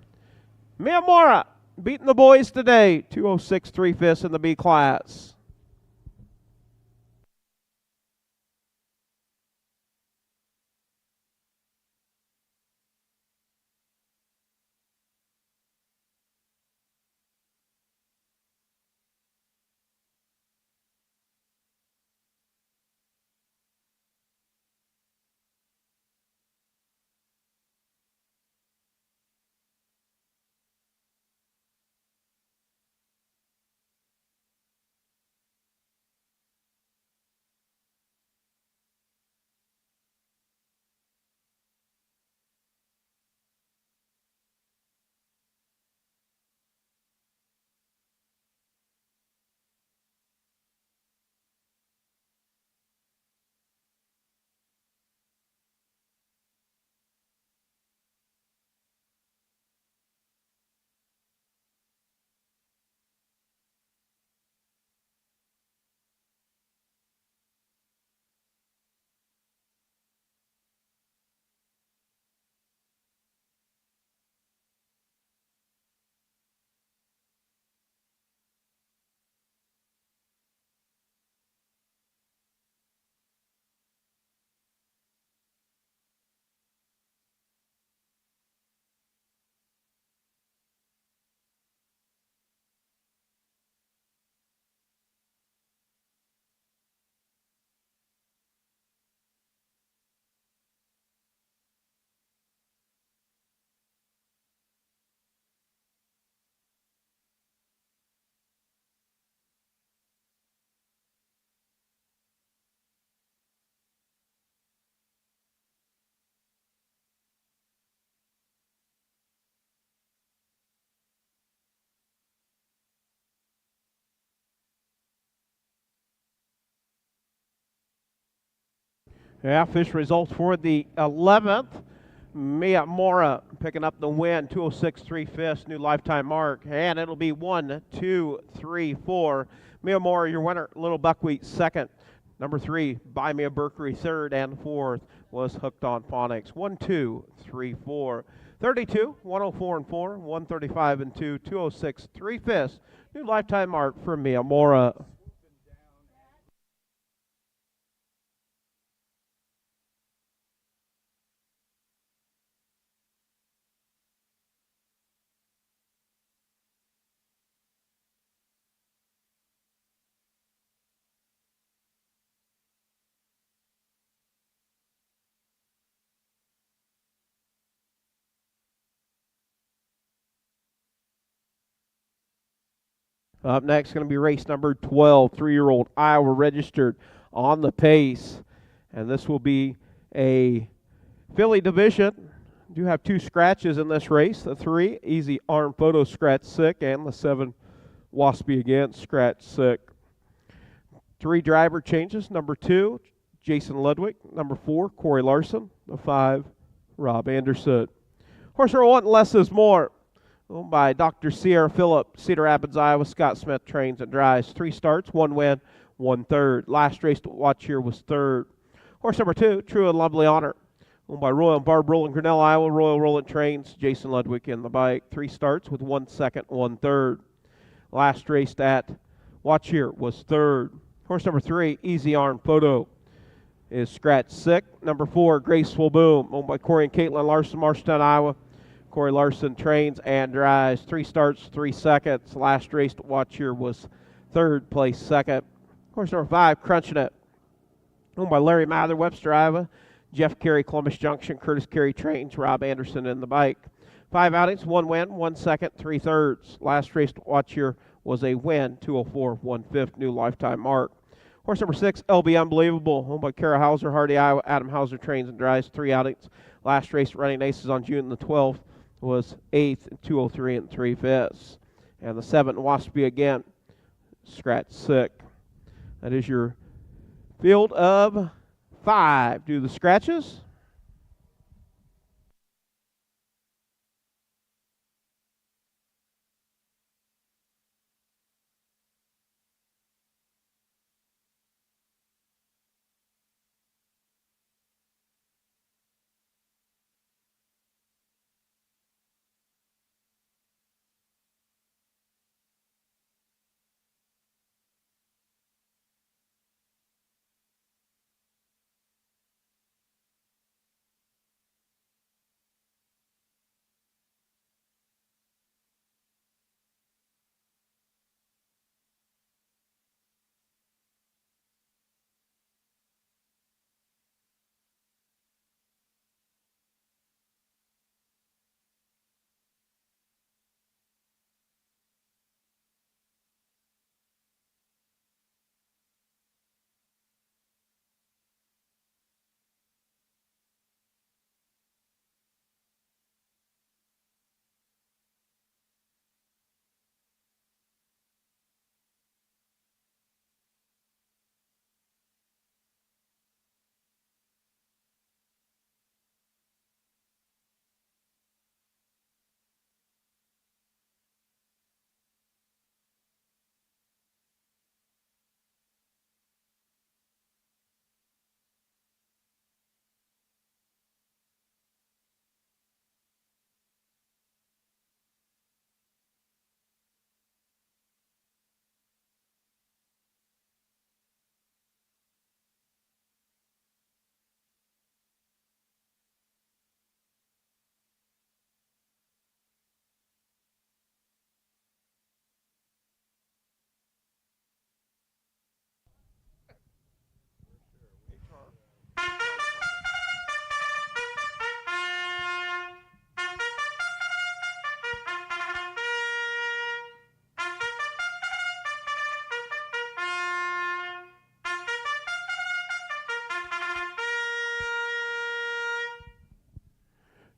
Miyamura beating the boys today. 206 3/5 in the B class. Yeah, fish results for the 11th. Miyamura picking up the win, 206 3/5, new lifetime mark. And it'll be 1, 2, 3, 4. Miyamura, your winner. Little Buckwheat, second. Number 3, Buy Me a Mercury, third. And fourth was Hooked on Phonics. 1, 2, 3, 4. 32, 104 and 4, 135 and 2, 206 3/5, new lifetime mark for Miyamura. Up next, going to be race number 12, 3-year-old Iowa registered on the pace. And this will be a filly division. Do have 2 scratches in this race. The 3, Easy Arm Photo, scratch sick, and the 7, Waspy again, scratch sick. 3 driver changes. Number 2, Jason Ludwig. Number 4, Corey Larson. The 5, Rob Anderson. Horse number 1, Less is More. Owned by Dr. Sierra Phillip, Cedar Rapids, Iowa. Scott Smith trains and drives. 3 starts, 1 win, 1 third. Last race to watch here was third. Horse number 2, True and Lovely Honor. Owned by Royal and Barb Roland, Grinnell, Iowa. Royal Roland trains. Jason Ludwig in the bike. 3 starts with 1 second, 1 third. Last race at watch here was third. Horse number 3, Easy Arm Photo, is scratch sick. Number 4, Graceful Boom. Owned by Corey and Caitlin Larson, Marshtown, Iowa. Corey Larson trains and drives. 3 starts, 3 seconds. Last race to watch here was third place second. Horse number 5, Crunching It. Owned by Larry Mather, Webster, Iowa. Jeff Carey, Columbus Junction. Curtis Carey trains. Rob Anderson in the bike. 5 outings, 1 win, 1 second, 3/3. Last race to watch here was a win, 2:04 1/5, new lifetime mark. Horse number 6, LB Unbelievable, owned by Kara Hauser, Hardy, Iowa. Adam Hauser trains and drives. 3 outings. Last race running aces on June the 12th was 8th, 2:03 3/5. And the 7, Waspy again, scratch sick. That is your field of 5. Do the scratches.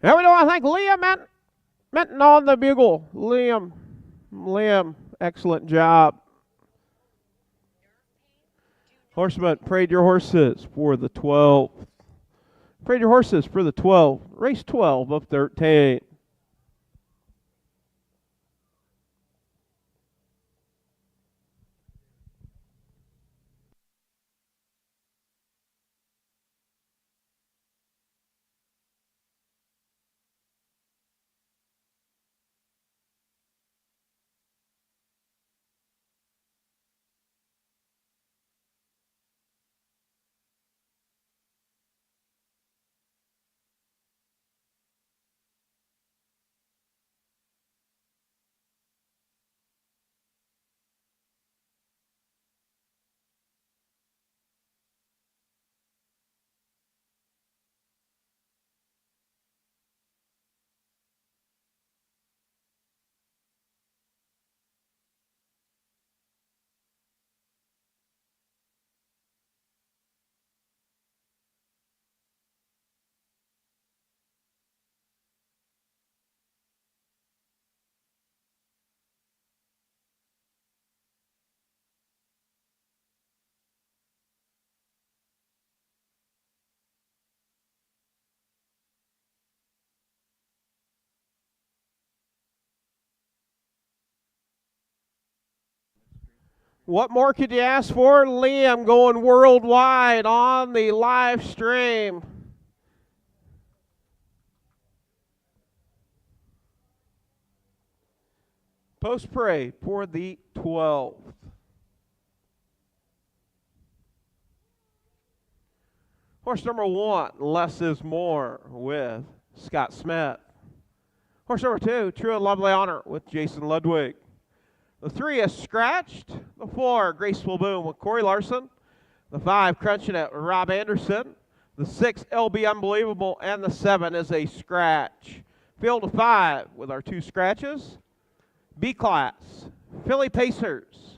Now we want to thank Liam Minton on the bugle. Liam, excellent job. Horsemen, parade your horses for the 12th. Parade your horses for the 12th. Race 12 of 13. What more could you ask for? Liam going worldwide on the live stream. Post parade for the 12th. Horse number 1, Less is More with Scott Smith. Horse number 2, True and Lovely Honor with Jason Ludwig. The 3 is Scratched. The 4, Graceful Boom with Corey Larson. The 5, Crunching It with Rob Anderson. The 6, LB Unbelievable, and the 7 is a scratch. Field of 5 with our 2 scratches. B class, Philly Pacers.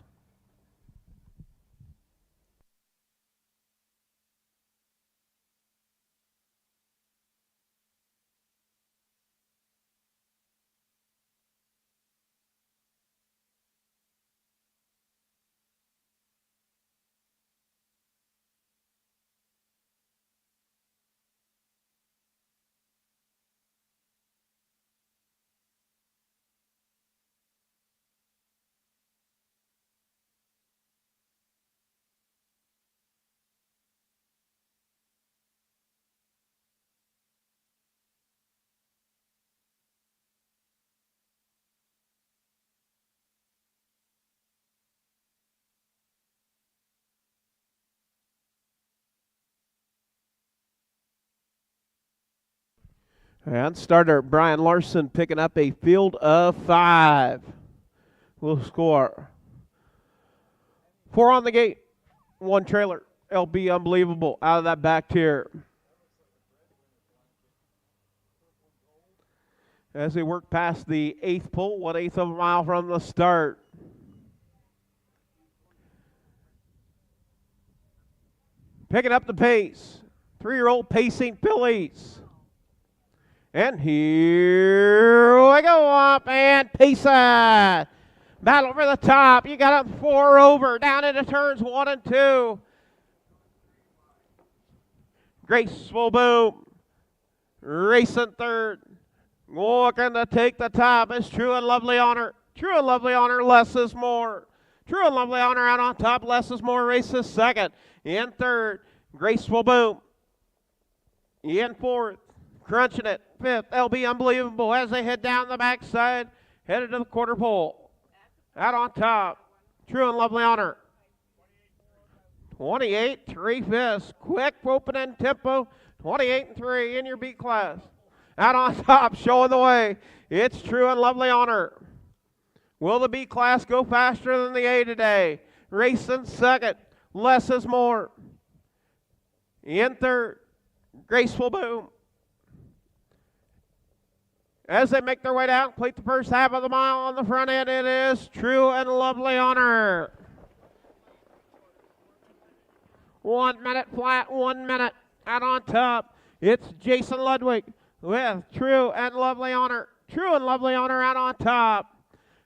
And starter Brian Larson picking up a field of 5. We'll score 4 on the gate, 1 trailer. LB Unbelievable out of that back tier. As they work past the 8th pole, 1/8 of a mile from the start. Picking up the pace, 3-year-old Pacing Phillies. And here we go, up and Pacing. Battle for the top. You got up 4 over, down into turns 1 and 2. Graceful Boom, racing third. Looking to take the top is True and Lovely Honor. True and Lovely Honor, less is more. True and Lovely Honor out on top, less is more, races second. In third, Graceful Boom. In fourth, crunching it. Fifth, LB Unbelievable as they head down the backside, headed to the quarter pole. Out on top, True and Lovely Honor. 28, 3/5. Quick opening tempo. 28 and 3 in your B class. Out on top, showing the way. It's True and Lovely Honor. Will the B class go faster than the A today? Racing second. Less is more. In third, Graceful Boom. As they make their way down, complete the first half of the mile on the front end, it is True and Lovely Honor. 1 minute flat, 1 minute. Out on top, it's Jason Ludwig with True and Lovely Honor. True and Lovely Honor out on top.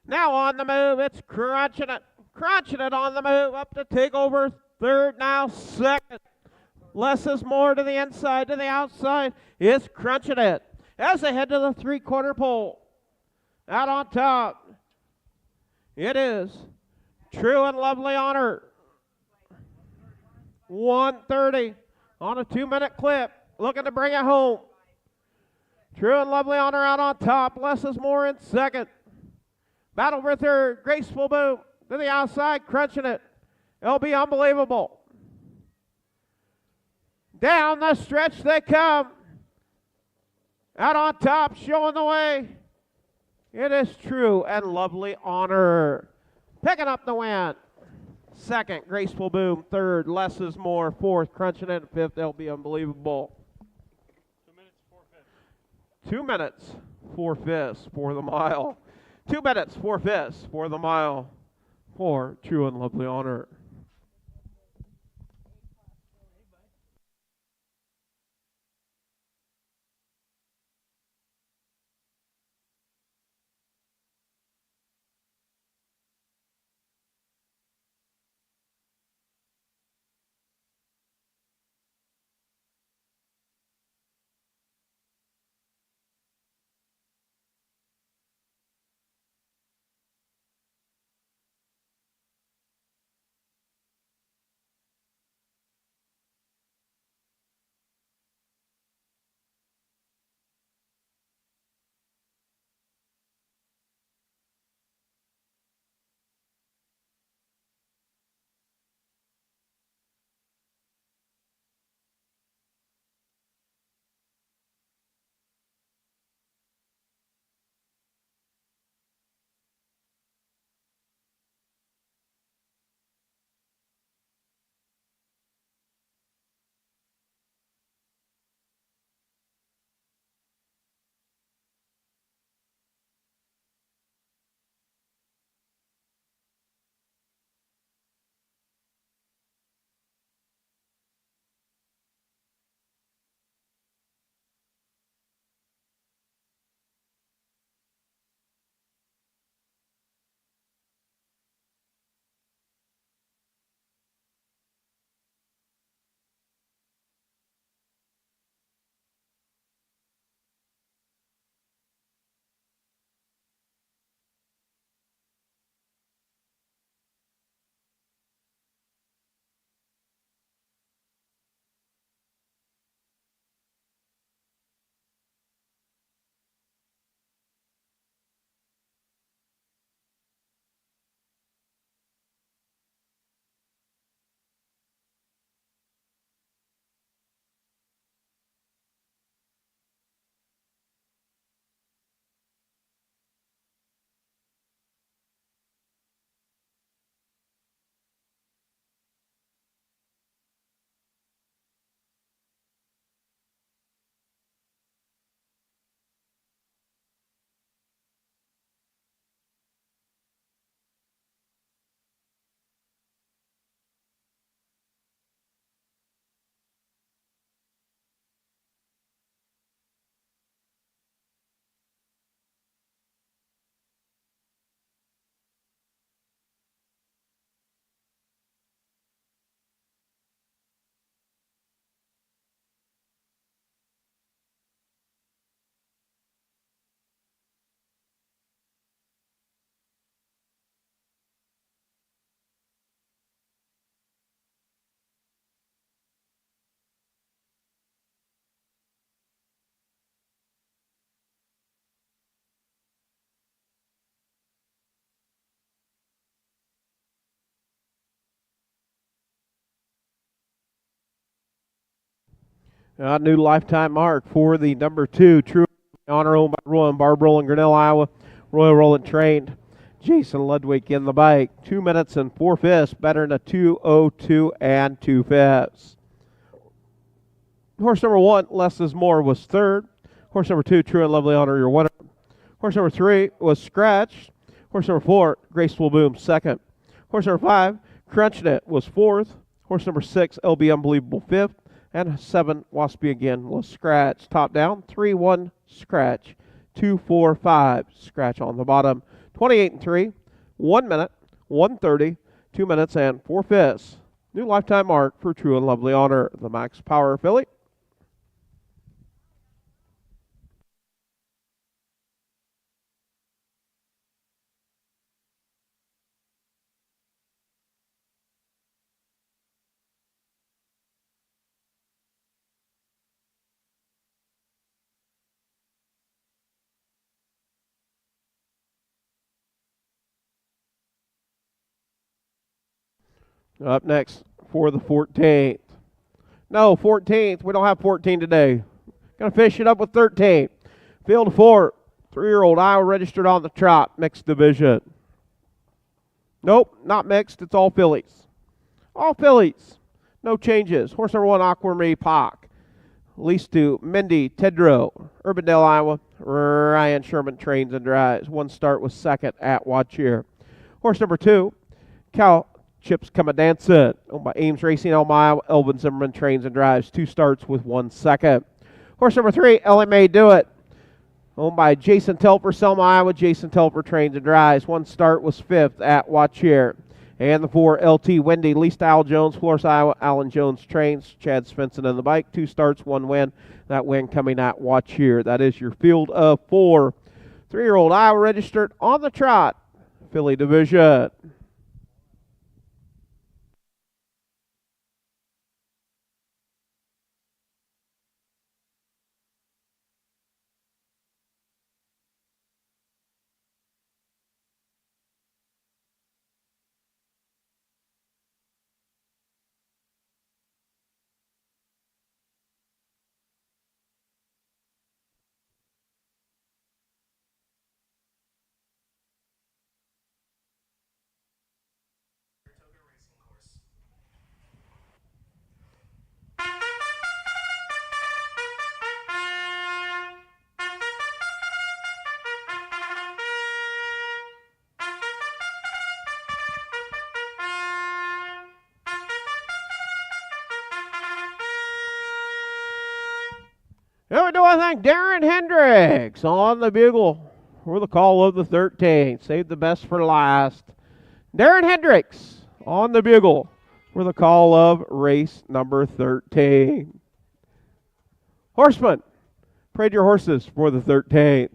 Now on the move, it's crunching it. Crunching it on the move, up to take over third, now second. Less is more to the inside, to the outside. It's crunching it as they head to the 3/4 pole. Out on top, it is True and Lovely Honor. 1:30 on a 2-minute clip, looking to bring it home. True and Lovely Honor out on top, less is more in second. Battle for third, Graceful Boom to the outside, crunching it. LB Unbelievable. Down the stretch they come. Out on top, showing the way. It is True and Lovely Honor. Picking up the win. Second, Graceful Boom. Third, Less is More. Fourth, crunching it. Fifth, LB Unbelievable. 2 minutes, 4/5 for the mile. 2 minutes, 4/5 for the mile for True and Lovely Honor. A new lifetime mark for the number 2 True Honor, owned by Royal and Barbara in Grinnell, Iowa. Royal Rolling trained Jason Ludwig in the bike. 2 minutes and 4/5, better than a 2:02 and 2/5. Horse number 1, Less is More, was third. Horse number 2, True and Lovely Honor, your winner. Horse number 3 was Scratch. Horse number 4, Graceful Boom, second. Horse number 5, Crunching It, was fourth. Horse number 6, LB Unbelievable, fifth. And 7, Waspy again, was Scratch. Top down, 3-1, Scratch. 2-4-5, Scratch on the bottom. 28 and 3, 1 minute, 1:30, 2 minutes and 4/5. New lifetime mark for True and Lovely Honor, the Max Power filly. Up next for the 14th. No, 14th. We don't have 14 today. Going to finish it up with 13. Field 4, 3-year-old Iowa registered on the trot, mixed division. Nope, not mixed. It's all fillies. All fillies. No changes. Horse number 1, Aquamarine Pock. Leased to Mindy Tedrow, Urbandale, Iowa. Ryan Sherman trains and drives. One start was second at Watchier. Horse number 2, Cal Chips Come a Dancin', owned by Ames Racing, Elm, Iowa. Elvin Zimmerman trains and drives. 2 starts with 1 second. Horse number 3, Ellie May Do It, owned by Jason Telfer, Selma, Iowa. Jason Telfer trains and drives. 1 start was 5th at Watchier. And the 4, LT Wendy, leased to Al Jones, Florence, Iowa. Alan Jones trains. Chad Svensson in the bike. 2 starts, 1 win. That win coming at Watchier. That is your field of 4. 3-year-old Iowa registered on the trot, filly division. Here we do, I think, Darren Hendricks on the bugle for the call of the 13th. Save the best for last. Darren Hendricks on the bugle for the call of race number 13. Horsemen, parade your horses for the 13th.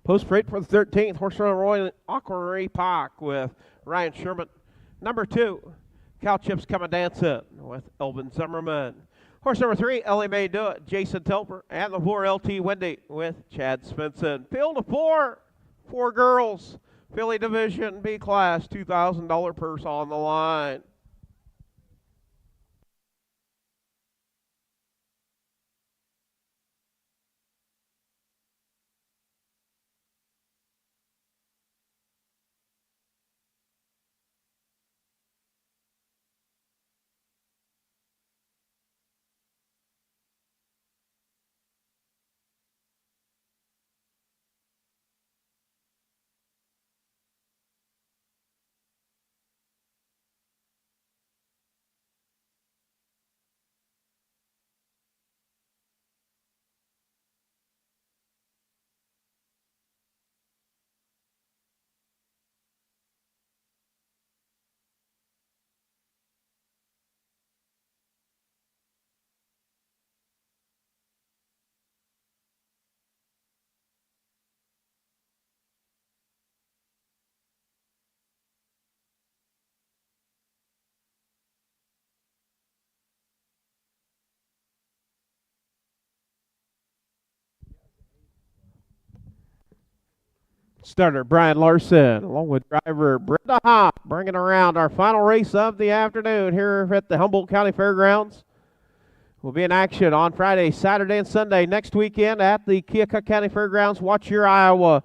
Post parade for the 13th, horse number 1, Aquamarine Pock with Ryan Sherman. Number 2, Cal Chips Come a Dancin' with Elvin Zimmerman. Horse number 3, Ellie May Do It, Jason Telfer, and the 4, LT Wendy with Chad Svensson. Field of 4, 4 girls, Filly Division B class, $2,000 purse on the line. Starter Brian Larson, along with driver Brenda Hopp, bringing around our final race of the afternoon here at the Humboldt County Fairgrounds. We'll be in action on Friday, Saturday, and Sunday next weekend at the Keokuk County Fairgrounds. Watch your Iowa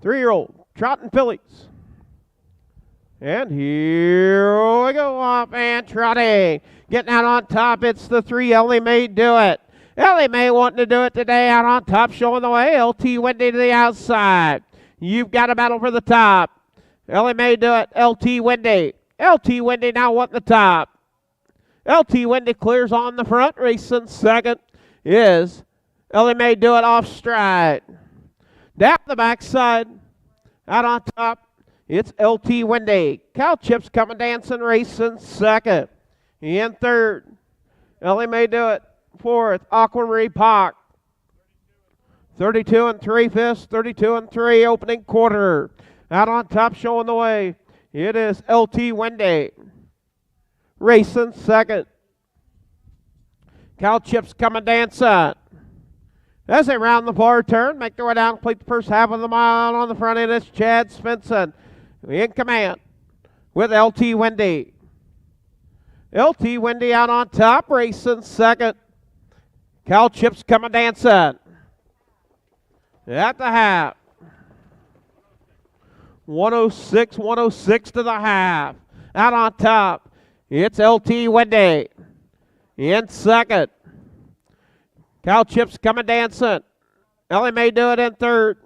3-year-old trotting fillies. And here we go, off and trotting. Getting out on top, it's the 3, Ellie May Do It. Ellie May wanting to do it today, out on top, showing the way. LT Wendy to the outside. You've got a battle for the top. Ellie May Do It, LT Wendy. LT Wendy now wanting the top. LT Wendy clears on the front. Racing second is Ellie May Do It off stride. Down the backside, out on top, it's LT Wendy. Cow Chips coming dancing, racing second. In third, Ellie May Do It. Fourth, Aquamarine Park. 32 3/5, 32 3 opening quarter. Out on top, showing the way. It is LT Wendy. Racing second. Cow Chips coming dancing. As they round the far turn, make their way down, complete the first half of the mile. On the front end, it's Chad Svensson in command with LT Wendy. LT Wendy out on top, racing second. Cow Chips coming dancing. At the half. 106 to the half. Out on top, it's LT Wendy. In second. Cow Chips coming dancing. Ellie May Do It in third.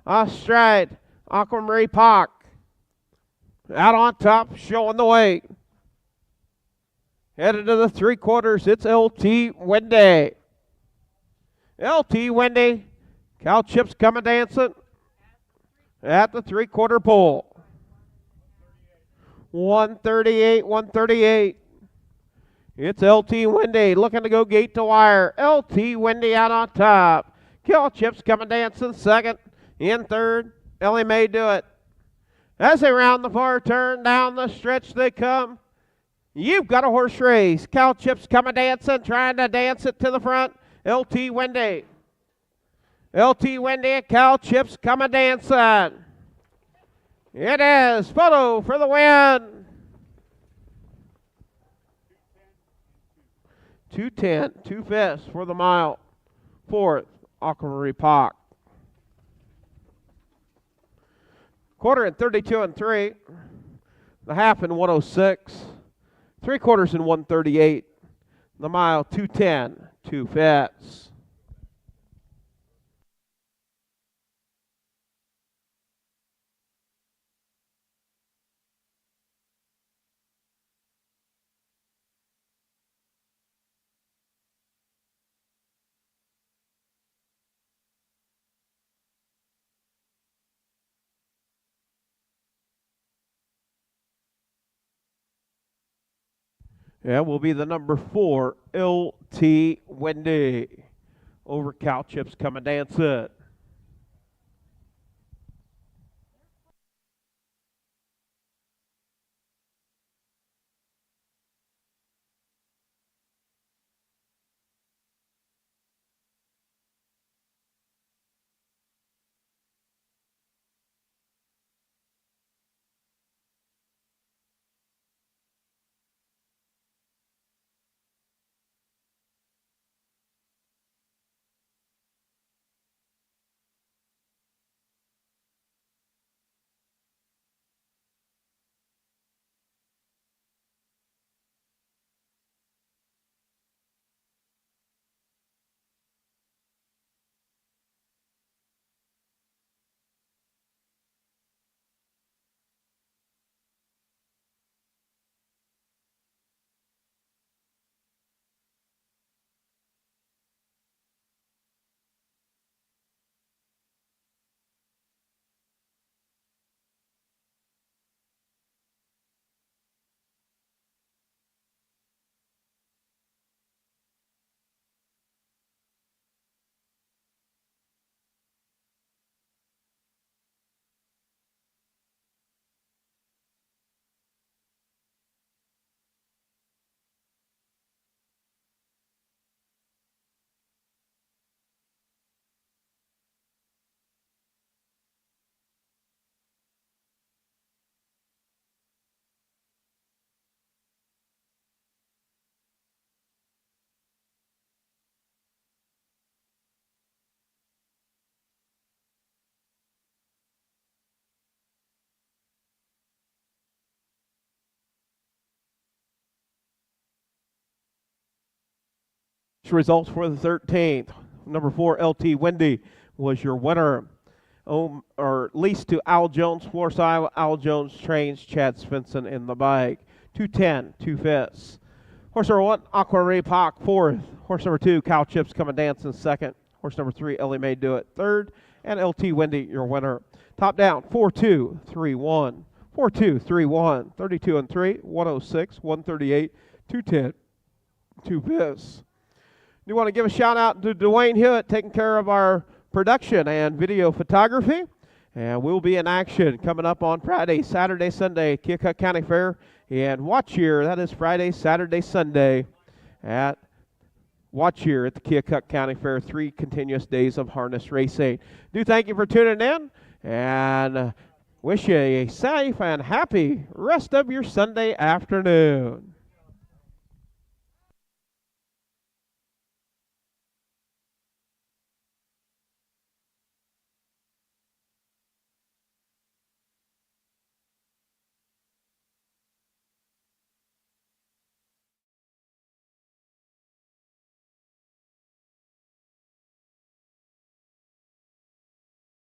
Off stride, Aquamarine Park. Out on top, showing the way. Headed to the 3/4, it's LT Wendy. LT Wendy, Cow Chips coming dancing at the 3/4 pole. 138. It's LT Wendy looking to go gate to wire. LT Wendy out on top. Cow Chips coming dancing second. In third, Ellie May Do It. As they round the far turn, down the stretch they come. You've got a horse race. Cow Chips coming dancing, trying to dance it to the front. LT Wendy. LT Wendy and Cow Chips coming dancing. It is Photo for the win. 2:10, 2/5 for the mile. Fourth, Aquamarine Park. Quarter in 32 3. The half in 106. 3/4 in 138. The mile 2:10, 2/5. That will be the number 4, LT Wendy. Over Cow Chips coming dancing. Results for the 13th. Number 4, LT Wendy was your winner. Or leased to Al Jones, Florence, Iowa. Al Jones trains Chad Svensson in the bike. 210, 2 fifths. Horse number 1, Aqua Ray Pak, 4th. Horse number 2, Cow Chips Come and Dance in 2nd. Horse number 3, Ellie May Do It, 3rd. And LT Wendy, your winner. Top down, 4-2, 3-1. 4-2, 3-1. 32 and 3, 106, 138, 210, 2 fifths. We want to give a shout out to Dwayne Hewitt taking care of our production and video photography. And we'll be in action coming up on Friday, Saturday, Sunday, Keokuk County Fair. And watch here, that is Friday, Saturday, Sunday at watch here at the Keokuk County Fair. 3 continuous days of harness racing. Do thank you for tuning in and wish you a safe and happy rest of your Sunday afternoon.